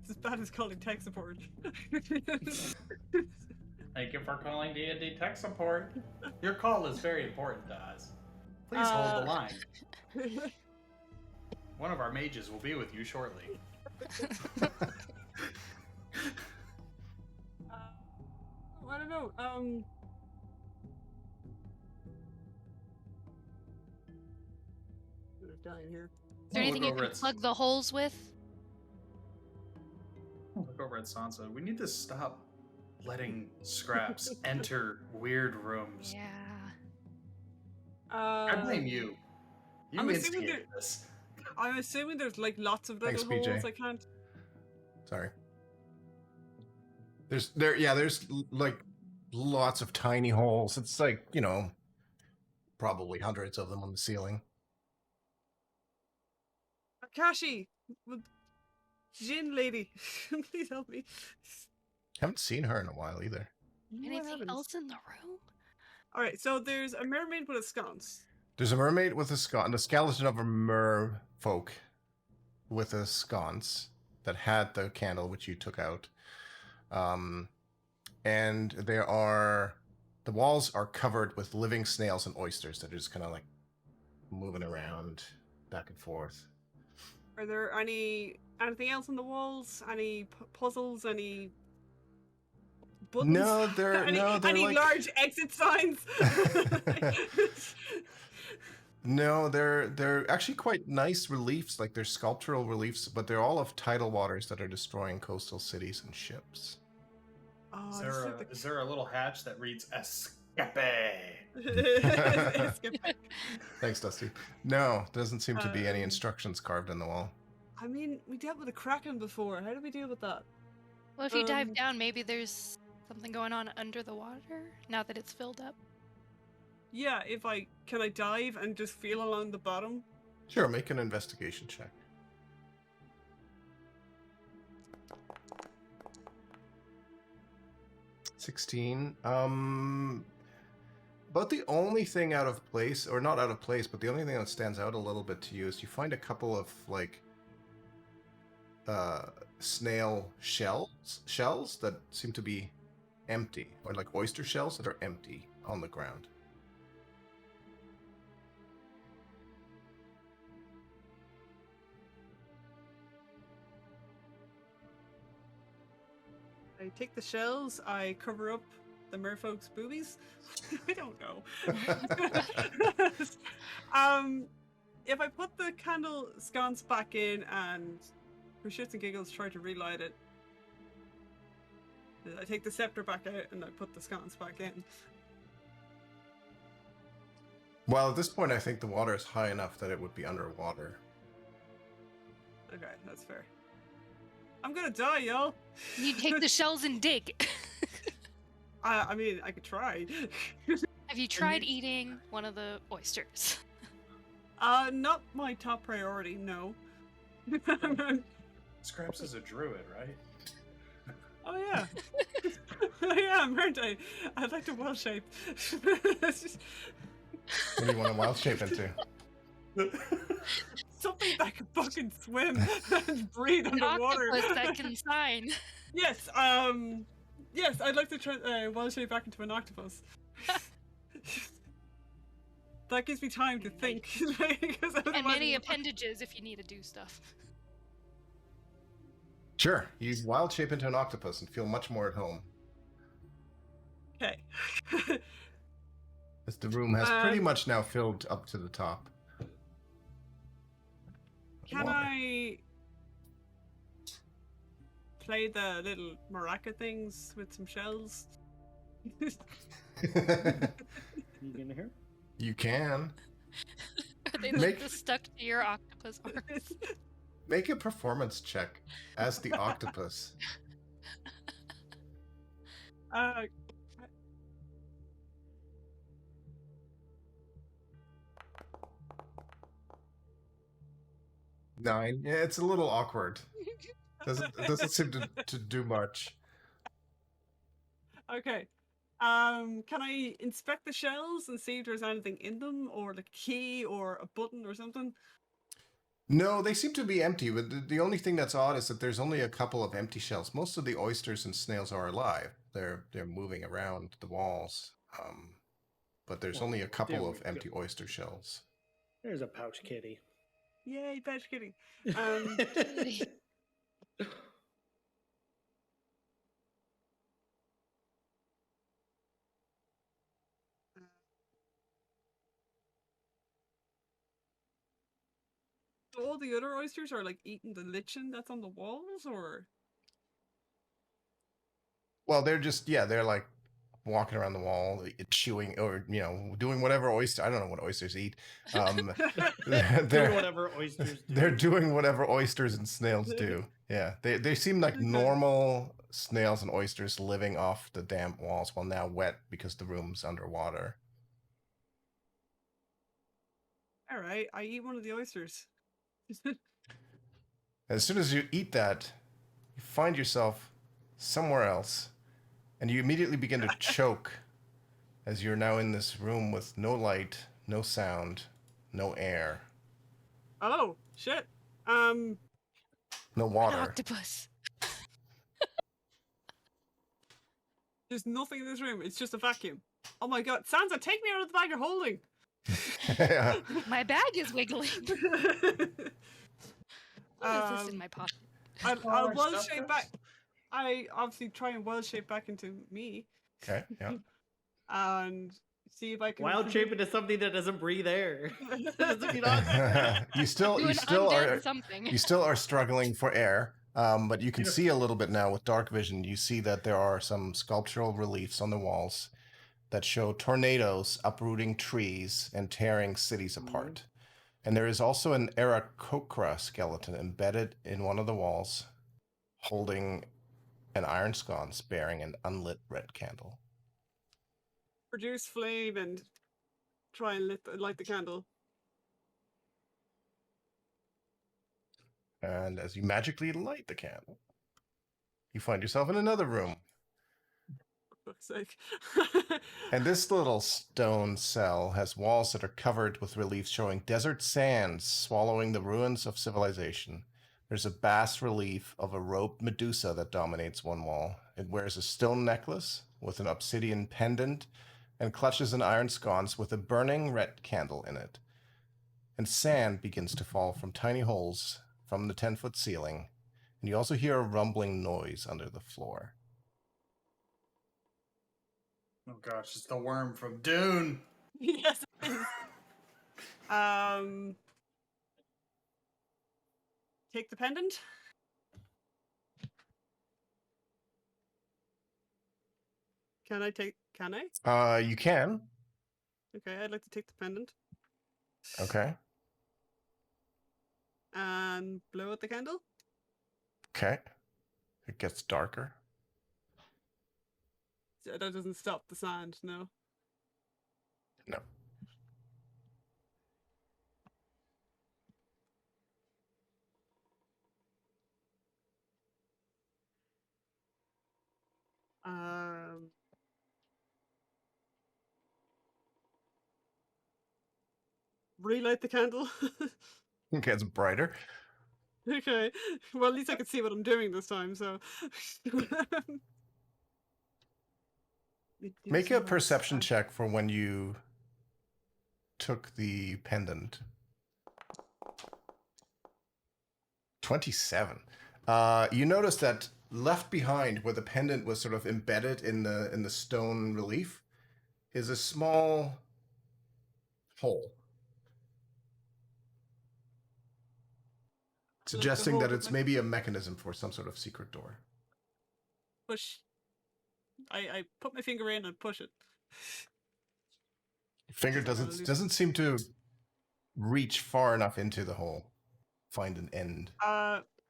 It's as bad as calling tech support. Thank you for calling D&D Tech Support. Your call is very important to us. Please hold the line. One of our mages will be with you shortly. I don't know. I'm gonna die in here. Is there anything you Look can over plug the holes with? Look over at Sansa. We need to stop letting scraps enter weird rooms. Yeah. I blame you. You I'm assuming instigated this. I'm assuming there's like lots of little Thanks, holes PJ. I can't. Sorry. There's like lots of tiny holes. It's like, you know, probably hundreds of them on the ceiling. Akashi! Jin lady! Please help me. Haven't seen her in a while either. What Anything happens? else in the room? Alright, so there's a mermaid with a sconce. There's a mermaid with a sconce, the skeleton of a merfolk with a sconce that had the candle which you took out. And the walls are covered with living snails and oysters that are just kind of like moving around back and forth. Are there anything else on the walls? Any puzzles? Any buttons? No, they're any like... large exit signs? No, they're actually quite nice reliefs, like they're sculptural reliefs, but they're all of tidal waters that are destroying coastal cities and ships. Oh, Is there a little hatch that reads Escape? Thanks, Dusty. No, doesn't seem to be any instructions carved in the wall. I mean, we dealt with a kraken before. How do we deal with that? Well, if you dive down, maybe there's something going on under the water now that it's filled up. Yeah, can I dive and just feel along the bottom? Sure, make an investigation check. 16. About the only thing out of place, or not out of place, but the only thing that stands out a little bit to you is you find a couple of like snail shells that seem to be empty, or like oyster shells that are empty on the ground. I take the shells, I cover up the merfolk's boobies. I don't know. If I put the candle sconce back in and for shits and giggles try to relight it, I take the scepter back out and I put the sconce back in. Well, at this point, I think the water is high enough that it would be underwater. Okay, that's fair. I'm gonna die, y'all. You take the shells and dig. I mean, I could try. Have you tried eating one of the oysters? Not my top priority, no. Scraps is a druid, right? Oh yeah. I am, aren't I? I'd like to well shape. What do you want to wild shape into? Something that can fucking swim and breathe An underwater. octopus that can sign. Yes, yes, I'd like to try wild shape back into an octopus. that gives me time to think. And many appendages if you need to do stuff. Sure, you wild shape into an octopus and feel much more at home. Okay. As the room has pretty much now filled up to the top. Can I play the little maraca things with some shells? You gonna hear? You can. Are they like just stuck to your octopus arms? Make a performance check as the octopus. 9. Yeah, it's a little awkward. Doesn't seem to do much. Okay. Can I inspect the shells and see if there's anything in them, or the key, or a button, or something? No, they seem to be empty, but the only thing that's odd is that there's only a couple of empty shells. Most of the oysters and snails are alive. They're moving around the walls. But there's only a couple of empty oyster shells. There's a pouch kitty. Yay, pouch kitty. So all the other oysters are like eating the lichen that's on the walls, or? Well, they're just, they're like walking around the wall, chewing, or, doing whatever oyster. I don't know what oysters eat. They're whatever oysters do. They're doing whatever oysters and snails do. Yeah, they seem like normal snails and oysters living off the damp walls while now wet because the room's underwater. All right, I eat one of the oysters. As soon as you eat that, you find yourself somewhere else, and you immediately begin to choke as you're now in this room with no light, no sound, no air. Oh, shit. No water. An octopus. There's nothing in this room. It's just a vacuum. Oh my god. Sansa, take me out of the bag you're holding. My bag is wiggling. What is this in my pocket? I'll well shape back. I obviously try and well shape back into me. Okay, yeah. And see if I can wild shape into something that doesn't breathe air. you still something. You still are struggling for air. But you can see a little bit now with dark vision. You see that there are some sculptural reliefs on the walls that show tornadoes uprooting trees and tearing cities apart. And there is also an Aarakocra skeleton embedded in one of the walls, holding an iron sconce bearing an unlit red candle. produce flame and try and light the candle. And as you magically light the candle, you find yourself in another room. For fuck's sake. And this little stone cell has walls that are covered with reliefs showing desert sands swallowing the ruins of civilization. There's a bas relief of a robed Medusa that dominates one wall. It wears a stone necklace with an obsidian pendant and clutches an iron sconce with a burning red candle in it. And sand begins to fall from tiny holes from the 10-foot ceiling, and you also hear a rumbling noise under the floor. Oh gosh, it's the worm from Dune. Yes. It is. Take the pendant. Can I? You can. Okay, I'd like to take the pendant. Okay. And blow out the candle. Okay. It gets darker. That doesn't stop the sand, no. No. Relight the candle. It gets brighter. Okay. Well, at least I can see what I'm doing this time, so. Make a perception check for when you took the pendant. 27. You notice that left behind, where the pendant was sort of embedded in the stone relief, is a small hole, suggesting that it's maybe a mechanism for some sort of secret door. Push. I put my finger in and push it. Finger doesn't seem to reach far enough into the hole. Find an end.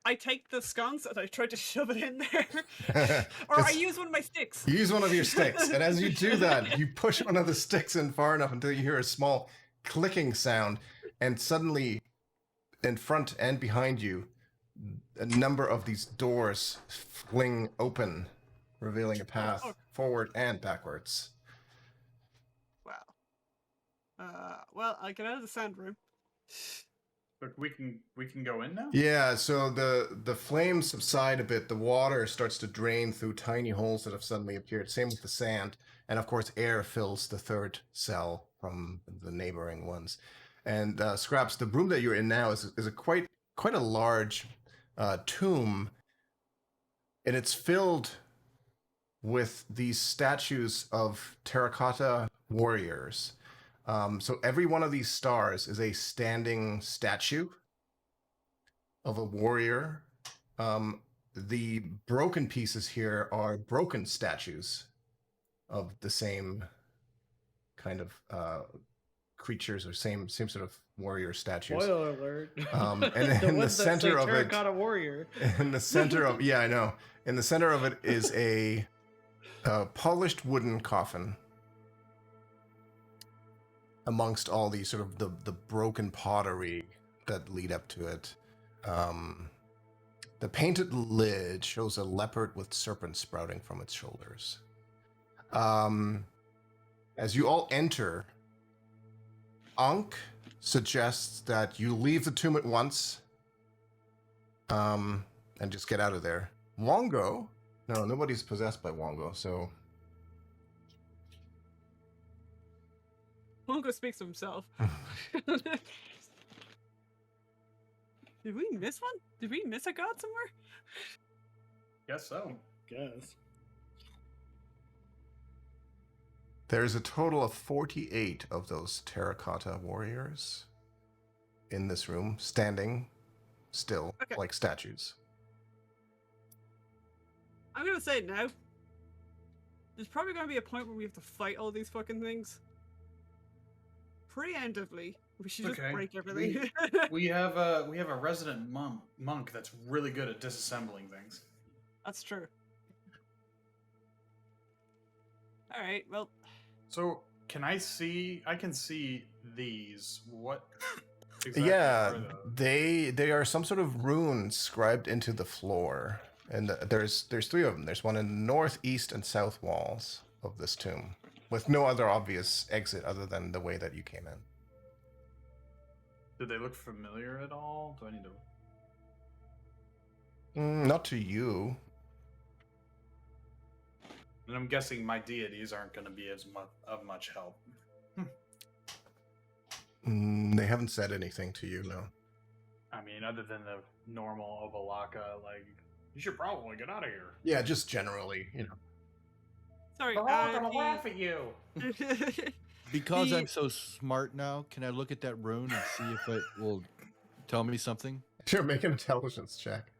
I take the sconce and I try to shove it in there. Or I use one of my sticks. You use one of your sticks, and as you do that, you push one of the sticks in far enough until you hear a small clicking sound, and suddenly, in front and behind you, a number of these doors fling open, revealing a path forward and backwards. Wow. Well, I get out of the sand room. But we can go in now? Yeah, so the flames subside a bit, the water starts to drain through tiny holes that have suddenly appeared. Same with the sand, and of course air fills the third cell from the neighboring ones. And Scraps, the room that you're in now is a quite a large tomb, and it's filled with these statues of terracotta warriors. So every one of these stars is a standing statue of a warrior. The broken pieces here are broken statues of the same kind of creatures, or same sort of warrior statues. Spoiler alert. And in the center of it, terracotta warrior. in the center of I know. In the center of it is a polished wooden coffin. Amongst all these sort of the broken pottery that lead up to it. The painted lid shows a leopard with serpents sprouting from its shoulders. As you all enter, Ankh suggests that you leave the tomb at once and just get out of there. Wongo? No, nobody's possessed by Wongo, so... Wongo speaks for himself. Did we miss one? Did we miss a god somewhere? Guess so. Guess. There's a total of 48 of those terracotta warriors in this room, standing still, like statues. I'm gonna say it now. There's probably gonna be a point where we have to fight all these fucking things. Preemptively, we should just break everything. We have a resident monk that's really good at disassembling things. That's true. All right, well. So I can see these. What exactly yeah, are those? they are some sort of runes scribed into the floor, and there's three of them. There's one in the north, east, and south walls of this tomb, with no other obvious exit other than the way that you came in. Do they look familiar at all? Do I need to? Not to you. And I'm guessing my deities aren't going to be of much help. They haven't said anything to you, no. I mean, other than the normal Obalaka, like, you should probably get out of here. Yeah, just generally, Sorry, They're all going to laugh at you. Because I'm so smart now, can I look at that rune and see if it will tell me something? Sure, make an intelligence check.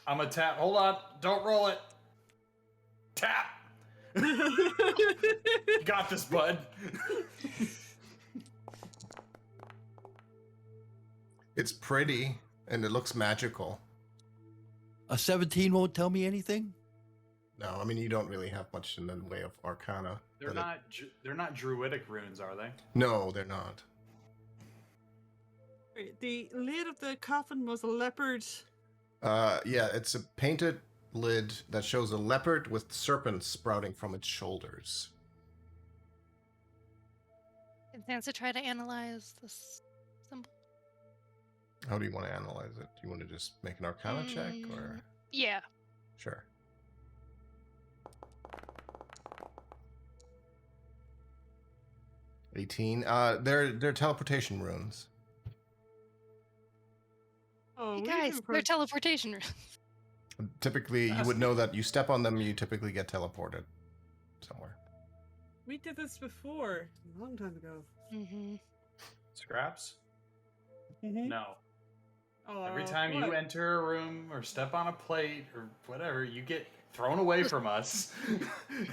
I'm a tap. Hold on. Don't roll it. Tap. You got this, bud. It's pretty, and it looks magical. A 17 won't tell me anything? No, I mean, you don't really have much in the way of arcana. They're not druidic runes, are they? No, they're not. Wait, the lid of the coffin was a leopard. Yeah, it's a painted lid that shows a leopard with serpents sprouting from its shoulders. Can Sansa try to analyze this symbol? How do you want to analyze it? Do you want to just make an arcana check, or? Yeah. Sure. 18. They're teleportation runes. Oh, Hey we guys, do they're teleportation runes. Typically, you would know that you step on them, you typically get teleported somewhere. We did this before, a long time ago. Mm-hmm. Scraps? Mm-hmm. No. Every time you enter a room or step on a plate or whatever, you get thrown away from us.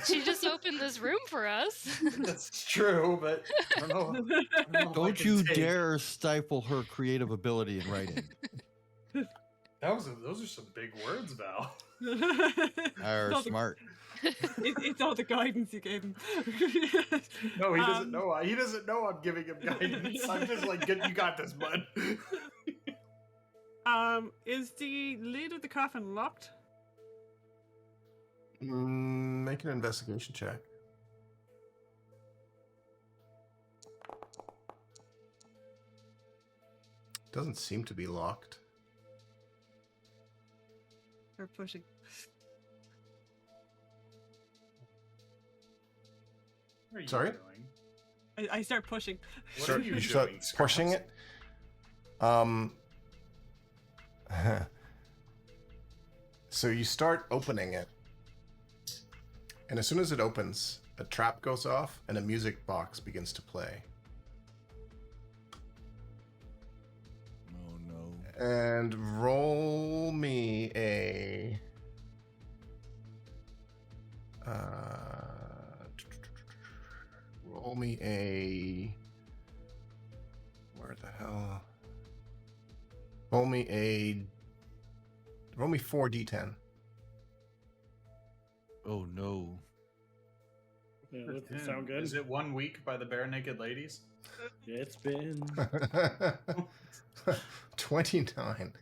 She just opened this room for us. That's true, but I don't know. I don't know if I Don't can you take- dare stifle her creative ability in writing. Those are some big words, Val. Are smart. It's all the guidance you gave him. No, he doesn't know. He doesn't know I'm giving him guidance. I'm just like, you got this, bud. Is the lid of the coffin locked? Make an investigation check. Doesn't seem to be locked. Or pushing? What are you Sorry? doing? I start pushing. What are you You start doing, pushing Scraps? it. So you start opening it, and as soon as it opens, a trap goes off and a music box begins to play. Oh no. And roll me a roll me a where the hell? Roll me 4d10. Oh no. Yeah, that doesn't sound good. Is it 1 week by the Bare Naked Ladies? It's been 29.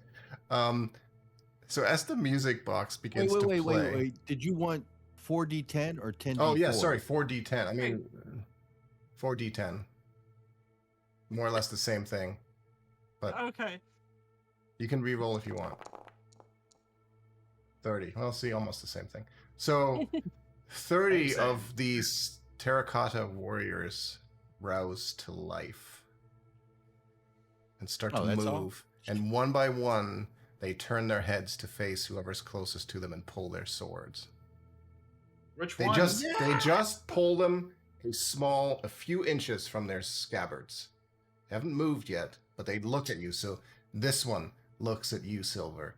So as the music box begins to play. Wait. Did you want 4d10 or 10d4? Oh yeah, sorry, 4d10. I mean 4d10. More or less the same thing. But Okay. you can re-roll if you want. 30. Well, see, almost the same thing. So 30 Same. of these terracotta warriors rouse to life and start to that's move. all? And one by one, they turn their heads to face whoever's closest to them and pull their swords. Which They one? just pull them a few inches from their scabbards. They haven't moved yet, but they look at you. So this one looks at you, Silver.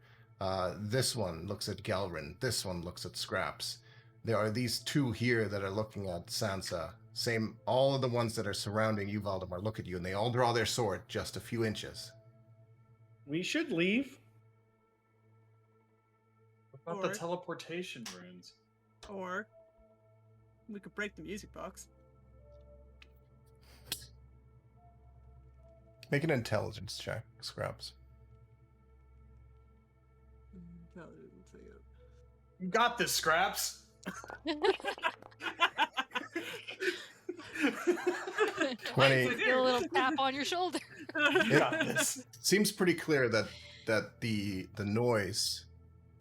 This one looks at Galrin. This one looks at Scraps. There are these two here that are looking at Sansa. Same, all of the ones that are surrounding you, Valdemar, look at you, and they all draw their sword just a few inches. We should leave. What about Or- the teleportation runes? Or we could break the music box. Make an intelligence check, Scraps. You got this, Scraps. 20. Get a little tap on your shoulder. You got this. Seems pretty clear that the noise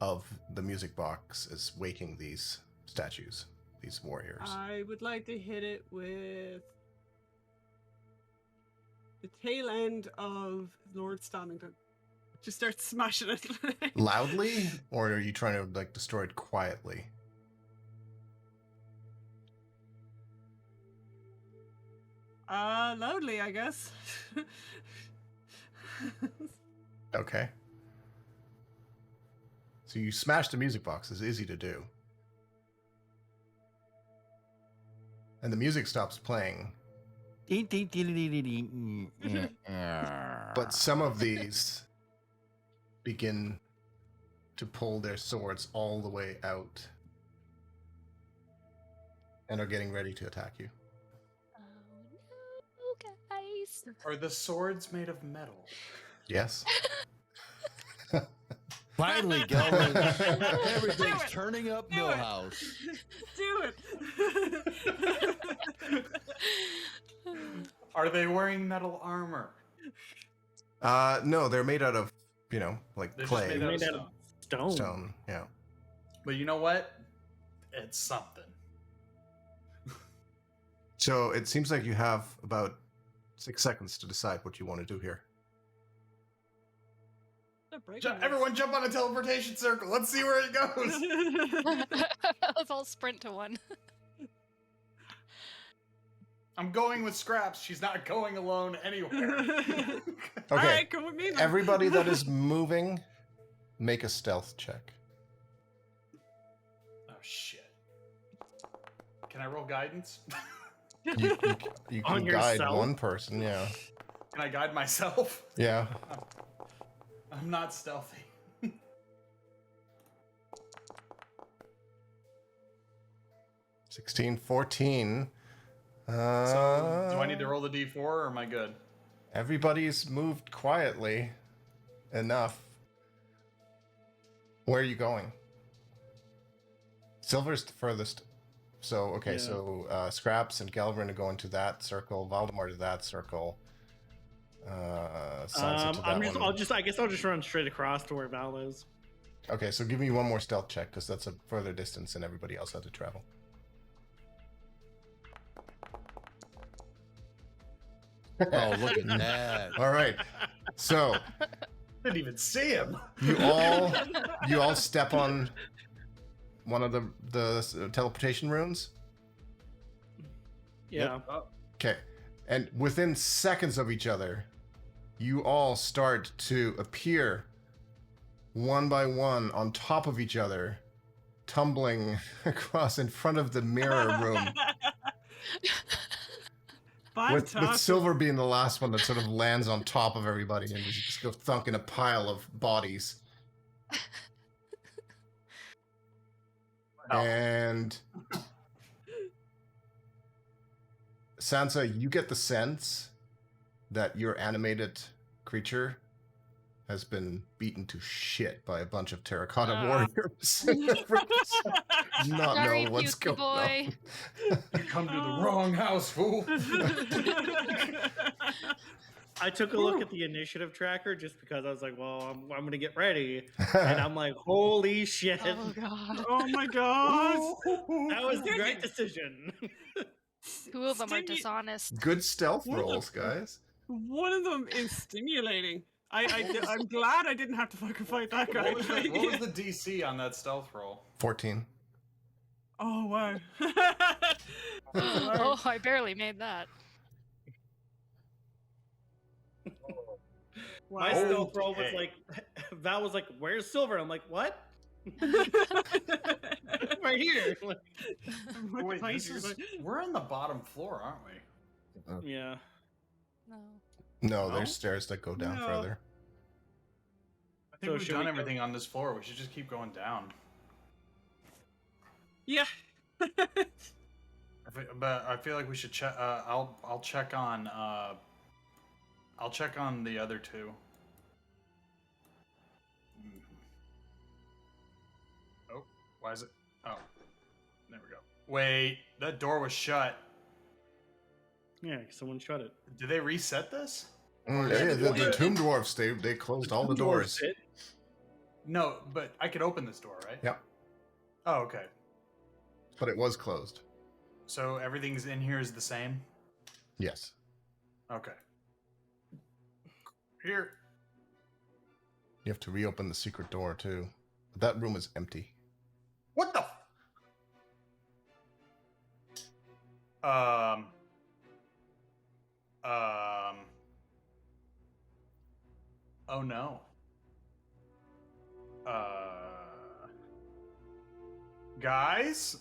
of the music box is waking these statues, these warriors. I would like to hit it with the tail end of Lord Stonington. Just start smashing it. Loudly, or are you trying to like destroy it quietly? Loudly, I guess. Okay. So you smash the music box. It's easy to do. And the music stops playing. But some of these begin to pull their swords all the way out and are getting ready to attack you. Oh no, guys. Are the swords made of metal? Yes. Finally, Galvin. Everything's Do it. turning up Do it. Millhouse. Do it. Are they wearing metal armor? No, they're made out of, like They're just clay. made out of Made out of stone. stone. Stone, yeah. But you know what? It's something. So it seems like you have about 6 seconds to decide what you want to do here. Everyone jump on a teleportation circle. Let's see where it goes. Let's all sprint to one. I'm going with Scraps. She's not going alone anywhere. Okay. All right, come with me. Then. Everybody that is moving, make a stealth check. Oh shit! Can I roll guidance? You On can guide yourself? one person, yeah. Can I guide myself? Yeah. I'm not stealthy. 16, 14. So, do I need to roll the d4 or am I good? Everybody's moved quietly enough. Where are you going? Silver's the furthest. So, okay, Yeah. so Scraps and Galvin are going to that circle, Valdemar to that circle. Sansa to that one. I guess I'll just run straight across to where Val is. Okay, so give me one more stealth check, because that's a further distance than everybody else had to travel. Oh, look at that. All right. So Didn't even see him. you all step on one of the teleportation runes. Yeah. Okay. And within seconds of each other, you all start to appear one by one on top of each other, tumbling across in front of the mirror room. With Silver being the last one that sort of lands on top of everybody and just go thunk in a pile of bodies. And Sansa, you get the sense that your animated creature has been beaten to shit by a bunch of terracotta warriors. Not Sorry, know what's Pukey going boy. on. You come to the wrong house, fool. I took a look at the initiative tracker just because I was like, well, I'm going to get ready. And I'm like, holy shit. Oh god. Oh my god. That was a great decision. Two of them are dishonest. Good stealth What the- rolls, guys. One of them is stimulating. I'm glad I didn't have to fucking fight that guy. What was the DC on that stealth roll? 14. Oh wow. Oh, I barely made that. My Wow. stealth roll was like, Val was like, where's Silver? I'm like, what? Right here. Wait, we're on the bottom floor, aren't we? Yeah. No. No, No? there's stairs that go down No. further. I think So we've should done we go- everything on this floor. We should just keep going down. Yeah. But I feel like we should check. I'll check on. I'll check on the other two. Oh, why is it? Oh, there we go. Wait, that door was shut. Yeah, someone shut it. Did they reset this? Yeah, the Tomb Dwarfs, they closed all the doors. No, but I could open this door, right? Yep. Oh, okay. But it was closed. So everything's in here is the same? Yes. Okay. Here. You have to reopen the secret door, too. That room is empty. What the? Oh no. Guys?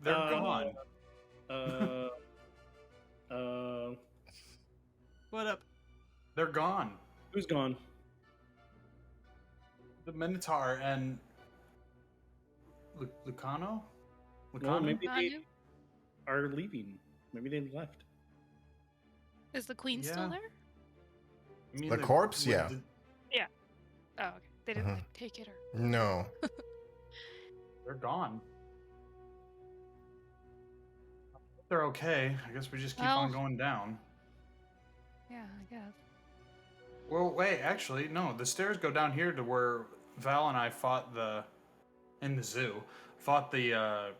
They're gone. What up? They're gone. Who's gone? The Minotaur and Lucano? Well, maybe Anu? they are leaving. Maybe they left. Is the queen Yeah. still there? You mean The corpse? Yeah. Oh, okay. They didn't Mhm. like take it or. No. They're gone. They're okay. I guess we just keep on Well- going down. Yeah, I guess. Well, wait, actually, no. The stairs go down here to where Val and I fought in the zoo, fought the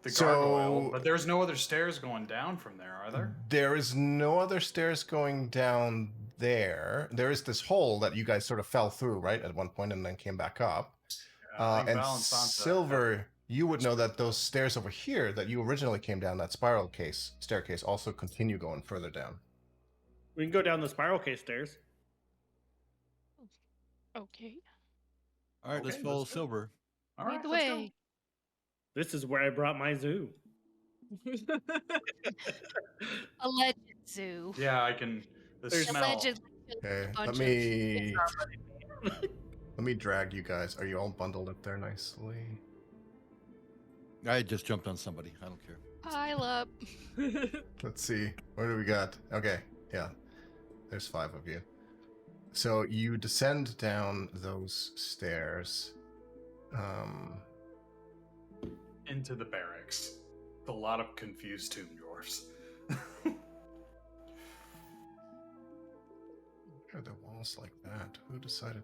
the So- gargoyle, but there's no other stairs going down from there, are there? There is no other stairs going down there. There is this hole that you guys sort of fell through, right, at one point and then came back up. I think And Val and Sansa Silver, you would know that those stairs over here that you originally came down, that spiral case staircase, also continue going further down. We can go down the spiral case stairs. Okay. All right, let's Okay, follow let's go. Silver. All Lead right, the let's go. way. This is where I brought my zoo. Alleged zoo. Yeah, I can. The There's- smell. Allegedly. Okay, bunch let of- me drag you guys. Are you all bundled up there nicely? I just jumped on somebody. I don't care. Pile up. Let's see. Where do we got? Okay, yeah. There's 5 of you. So you descend down those stairs. Into the barracks. A lot of confused tomb dwarfs. Are the walls like that? Who decided?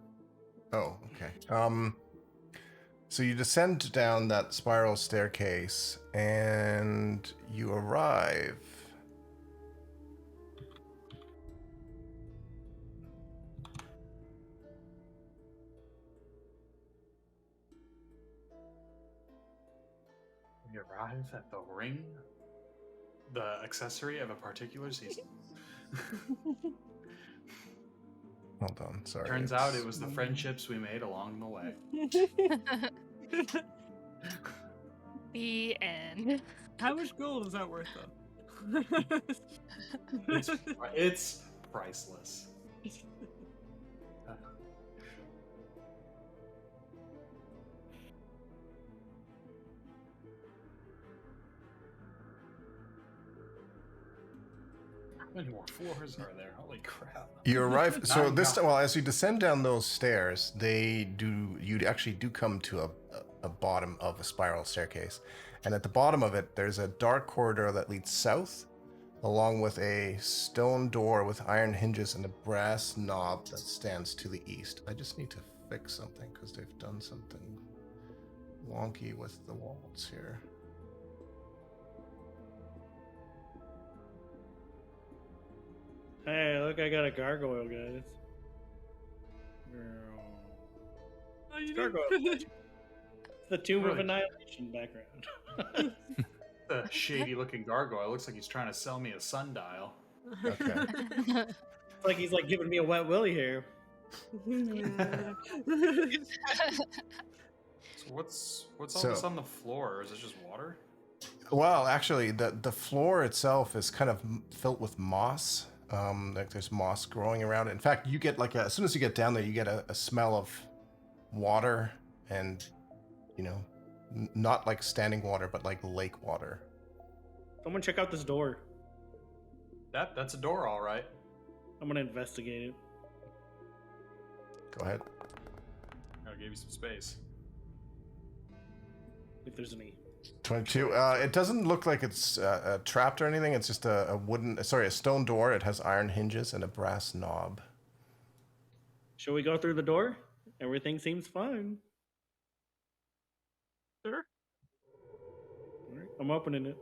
Oh, okay. So you descend down that spiral staircase, and you arrive. We arrive at the ring, the accessory of a particular season. Hold on, sorry. Turns out it was the friendships we made along the way. The end. How much gold is that worth, though? It's priceless. How many more floors are there? Holy crap. You arrive. So Nine this, now. well, as you descend down those stairs, you actually do come to a bottom of a spiral staircase, and at the bottom of it, there's a dark corridor that leads south, along with a stone door with iron hinges and a brass knob that stands to the east. I just need to fix something because they've done something wonky with the walls here. Hey, look, I got a gargoyle, guys. Oh, you Gargoyle. didn't- It's the Tomb of Really? Annihilation background. The shady looking gargoyle looks like he's trying to sell me a sundial. Okay. It's like he's like giving me a wet willy here. So what's all So- this on the floor? Is it just water? Well, actually, the floor itself is kind of filled with moss. Like there's moss growing around it. In fact, you get like as soon as you get down there, you get a smell of water, and not like standing water, but like lake water. Someone check out this door. That's a door, all right. I'm gonna investigate it. Go ahead. I'll give you some space. If there's any. 22. It doesn't look like it's trapped or anything. It's just a stone door. It has iron hinges and a brass knob. Shall we go through the door? Everything seems fine. Sure. All right, I'm opening it.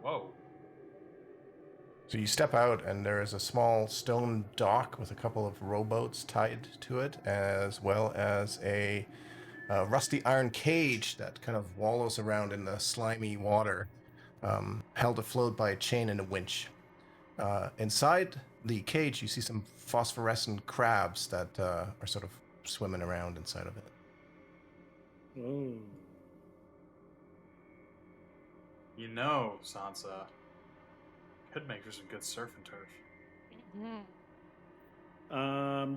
Whoa. So you step out, and there is a small stone dock with a couple of rowboats tied to it, as well as a rusty iron cage that kind of wallows around in the slimy water, held afloat by a chain and a winch. Inside the cage, you see some phosphorescent crabs that are sort of swimming around inside of it. Oh. You know, Sansa, could make for some good surf and turf.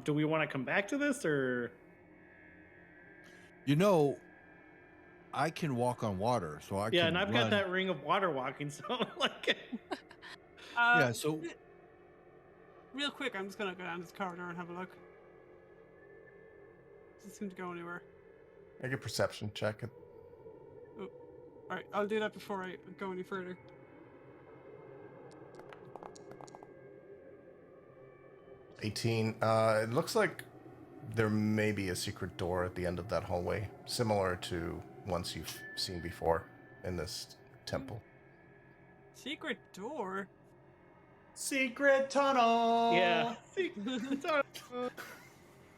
Do we want to come back to this or? You know, I can walk on water, so I Yeah, can and I've run. got that ring of water walking, so like. Yeah, so Real quick, I'm just gonna go down this corridor and have a look. Doesn't seem to go anywhere. Make a perception check. Alright, I'll do that before I go any further. 18. It looks like there may be a secret door at the end of that hallway, similar to ones you've seen before in this temple. Secret door. Secret tunnel. Yeah. Secret tunnel.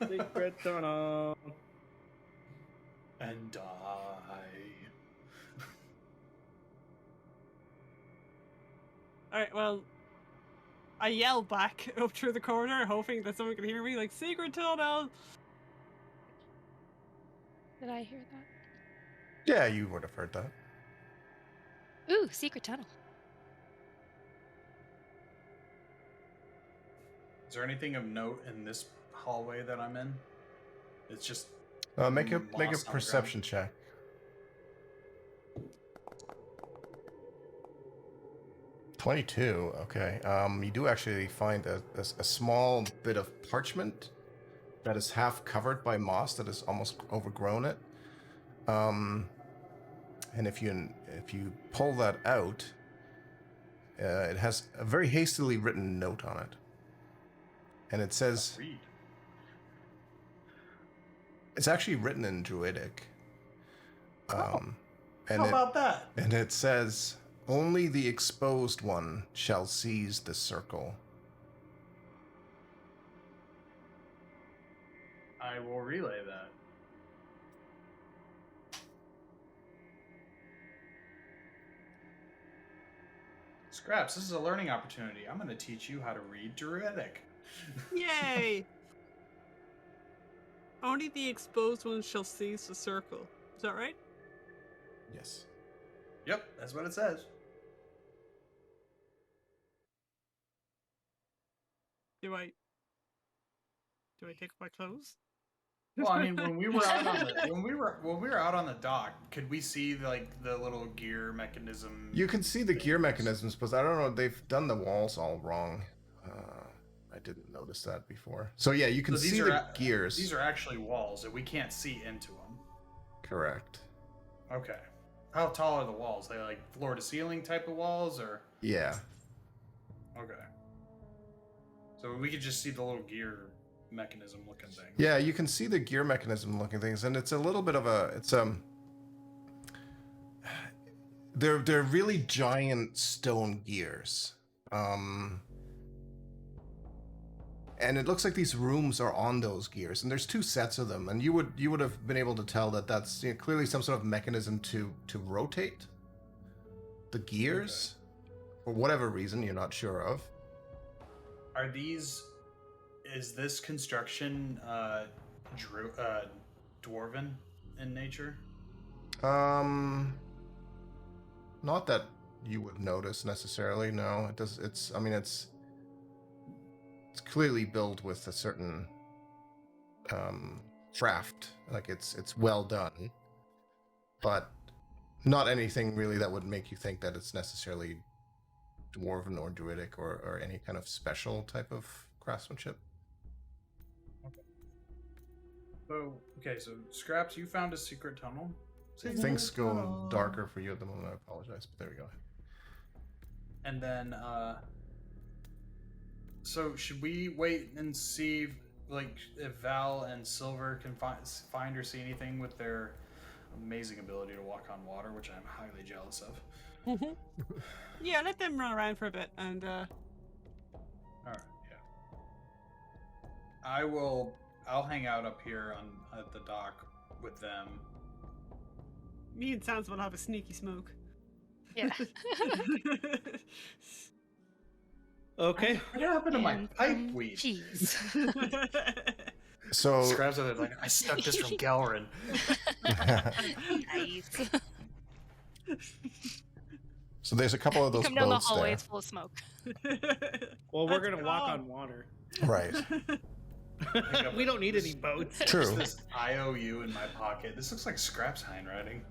Secret tunnel. And die. All right. Well, I yell back up through the corridor, hoping that someone can hear me. Like, secret tunnel. Did I hear that? Yeah, you would have heard that. Ooh, secret tunnel. Is there anything of note in this hallway that I'm in? It's just Make a moss on the perception check. $22. Okay. You do actually find a small bit of parchment that is half covered by moss that has almost overgrown it. And if you pull that out, it has a very hastily written note on it, and it says Read. it's actually written in Druidic. And How about that? And it says, "Only the exposed one shall seize the circle." I will relay that. Scraps, this is a learning opportunity. I'm going to teach you how to read Druidic. Yay! Only the exposed one shall seize the circle. Is that right? Yes. Yep, that's what it says. Do I take off my clothes? Well, I mean, when we were out on the when we were out on the dock, could we see like the little gear mechanism? You can see the gear mechanisms, but I don't know. They've done the walls all wrong. I didn't notice that before. So yeah, you can So these see are the gears. These are actually walls that we can't see into them. Correct. Okay. How tall are the walls? They like floor to ceiling type of walls, or? Yeah. Okay. So we could just see the little gear mechanism looking thing. Yeah, you can see the gear mechanism looking things, and it's a little bit of they're really giant stone gears. And it looks like these rooms are on those gears, and there's two sets of them, and you would have been able to tell that that's clearly some sort of mechanism to rotate the gears for whatever reason you're not sure of. Are these? Is this construction dwarven in nature? Not that you would notice necessarily. No, it does. It's clearly built with a certain craft. Like it's well done, but not anything really that would make you think that it's necessarily dwarven or druidic or any kind of special type of craftsmanship. So Scraps, you found a secret tunnel. Things go darker for you at the moment. I apologize, but there we go. And then, so should we wait and see, like, if Val and Silver can find or see anything with their amazing ability to walk on water, which I'm highly jealous of? Yeah, let them run around for a bit, and All right, yeah. I'll hang out up here at the dock with them. me and Sans will have a sneaky smoke. Yeah. Okay. What happened to my pipe weed? Cheese. So Scraps are like, I stuck this from Galrin. Nice. so there's a couple of those Come down the boats hallway, there. it's full of smoke. Well, we're Let's gonna walk go. on water. Right. We don't need any boats. True. This IOU in my pocket. This looks like Scraps handwriting.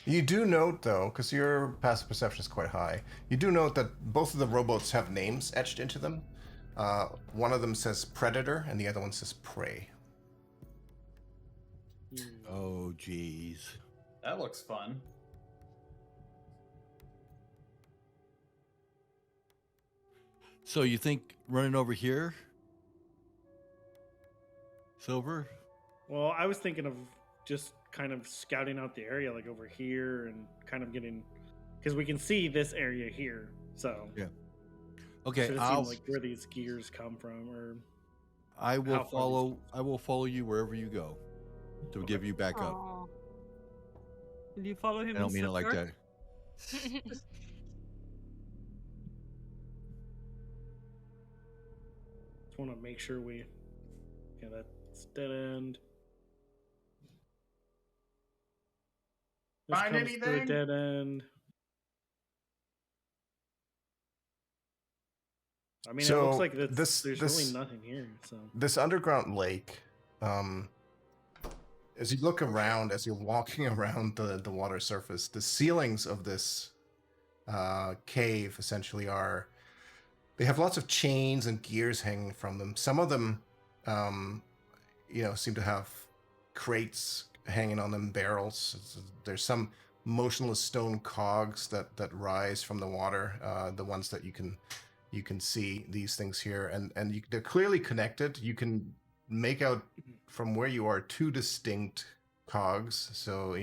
You do note, though, because your passive perception is quite high, you do note that both of the rowboats have names etched into them. One of them says Predator, and the other one says Prey. Oh, geez. That looks fun. So you think running over here Silver? Well, I was thinking of just kind of scouting out the area, like over here, and kind of getting, because we can see this area here. So Yeah. Okay, should have seen like where these gears come from, or I will how far these follow. come I will follow you wherever you go to Okay. give you backup. Aw. Will you follow him? I don't mean it like Sifter? that. Just want to make sure we. Yeah, that's dead end. This Find comes to a anything? dead end. I mean, it looks So like this- there's this- really nothing here. So This underground lake, as you look around, as you're walking around the water surface, the ceilings of this cave essentially are, they have lots of chains and gears hanging from them. Some of them, seem to have crates hanging on them, barrels. There's some motionless stone cogs that rise from the water, the ones that you can see, these things here, and they're clearly connected. You can make out from where you are two distinct cogs. So,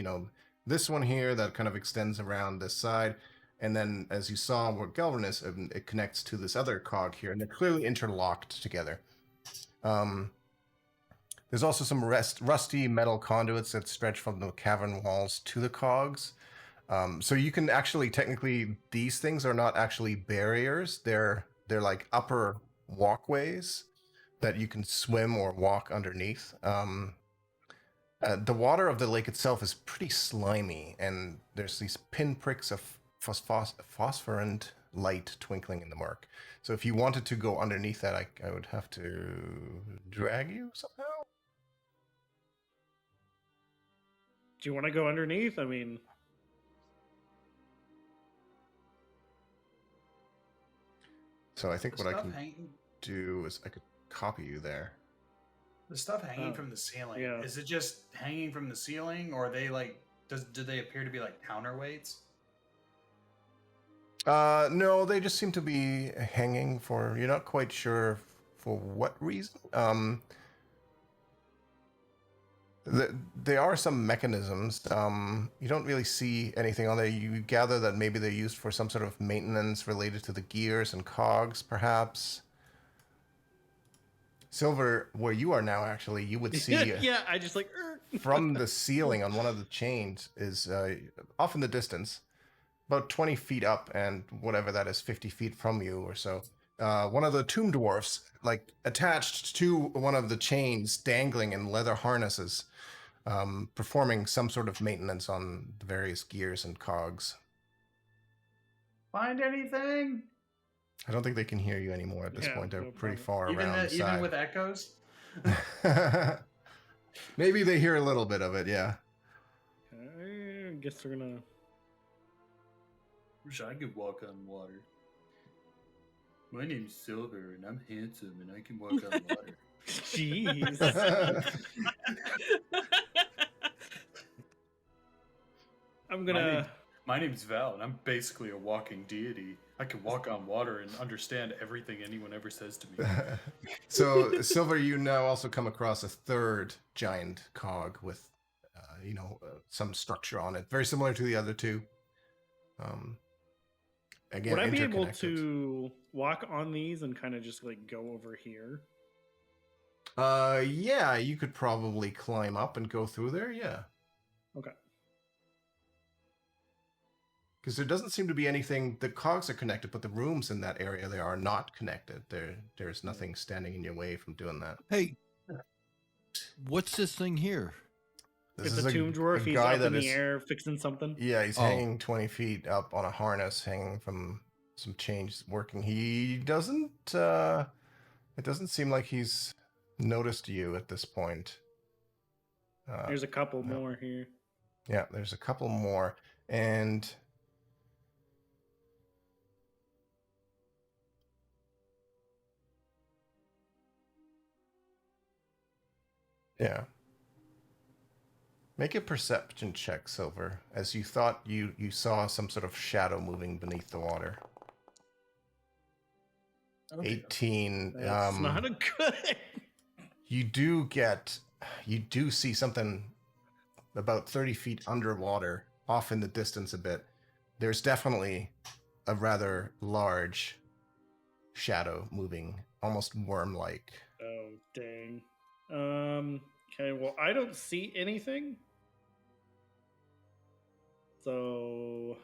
this one here that kind of extends around this side, and then as you saw where Galvin is, it connects to this other cog here, and they're clearly interlocked together. There's also some rusty metal conduits that stretch from the cavern walls to the cogs. So you can actually, technically, these things are not actually barriers. They're like upper walkways that you can swim or walk underneath. The water of the lake itself is pretty slimy, and there's these pinpricks of phosphorant light twinkling in the murk. So if you wanted to go underneath that, I would have to drag you somehow. do you want to go underneath? I mean, So I think The what I stuff can hanging, do is I could copy you there. the stuff hanging Oh, from the ceiling. yeah. Is it just hanging from the ceiling, or are they like? Do they appear to be like counterweights? No, they just seem to be hanging for, you're not quite sure for what reason. There are some mechanisms. You don't really see anything on there. You gather that maybe they're used for some sort of maintenance related to the gears and cogs, perhaps. Silver, where you are now, actually, you would see yeah, I just like from the ceiling on one of the chains is off in the distance, about 20 feet up, and whatever that is, 50 feet from you or so. One of the Tomb Dwarfs, like attached to one of the chains, dangling in leather harnesses, performing some sort of maintenance on the various gears and cogs. Find anything? I don't think they can hear you anymore at this Yeah, point. They're no pretty problem. far around the Even side. with echoes. Maybe they hear a little bit of it, yeah. I guess we're gonna. Wish I could walk on water. My name's Silver, and I'm handsome, and I can walk on water. Jeez. I'm gonna. My name's Val, and I'm basically a walking deity. I can walk on water and understand everything anyone ever says to me. So, Silver, you now also come across a third giant cog with, some structure on it, very similar to the other two. Again, Would I be able interconnected. to walk on these and kind of just like go over here? Yeah, you could probably climb up and go through there. Yeah, Okay. because there doesn't seem to be anything. The cogs are connected, but the rooms in that area, they are not connected. There's nothing standing in your way from doing that. Hey, what's this thing here? This It's is a Tomb Dwarf. He's guy up that in the is- air fixing something. Yeah, he's Oh. hanging 20 feet up on a harness, hanging from some chains working. He doesn't, it doesn't seem like he's noticed you at this point. There's a couple no. more here. Yeah, there's a couple more. And yeah. Make a perception check, Silver, as you thought you saw some sort of shadow moving beneath the water. Oh, dear. 18. That's not a good. you do see something about 30 feet underwater, off in the distance a bit. There's definitely a rather large shadow moving, almost worm-like. Oh, dang. Okay, well, I don't see anything. So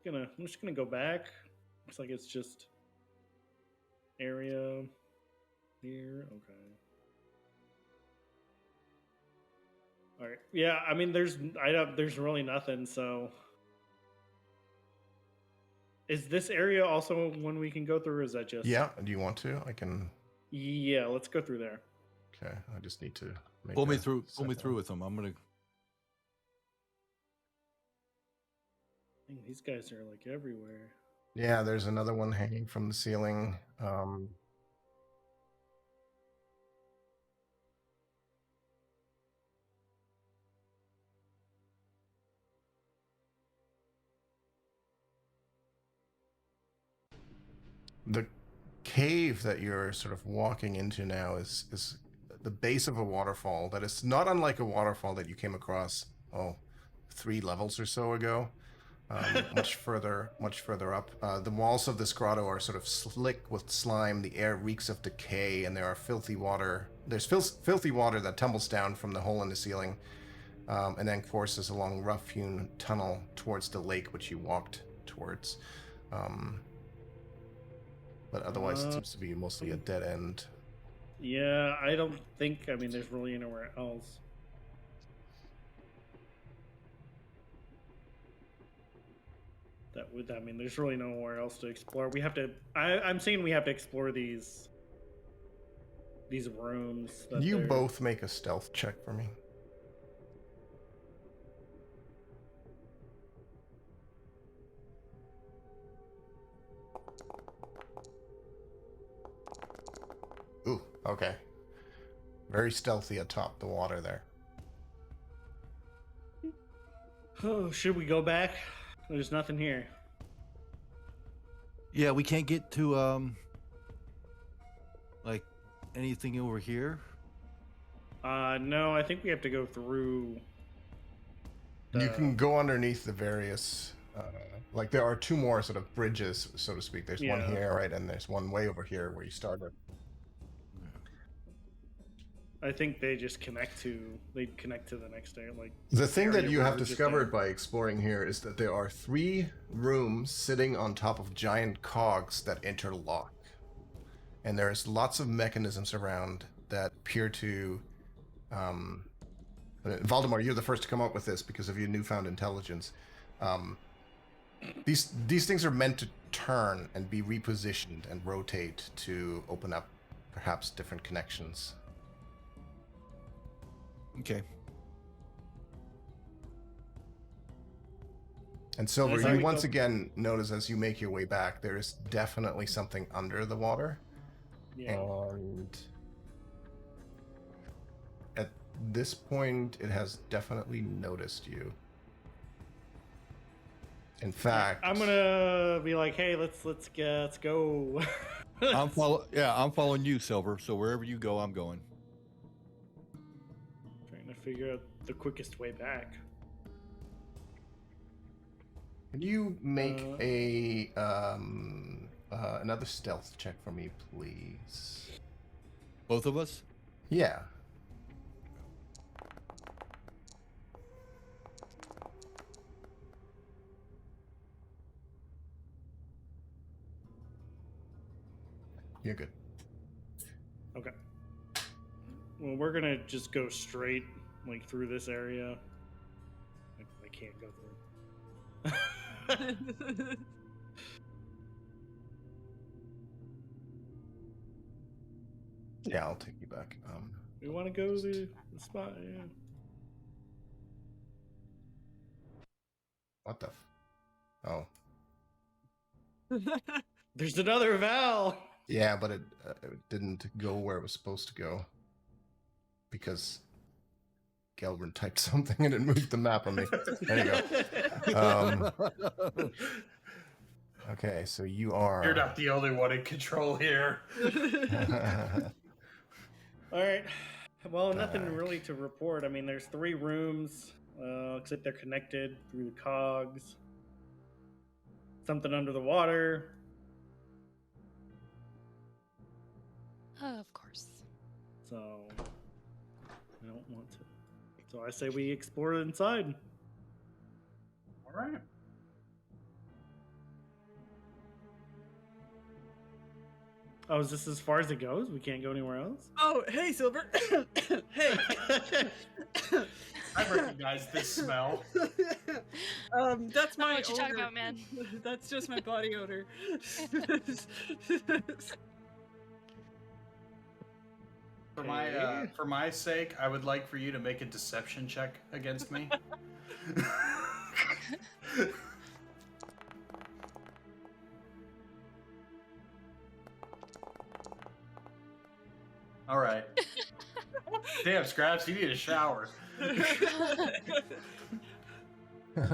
I'm just gonna go back. Looks like it's just area here. Okay. All right. Yeah, I mean, there's really nothing. So, is this area also one we can go through? Or is that just? Yeah. Do you want to? I can. Yeah, let's go through there. Okay. I just need to make Pull me through. Pull me through with them. I'm gonna. Dang, these guys are like everywhere. Yeah, there's another one hanging from the ceiling. The cave that you're sort of walking into now is the base of a waterfall that is not unlike a waterfall that you came across 3 levels or so ago. Much further up. The walls of this grotto are sort of slick with slime. The air reeks of decay, and there are filthy water. There's filthy water that tumbles down from the hole in the ceiling, and then courses along rough-hewn tunnel towards the lake, which you walked towards. But otherwise, it seems to be mostly a dead end. Yeah, I don't think. I mean, there's really anywhere else. I mean, there's really nowhere else to explore. We have to. I'm saying we have to explore these rooms. You both make a stealth check for me. Ooh, okay. Very stealthy atop the water there. Oh, should we go back? There's nothing here. Yeah, we can't get to like anything over here. No, I think we have to go through. You can go underneath the various. Like there are 2 more sort of bridges, so to speak. There's one here, right, and there's one way over here where you started. I think they just connect to the next area. Like the thing that you have discovered by exploring here is that there are 3 rooms sitting on top of giant cogs that interlock, and there's lots of mechanisms around that appear to. Valdemar, you're the first to come up with this because of your newfound intelligence. These things are meant to turn and be repositioned and rotate to open up perhaps different connections. Okay. And Silver, you once again notice as you make your way back, there is definitely something under the water. Yeah. And at this point, it has definitely noticed you. In fact, I'm gonna be like, "Hey, let's go." I'm following you, Silver. So wherever you go, I'm going. Trying to figure out the quickest way back. Can you make a another stealth check for me, please? Both of us? Yeah. You're good. Okay. Well, we're gonna just go straight, like, through this area. I can't go through. Yeah, I'll take you back. We want to go to the spot, yeah. What the? Oh. There's another Val! Yeah, but it didn't go where it was supposed to go. Because Gelbrin typed something and it moved the map on me. There you go. Okay, so you are... You're not the only one in control here. All right. Well, nothing Back. really to report. I mean, there's 3 rooms. Looks like they're connected through the cogs. Something under the water. Of course. So I don't want to. So I say we explore inside. All right. Oh, is this as far as it goes? We can't go anywhere else? Oh, hey, Silver. Hey. I recognize this smell. That's I know my what you're talking odor. about, man. That's just my body odor. For my sake, I would like for you to make a deception check against me. All right. Damn, Scraps, you need a shower.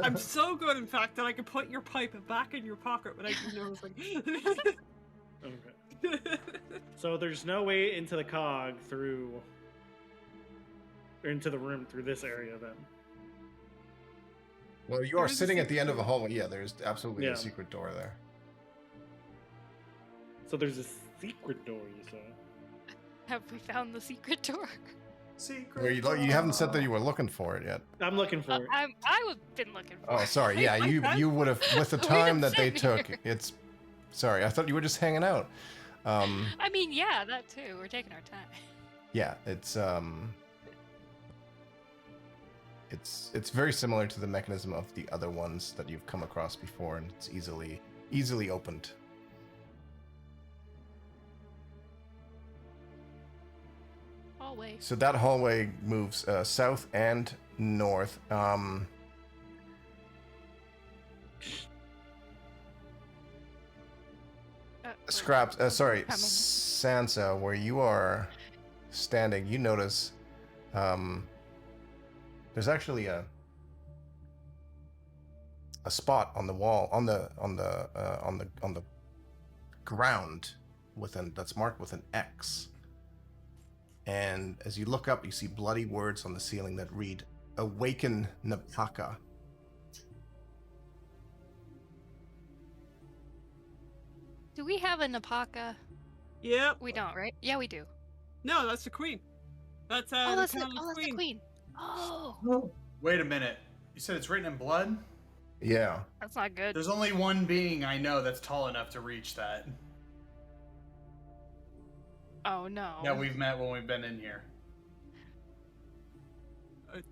I'm so good, in fact, that I can put your pipe back in your pocket without you noticing. Okay. So there's no way into the cog through, or into the room through this area then. Well, you There are is a sitting at the secret end of a door. hallway. Yeah, there's absolutely Yeah. a secret door there. So there's a secret door, you say? Have we found the secret door? Secret. Where you haven't said that you were looking for it yet. I'm looking for it. I've been looking for Oh, it. sorry. Yeah, you would have with the We've time been that they sitting took. here. It's sorry. I thought you were just hanging out. I mean, yeah, that too. We're taking our time. Yeah, it's very similar to the mechanism of the other ones that you've come across before, and it's easily opened. Hallway. So that hallway moves south and north. Scraps. Sorry, Coming. Sansa, where you are standing, you notice there's actually a spot on the wall on the ground that's marked with an X. And as you look up, you see bloody words on the ceiling that read, "Awaken Napaka." Do we have a Napaka? Yep. We don't, right? Yeah, we do. No, that's the queen. That's Oh, that's the Townley's queen. Oh, Wait a minute. You said it's written in blood? Yeah. that's not good. There's only one being I know that's tall enough to reach that. Oh no. That we've met when we've been in here.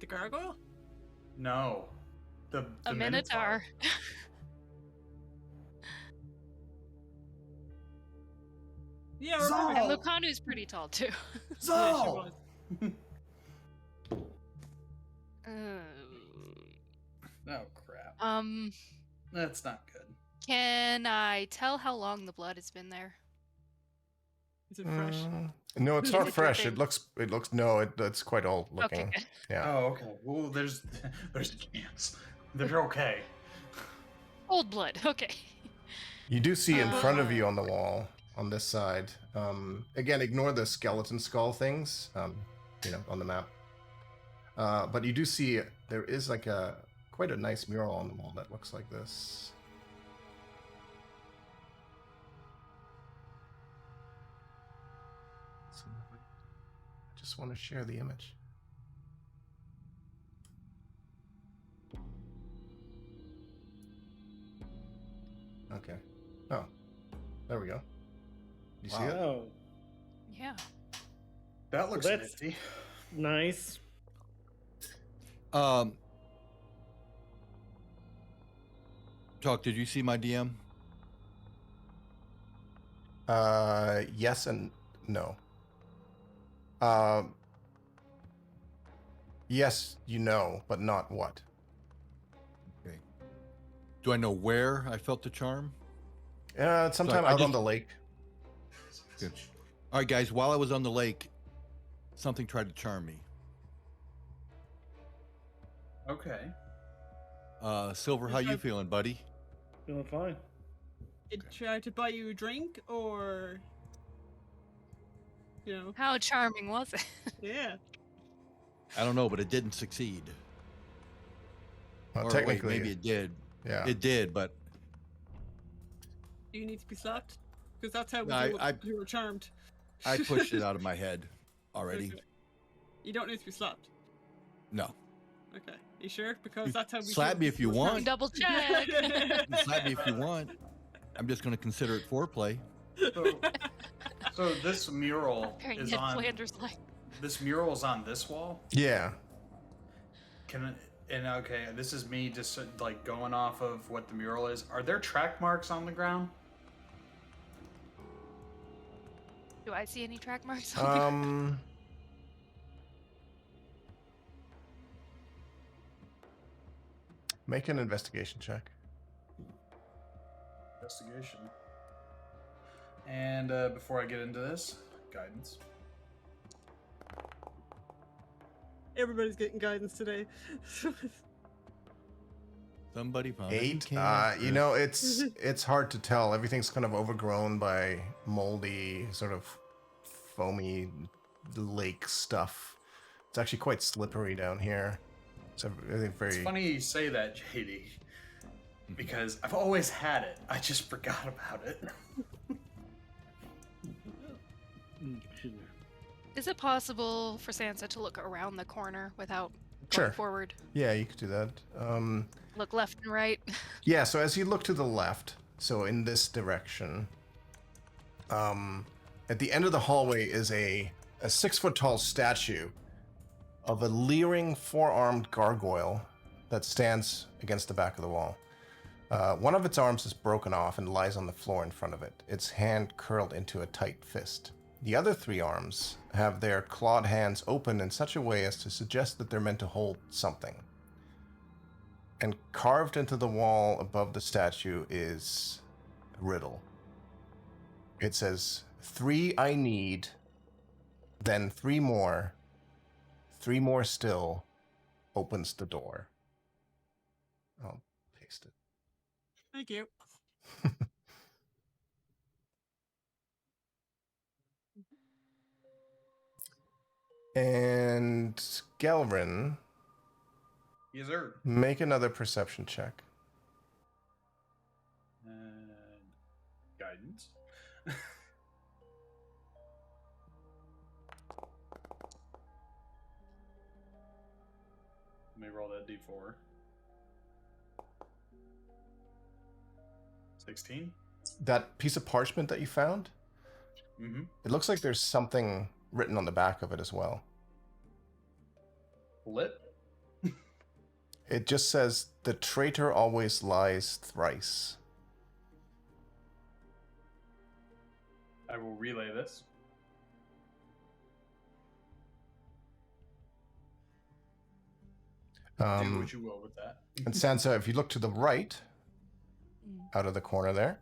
The gargoyle? No. The a minotaur. Yeah, Zal! remember. And Lucanu's pretty tall too. Yeah, she Zal! was. Oh crap. That's not good. Can I tell how long the blood has been there? Is it fresh? No, it's Is not it fresh. dripping? It looks no, it's quite old looking. Okay, good. Yeah. Oh, okay. Well, there's a chance. They're okay. Old blood. Okay. You do see in front of you on the wall on this side. Again, ignore the skeleton skull things, on the map. But you do see there is like quite a nice mural on the wall that looks like this. So, I just want to share the image. Okay. Oh, there we go. You see it? Oh, Yeah. That looks That's- nifty. nice. Talk, did you see my DM? Yes and no. Yes, you know, but not what. Okay. Do I know where I felt the charm? Sometime I out on just- the lake. Good. All right, guys, while I was on the lake, something tried to charm me. Okay. Silver, how you feeling, buddy? Feeling fine. It tried to buy you a drink, or you know. How charming was it? Yeah. I don't know, but it didn't succeed. Well, Or technically, wait, maybe it did. yeah. It did, but Do you need to be slapped? Because that's how we I- do it. You were charmed. I pushed it out of my head already. Okay. You don't need to be slapped. No. Okay. You sure? Because You that's how we slap do me it. if you We're want. Double check. You can slap me if you want. I'm just going to consider it foreplay. So this mural Comparing is Ned on. Flanders like. This mural is on this wall. Yeah. Okay, this is me just like going off of what the mural is. Are there track marks on the ground? Do I see any track marks on there? Make an investigation check. Investigation. And before I get into this, guidance. Everybody's getting guidance today. Somebody found 8. it. You know, it's hard to tell. Everything's kind of overgrown by moldy, sort of foamy lake stuff. It's actually quite slippery down here. It's very. It's funny you say that, JD, because I've always had it. I just forgot about it. Is it possible for Sansa to look around the corner without Sure. going forward? Yeah, you could do that. Look left and right. Yeah, so as you look to the left, so in this direction, at the end of the hallway is a 6-foot-tall statue of a leering 4-armed gargoyle that stands against the back of the wall. One of its arms is broken off and lies on the floor in front of it, its hand curled into a tight fist. The other 3 arms have their clawed hands open in such a way as to suggest that they're meant to hold something. And carved into the wall above the statue is a riddle. It says, 3 I need, then 3 more, 3 more still, opens the door. I'll paste it. Thank you. And Gelrin, Yes, sir. make another perception check. And guidance. Let me roll that d4. 16. That piece of parchment that you found, Mm-hmm. it looks like there's something written on the back of it as well. Lit. It just says, the traitor always lies thrice. I will relay this. Do what you will with that. And Sansa, if you look to the right, out of the corner there,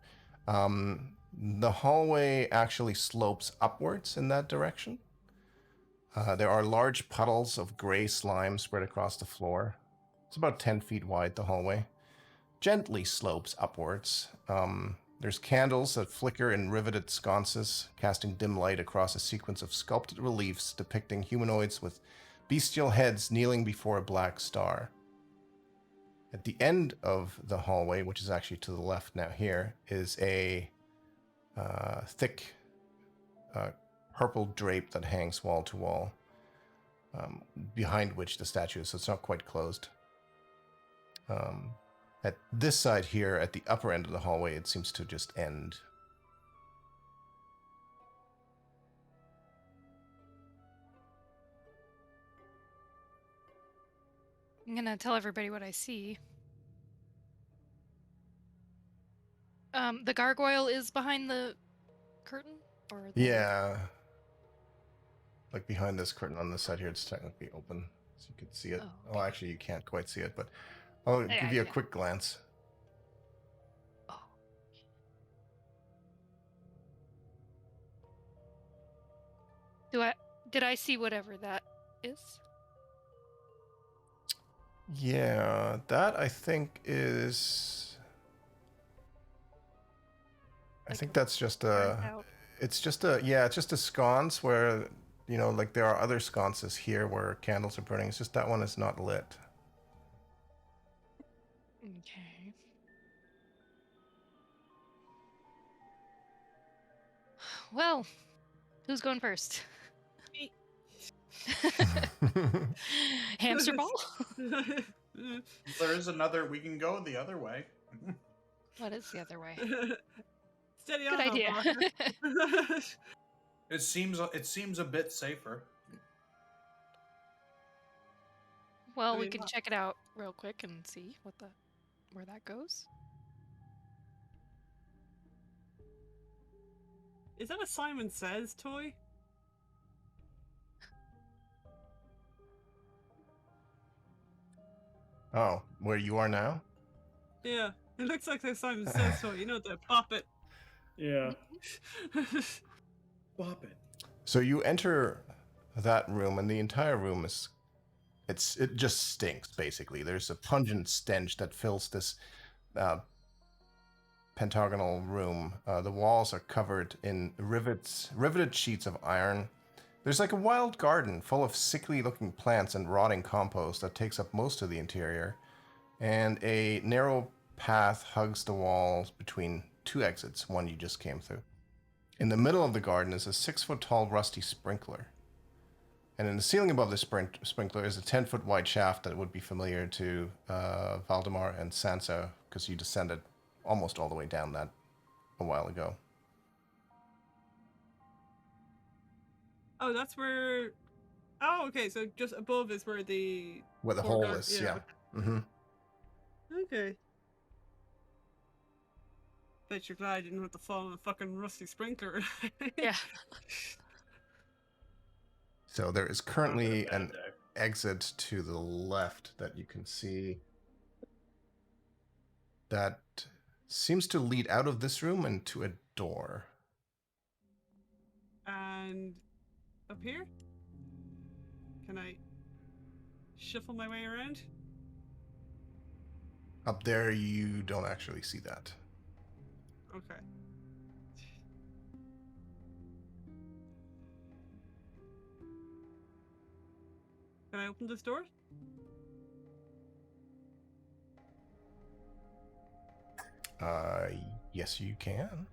the hallway actually slopes upwards in that direction. There are large puddles of gray slime spread across the floor. It's about 10 feet wide, the hallway. Gently slopes upwards. There's candles that flicker in riveted sconces, casting dim light across a sequence of sculpted reliefs depicting humanoids with bestial heads kneeling before a black star. At the end of the hallway, which is actually to the left now here, is a thick purple drape that hangs wall to wall, behind which the statue is, so it's not quite closed. At this side here, at the upper end of the hallway, it seems to just end. I'm gonna tell everybody what I see. The gargoyle is behind the curtain, or the... Yeah. Like behind this curtain on this side here, it's technically open, so you can see it. Oh, Well, actually, you can't quite see it, but I'll Yeah, give you a yeah. quick glance. Oh. Did I see whatever that is? Yeah, that I think is. I Like think that's just Burnt out. It's just a sconce where, like there are other sconces here where candles are burning. It's just that one is not lit. Okay. Well, who's going first? Me. Hamster ball? There is another. We can go the other way. What is the other way? Steady Good on, idea. Barker. It seems a bit safer. Well, I we mean, can check it out real quick and see where that goes. Is that a Simon Says toy? Oh, where you are now? Yeah, it looks like a Simon Says toy. You know, the pop it. Yeah. Bop it. So you enter that room, and the entire room it just stinks. Basically, there's a pungent stench that fills this pentagonal room. The walls are covered in riveted sheets of iron. There's like a wild garden full of sickly-looking plants and rotting compost that takes up most of the interior, and a narrow path hugs the walls between two exits, one you just came through. In the middle of the garden is a 6-foot-tall rusty sprinkler. And in the ceiling above the sprinkler is a 10-foot wide shaft that would be familiar to Valdemar and Sansa, because you descended almost all the way down that a while ago. Oh, that's where. Oh, okay. So just above is where the Hole is, yeah. Mm-hmm. Okay. Bet you're glad you didn't have to fall in a fucking rusty sprinkler. Yeah. So there is currently an exit to the left that you can see that seems to lead out of this room and to a door. And up here? Can I shuffle my way around? Up there, you don't actually see that. Okay. Can I open this door? Yes, you can.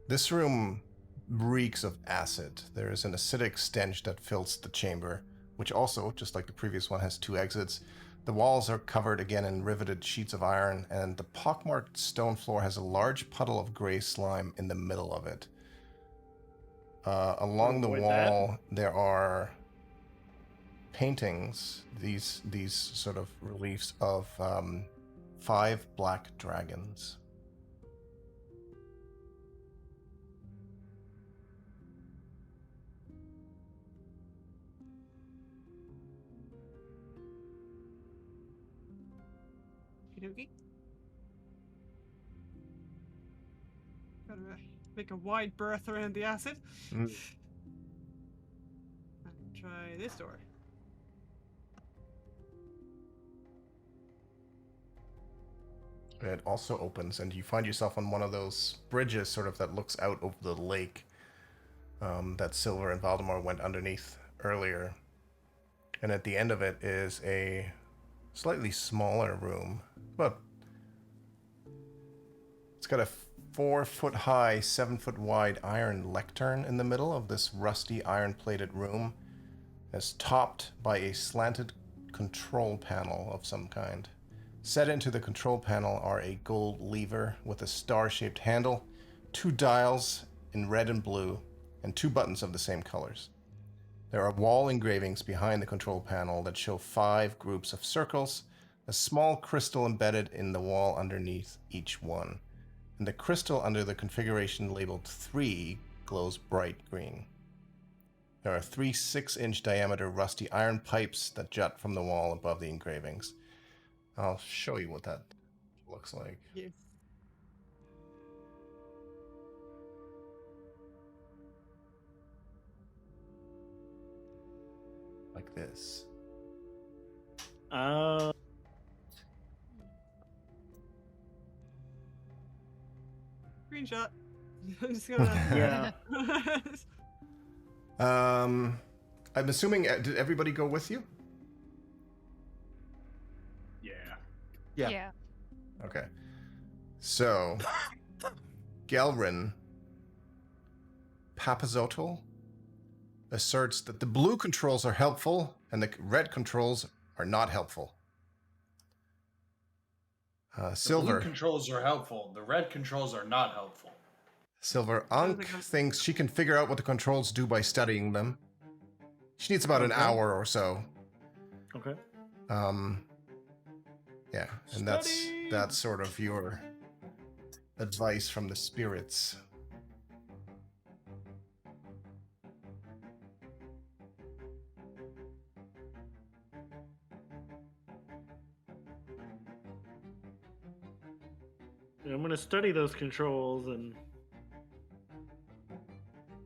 This room reeks of acid. There is an acidic stench that fills the chamber, which also, just like the previous one, has two exits. The walls are covered again in riveted sheets of iron, and the pockmarked stone floor has a large puddle of gray slime in the middle of it. Along the wall, there are paintings, these sort of reliefs of 5 black dragons. Okey-dokey. Gotta make a wide berth around the acid. Mm. And try this door. It also opens, and you find yourself on one of those bridges, sort of, that looks out over the lake that Silver and Valdemar went underneath earlier. And at the end of it is a slightly smaller room, but it's got a 4-foot-high, 7-foot-wide iron lectern in the middle of this rusty iron-plated room. It's topped by a slanted control panel of some kind. Set into the control panel are a gold lever with a star-shaped handle, 2 dials in red and blue, and 2 buttons of the same colors. There are wall engravings behind the control panel that show 5 groups of circles, a small crystal embedded in the wall underneath each one. And the crystal under the configuration labeled 3 glows bright green. There are 3 6-inch diameter rusty iron pipes that jut from the wall above the engravings. I'll show you what that looks like. Yes. Like this. Screenshot. I'm just gonna. Yeah. I'm assuming, did everybody go with you? Yeah. Yeah. Okay. So, Gelrin Papazotl asserts that the blue controls are helpful and the red controls are not helpful. The Silver blue controls are helpful. The red controls are not helpful. Silver Unk thinks she can figure out what the controls do by studying them. She needs about an hour or so. Okay. Yeah, and that's sort of your advice from the spirits. I'm gonna study those controls and.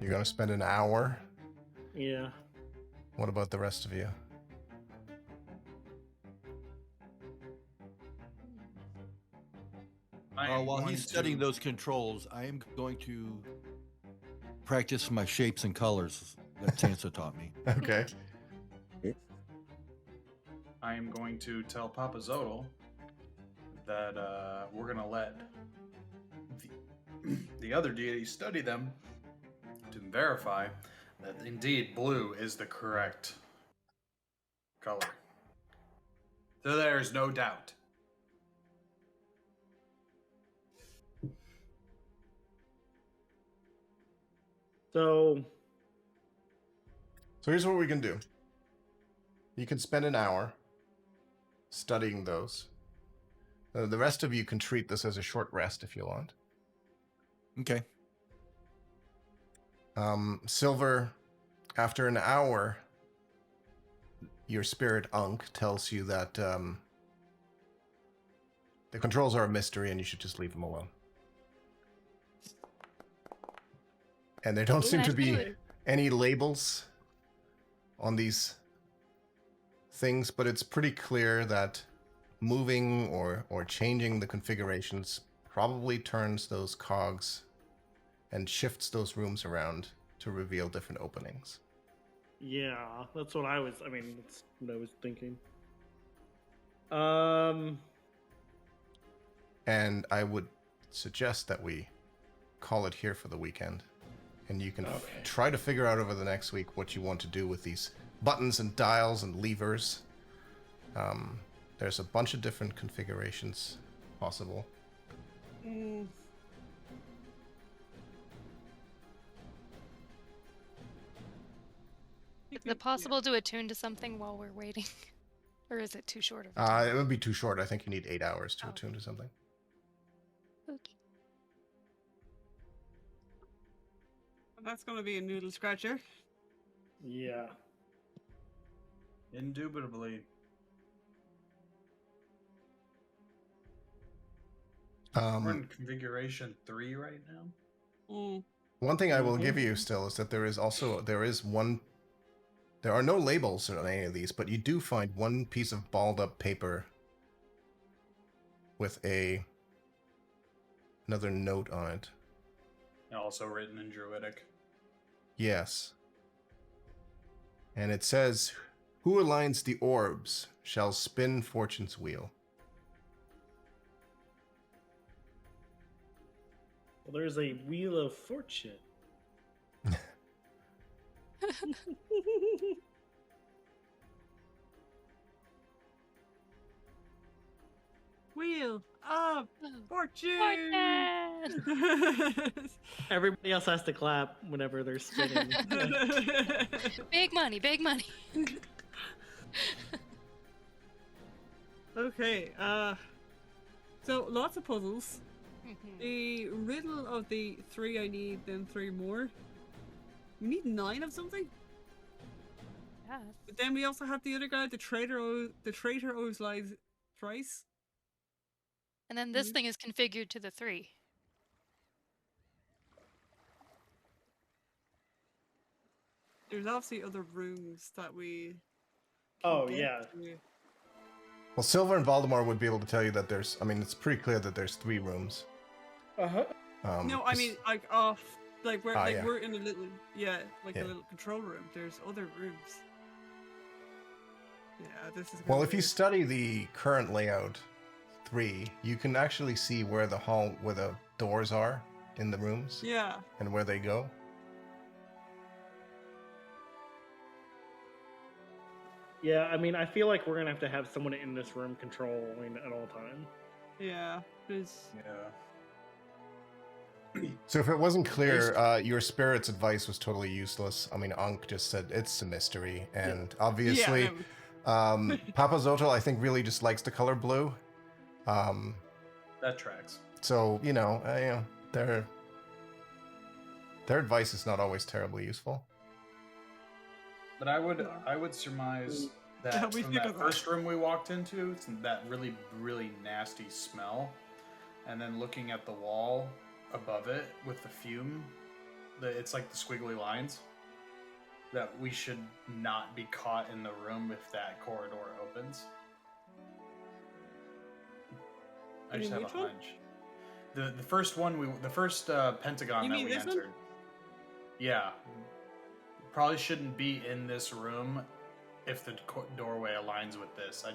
You're gonna spend an hour? Yeah. What about the rest of you? While he's studying those controls, I am going to practice my shapes and colors that Sansa taught me. Okay. I am going to tell Papa Zodal that we're gonna let the other deities study them to verify that indeed blue is the correct color. So there's no doubt. So So here's what we can do. You can spend an hour studying those. The rest of you can treat this as a short rest if you want. Okay. Silver, after an hour, your spirit Unk tells you that the controls are a mystery and you should just leave them alone. And there don't seem to be any labels on these things, but it's pretty clear that moving or changing the configurations probably turns those cogs and shifts those rooms around to reveal different openings. yeah, that's what I was. I mean, that's what I was thinking. And I would suggest that we call it here for the weekend. And you can try to figure out over the next week what you want to do with these buttons and dials and levers. There's a bunch of different configurations possible. Is it possible to attune to something while we're waiting? Or is it too short of a time? It would be too short. I think you need 8 hours to attune to something. Okay. That's gonna be a noodle scratcher. Yeah. Indubitably. We're in configuration 3 right now. One thing I will give you still is that there are no labels on any of these, but you do find one piece of balled up paper with another note on it. Also written in Druidic. Yes. And it says, "Who aligns the orbs shall spin fortune's wheel." Well, there's a Wheel of Fortune. Wheel of Fortune! Everybody else has to clap whenever they're spinning. Big money, big money. Okay, so lots of puzzles. The riddle of the 3, I need then 3 more. We need 9 of something? Yes. But then we also have the other guy, the traitor owes lies thrice. And then this thing is configured to the 3. There's obviously other rooms that we... Oh, can get yeah. to. Well, Silver and Valdemar would be able to tell you that it's pretty clear that there's 3 rooms. Uh-huh. No, I mean like off, like we're yeah. we're in a little Yeah. a little control room. There's other rooms. Yeah, this is. Well, if you study the current layout 3, you can actually see where the doors are in the rooms. Yeah. And where they go. Yeah, I mean, I feel like we're gonna have to have someone in this room controlling at all times. Yeah. There's. Yeah. So if it wasn't clear, your spirit's advice was totally useless. I mean, Ankh just said it's a mystery, and obviously, Yeah. Papa Zoto, I think, really just likes the color blue. That tracks. So their advice is not always terribly useful. But I would surmise that we from think that of that. first room we walked into, it's that really, really nasty smell, and then looking at the wall above it with the fume, it's like the squiggly lines, that we should not be caught in the room if that corridor opens. I You just mean have a which one? hunch. The first one, the first pentagon You that mean we this one? entered. Yeah. Probably shouldn't be in this room if the doorway aligns with this.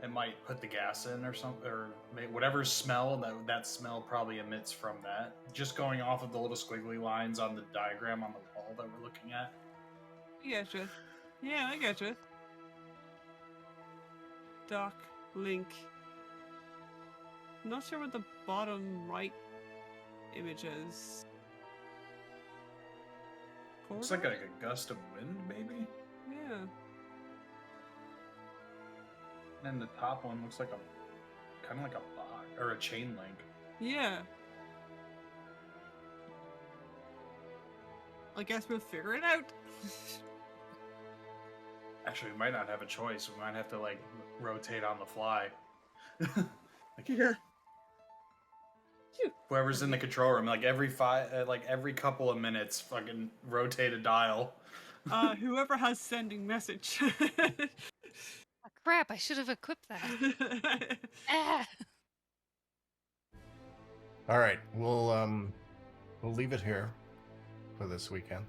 It might put the gas in or something, or whatever smell that smell probably emits from that. Just going off of the little squiggly lines on the diagram on the wall that we're looking at. I getcha. Yeah, I getcha. Doc, Link. I'm not sure what the bottom right image is. Looks like a gust of wind, maybe. Yeah. And the top one looks like kind of like a bot or a chain link. Yeah. I guess we'll figure it out. Actually, we might not have a choice. We might have to like rotate on the fly. Yeah. Whoever's in the control room, like every couple of minutes, fucking rotate a dial. Whoever has sending message. Oh, crap! I should have equipped that. Ah. All right, we'll leave it here for this weekend.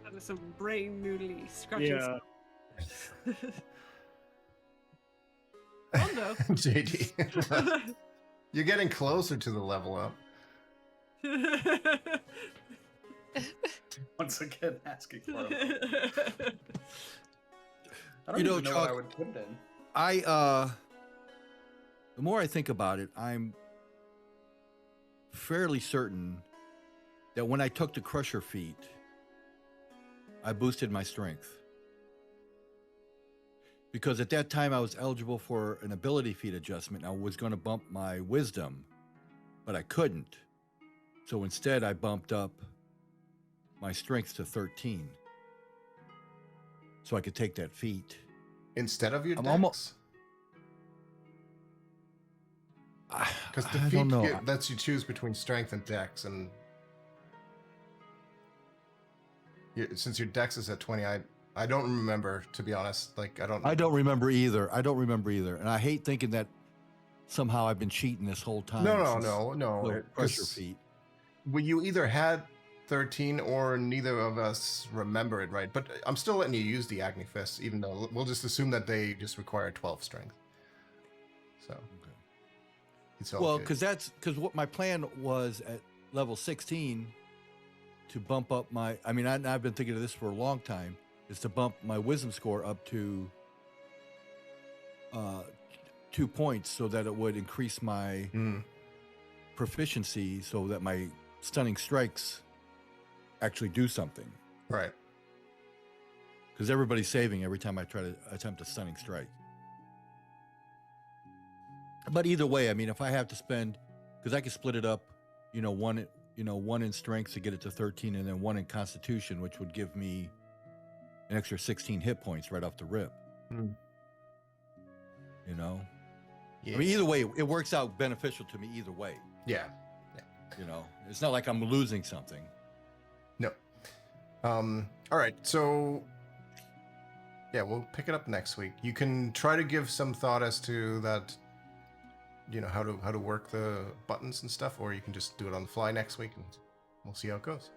That is some brain noodly scratching. Yeah. Fun though. JD, you're getting closer to the level up. Once again, asking for them. I don't You know, even know what Chuck, I would put it in. The more I think about it, I'm fairly certain that when I took the Crusher feat, I boosted my strength. Because at that time I was eligible for an ability feat adjustment. I was going to bump my wisdom, but I couldn't. So instead I bumped up my strength to 13. So I could take that feat. Instead of your I'm dex? almost- Because the I feat don't know. lets you choose between strength and dex, and since your dex is at 20, I don't remember, to be honest. Like, I don't remember either. And I hate thinking that somehow I've been cheating this whole time. since No. the Crusher feat. Well, you either had 13 or neither of us remember it right. But I'm still letting you use the Agni Fist, even though we'll just assume that they just require 12 strength. So, it's all Well, good. because what my plan was at level 16 to bump up my. I mean, I've been thinking of this for a long time. Is to bump my wisdom score up to 2 points, so that it would increase my proficiency, so that my stunning strikes actually do something. Right. Because everybody's saving every time I try to attempt a stunning strike. But either way, I mean, if I have to spend, because I can split it up, one in strength to get it to 13, and then 1 in constitution, which would give me an extra 16 hit points right off the rip. Yeah. I mean, either way, it works out beneficial to me either way. Yeah. It's not like I'm losing something. No. All right. So, yeah, we'll pick it up next week. You can try to give some thought as to that you know, how to work the buttons and stuff, or you can just do it on the fly next week, and we'll see how it goes.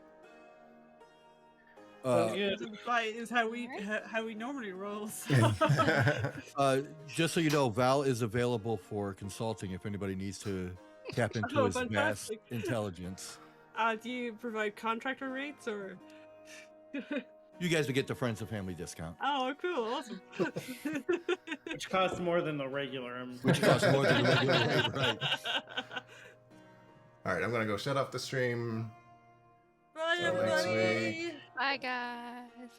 Yeah. The fight is how we normally roll. So. Just so you know, Val is available for consulting if anybody needs to tap into his vast fantastic. intelligence. Do you provide contractor rates or? You guys will get the friends and family discount. Oh, cool! Awesome. Which costs more than the regular. Which costs more than the regular rate, right? All right, I'm gonna go shut off the stream. Bye, Till next everybody. week. Bye, guys.